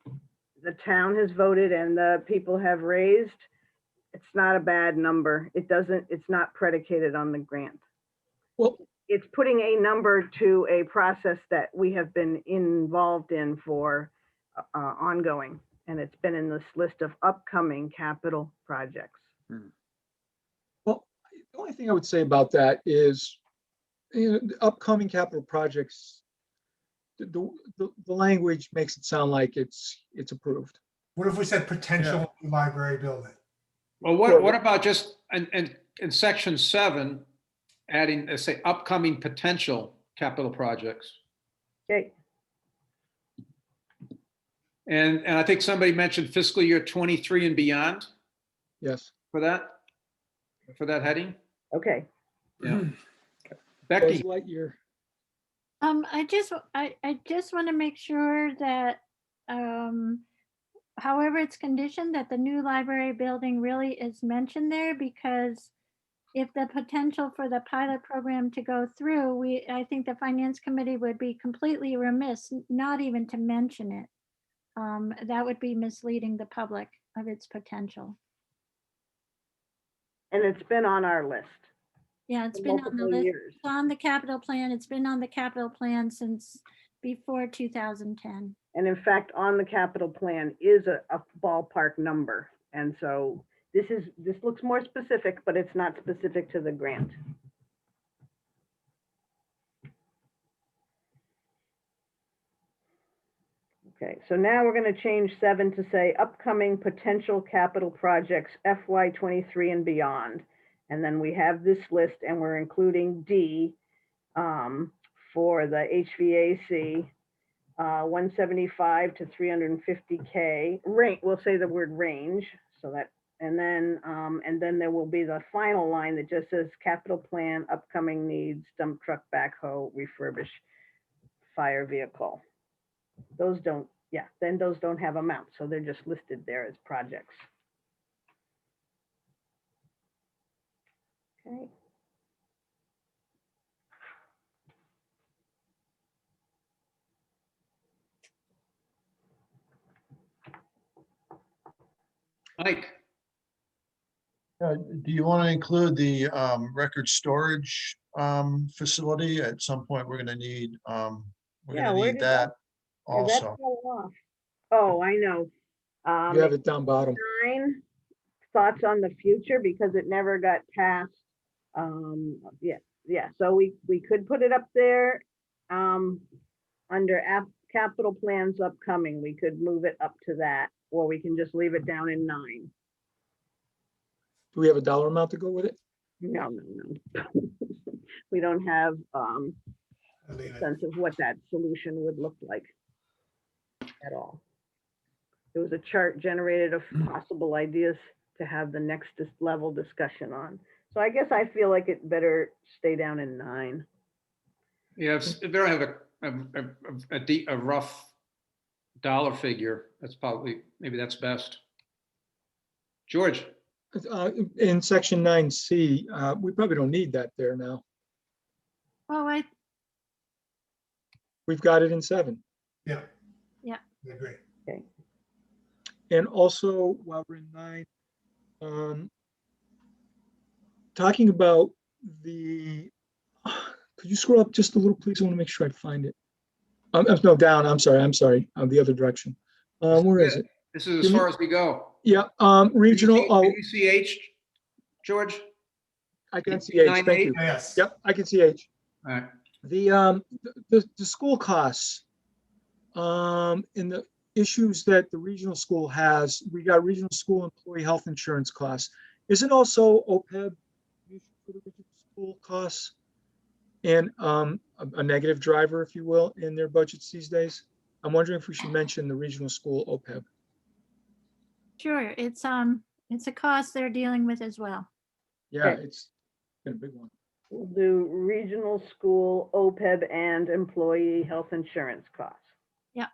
the town has voted and the people have raised, it's not a bad number. It's not predicated on the grant. Well, It's putting a number to a process that we have been involved in for ongoing. And it's been in this list of upcoming capital projects. well, the only thing I would say about that is, the upcoming capital projects, the language makes it sound like it's approved. What if we said potential new library building? Well, what about just in section 7, adding, say, upcoming potential capital projects? Okay, And I think somebody mentioned fiscal year 23 and beyond Yes. for that heading. okay. Yeah. Buzz Becky, Lightyear. I just want to make sure that, however it's conditioned, that the new library building really is mentioned there, because if the potential for the pilot program to go through, I think the finance committee would be completely remiss not even to mention it. That would be misleading the public of its potential. And it's been on our list. Yeah, it's For been on the multiple list. years. It's on the capital plan. It's been on the capital plan since before 2010. And in fact, on the capital plan is a ballpark number. And so this looks more specific, but it's not specific to the grant. Okay, so now we're going to change 7 to say upcoming potential capital projects FY23 and beyond. And then we have this list and we're including D for the HVAC, 175 to 350K. We'll say the word range, so that, and then there will be the final line that just says capital plan, upcoming needs, dump truck, backhoe, refurbish, fire vehicle. Those don't have amounts, so they're just listed there as projects. Okay. Mike, Do you want to include the record storage facility? At some point, we're going to need, Yeah, where did that Yeah, that also. fell off. Oh, I know. You have it down bottom. 9, thoughts on the future, because it never got passed. Yeah, so we could put it up there under capital plans upcoming. We could move it up to that, or we can just leave it down in 9. Do we have a dollar amount to go with it? No. We don't have I'll leave a it. sense of what that solution would look like at all. There was a chart generated of possible ideas to have the next level discussion on. So I guess I feel like it better stay down in 9. yeah, if they don't have a rough dollar figure, that's maybe that's best. George, In section 9C, we probably don't need that there now. Oh, We've got it in 7. Yeah. Yeah. I agree. Okay. And also, while we're in 9, talking about could you scroll up just a little, please? I want to make sure I find it. No, down. I'm sorry. The other direction. Where is it? this is as far as we go. Yeah, regional. Can you see H, George? I can see H. Thank 9A? you. Yes. Yep, I can see H. All right. The school costs, and the issues that the regional school has, we got regional school employee health insurance costs. Isn't also OPEB for the regional school costs and a negative driver, if you will, in their budgets these days? I'm wondering if we should mention the regional school OPEB. sure. It's a cost they're dealing with as well. Yeah, Okay. it's been a big one. We'll do regional school, OPEB, and employee health insurance costs. Yeah.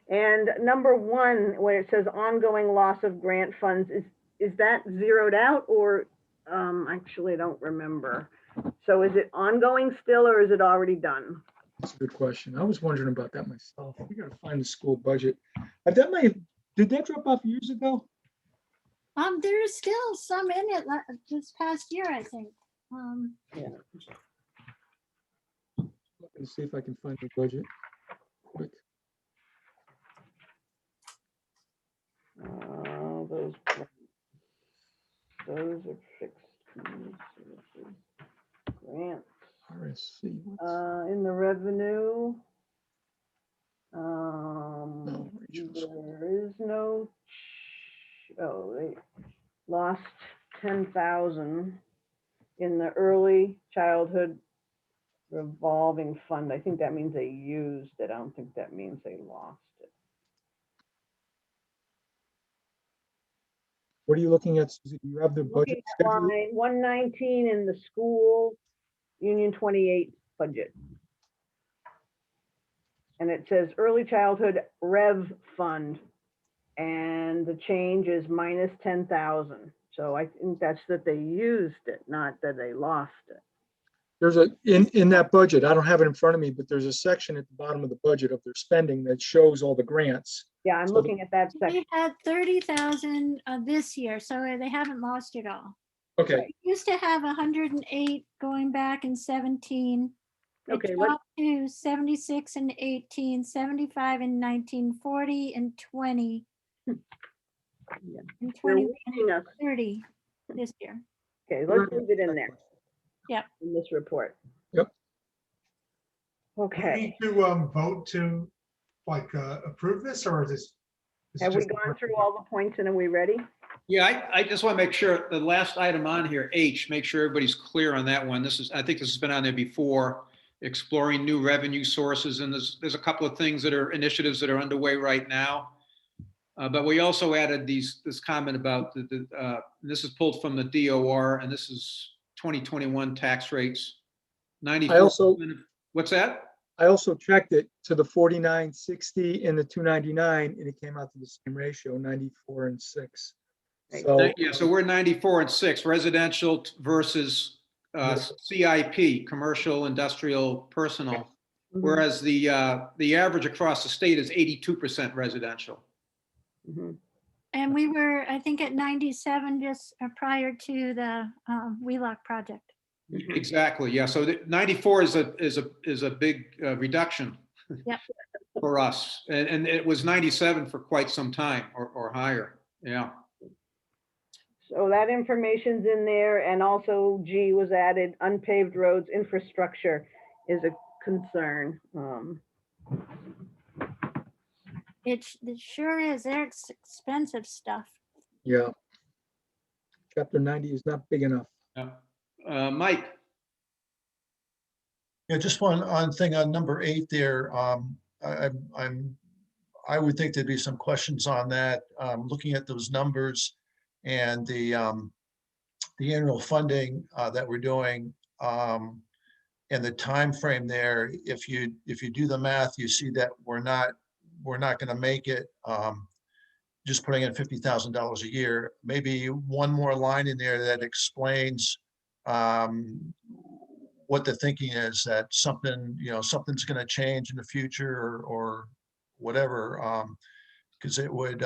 And number 1, where it says ongoing loss of grant funds, is that zeroed out, or actually I don't remember. So is it ongoing still, or is it already done? That's a good question. I was wondering about that myself. We gotta find the school budget. That might, did that drop off years ago? There's still some in it this past year, I think. Looking to see if I can find the budget. Quick. Those are fixed fees, services, grants. RSC. what's- In the revenue. Rachel School. There is no, they lost 10,000 in the early childhood revolving fund. I think that means they used it. I don't think that means they lost it. What are you looking at, Susie? Do you have the budget Looking at schedule? line 119 in the school Union 28 budget. And it says early childhood rev fund. And the change is minus 10,000. So I think that's that they used it, not that they lost it. There's in that budget, I don't have it in front of me, but there's a section at the bottom of the budget of their spending that shows all the grants. Yeah, I'm So looking at that section. They had 30,000 this year, so they haven't lost it all. Okay, We used to have 108 going back in 17. It Okay, dropped to 76 and 18, 75 and 19, 40 and 20. Yeah. And You're 20 weeding us. 30 this year. Okay, let's leave it in there. Yep. In this report. Yep. Do we Okay, need to vote to like approve this, or is this? have we gone through all the points and are we ready? Yeah, I just want to make sure the last item on here, H, make sure everybody's clear on that one. I think this has been on there before, exploring new revenue sources. And there's a couple of things initiatives that are underway right now. But we also added this comment about this is pulled from the DOR, and this is 2021 tax rates. 94%. What's that? I also checked it to the 4960 and the 299, and it came out to the same ratio, 94 and 6. So Yeah, so we're 94 and 6, residential versus CIP, commercial, industrial, personal. Mhm, Whereas the average across the state is 82% residential. mhm. And we were, I think, at 97 just prior to the Wheelock project. Exactly, yeah. So 94 is a big reduction. Yep. For us, and it was 97 for quite some time or higher. Yeah. So that information's in there, and also G was added, unpaved roads infrastructure is a concern. It sure is. They're expensive stuff. yeah. Chapter 90 is not big enough. Yeah. Mike. Yeah, just one thing on number 8 there. I would think there'd be some questions on that. Looking at those numbers and the annual funding that we're doing, and the time frame there. If you do the math, you see that we're not going to make it. Just putting in $50,000 a year. Maybe one more line in there that explains what the thinking is, that something's going to change in the future or whatever. Because it would,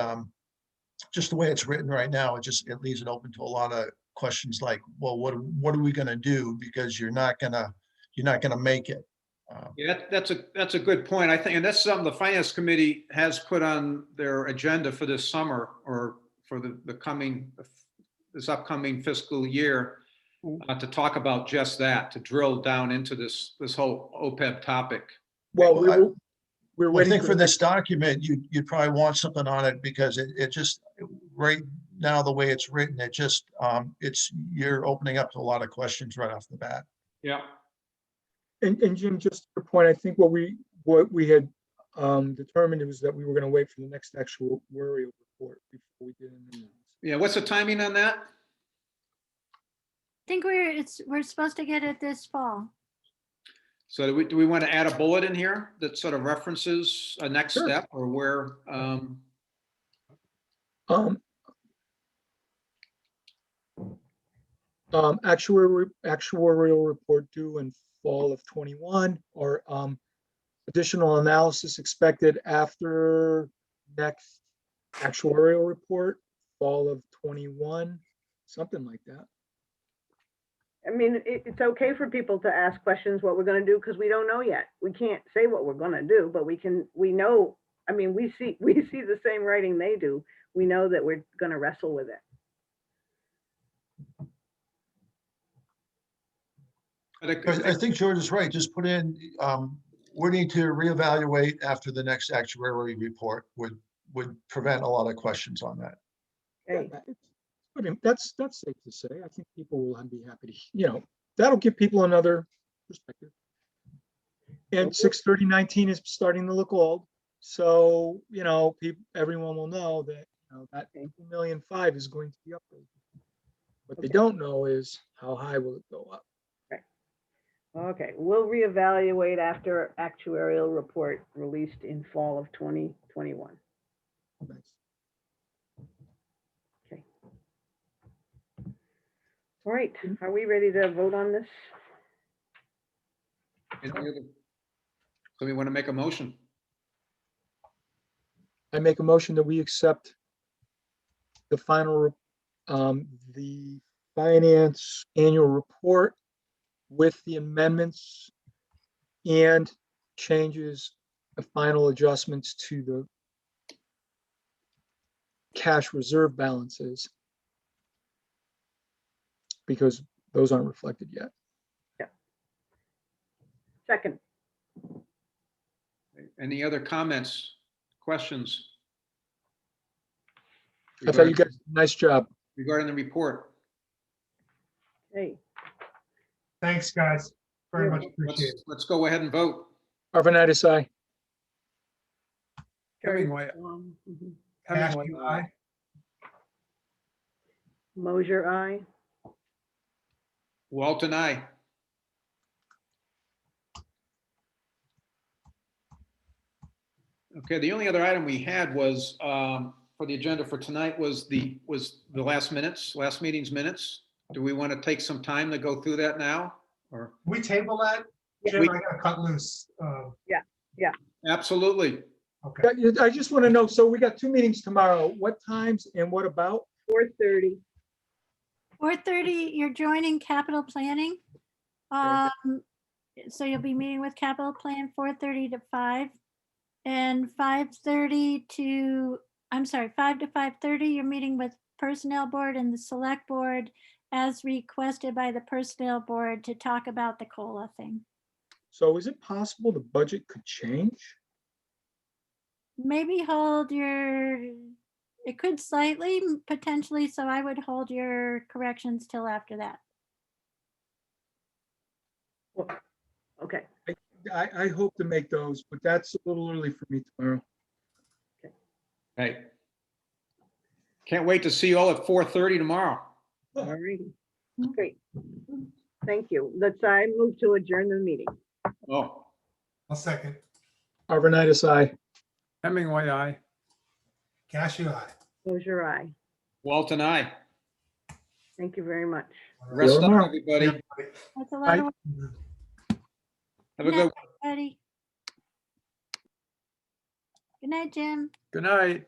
just the way it's written right now, it leaves it open to a lot of questions like, well, what are we going to do? Because you're not going to make it. Yeah, that's a good point. I think, and that's something the finance committee has put on their agenda for this summer or for this upcoming fiscal year, to talk about just that, to drill down into this whole OPEB topic. Well, we're I waiting think for this document, you'd probably want something on it because it just, right now, the way it's written, you're opening up to a lot of questions right off the bat. Yeah. And Jim, just your point, I think what we had determined was that we were going to wait for the next actual actuarial report before we did anything else. Yeah. What's the timing on that? I think we're supposed to get it this fall. So do we want to add a bullet in here that sort of references a next step or where? Actuarial report due in fall of 21, or Additional analysis expected after next actuarial report, fall of 21, something like that. I mean, it's okay for people to ask questions what we're gonna do, because we don't know yet. We can't say what we're gonna do, but we know, I mean, we see the same writing they do. We know that we're gonna wrestle with it. I think George is right. Just put in, we need to reevaluate after the next actuary report would prevent a lot of questions on that. Okay, That's safe to say. I think people will be happy to, that'll give people another perspective. And 6/30/19 is starting to look old. So, everyone will know that, that 2,000,005 is going to be updated. What they don't know is how high will it go up? okay, we'll reevaluate after actuarial report released in fall of 2021. Thanks. Okay. All right, are we ready to vote on this? So we want to make a motion. I make a motion that we accept the final, the finance annual report with the amendments and changes, the final adjustments to the cash reserve balances, because those aren't reflected yet. Second, Any other comments, questions? I thought you guys did a nice job. Regarding the report? hey, Thanks, guys. Very much appreciated. Let's go ahead and vote. Arvanitis, aye. Hemingway, mhm. Hemingway, Ashby, aye. aye. Mosier, aye. Walton, aye. Okay, the only other item we had was, for the agenda for tonight was the last meeting's minutes. Do we want to take some time to go through that now, or? We table that? Yeah. Jim, I gotta cut loose. Absolutely. Okay. I just want to know, so we got 2 meetings tomorrow. What times and what about? 4:30. 4:30, you're joining capital planning. So you'll be meeting with capital plan 4:30 to 5. And 5:30 to, I'm sorry, 5 to 5:30, you're meeting with personnel board and the select board as requested by the personnel board to talk about the COLA thing. So is it possible the budget could change? Maybe it could slightly, potentially, so I would hold your corrections till after that. Okay, I hope to make those, but that's a little early for me tomorrow. Hey. Can't wait to see you all at 4:30 tomorrow. all righty. Great. Thank you. I move to adjourn the meeting. Oh, I'll second. Arvanitis, aye. Hemingway, aye. Cashew, aye. Mosier, aye. Walton, aye. Thank you very much. Rest up, tomorrow. everybody. That's a lot of work. Have a good Everybody. Good night, Jim. Good night.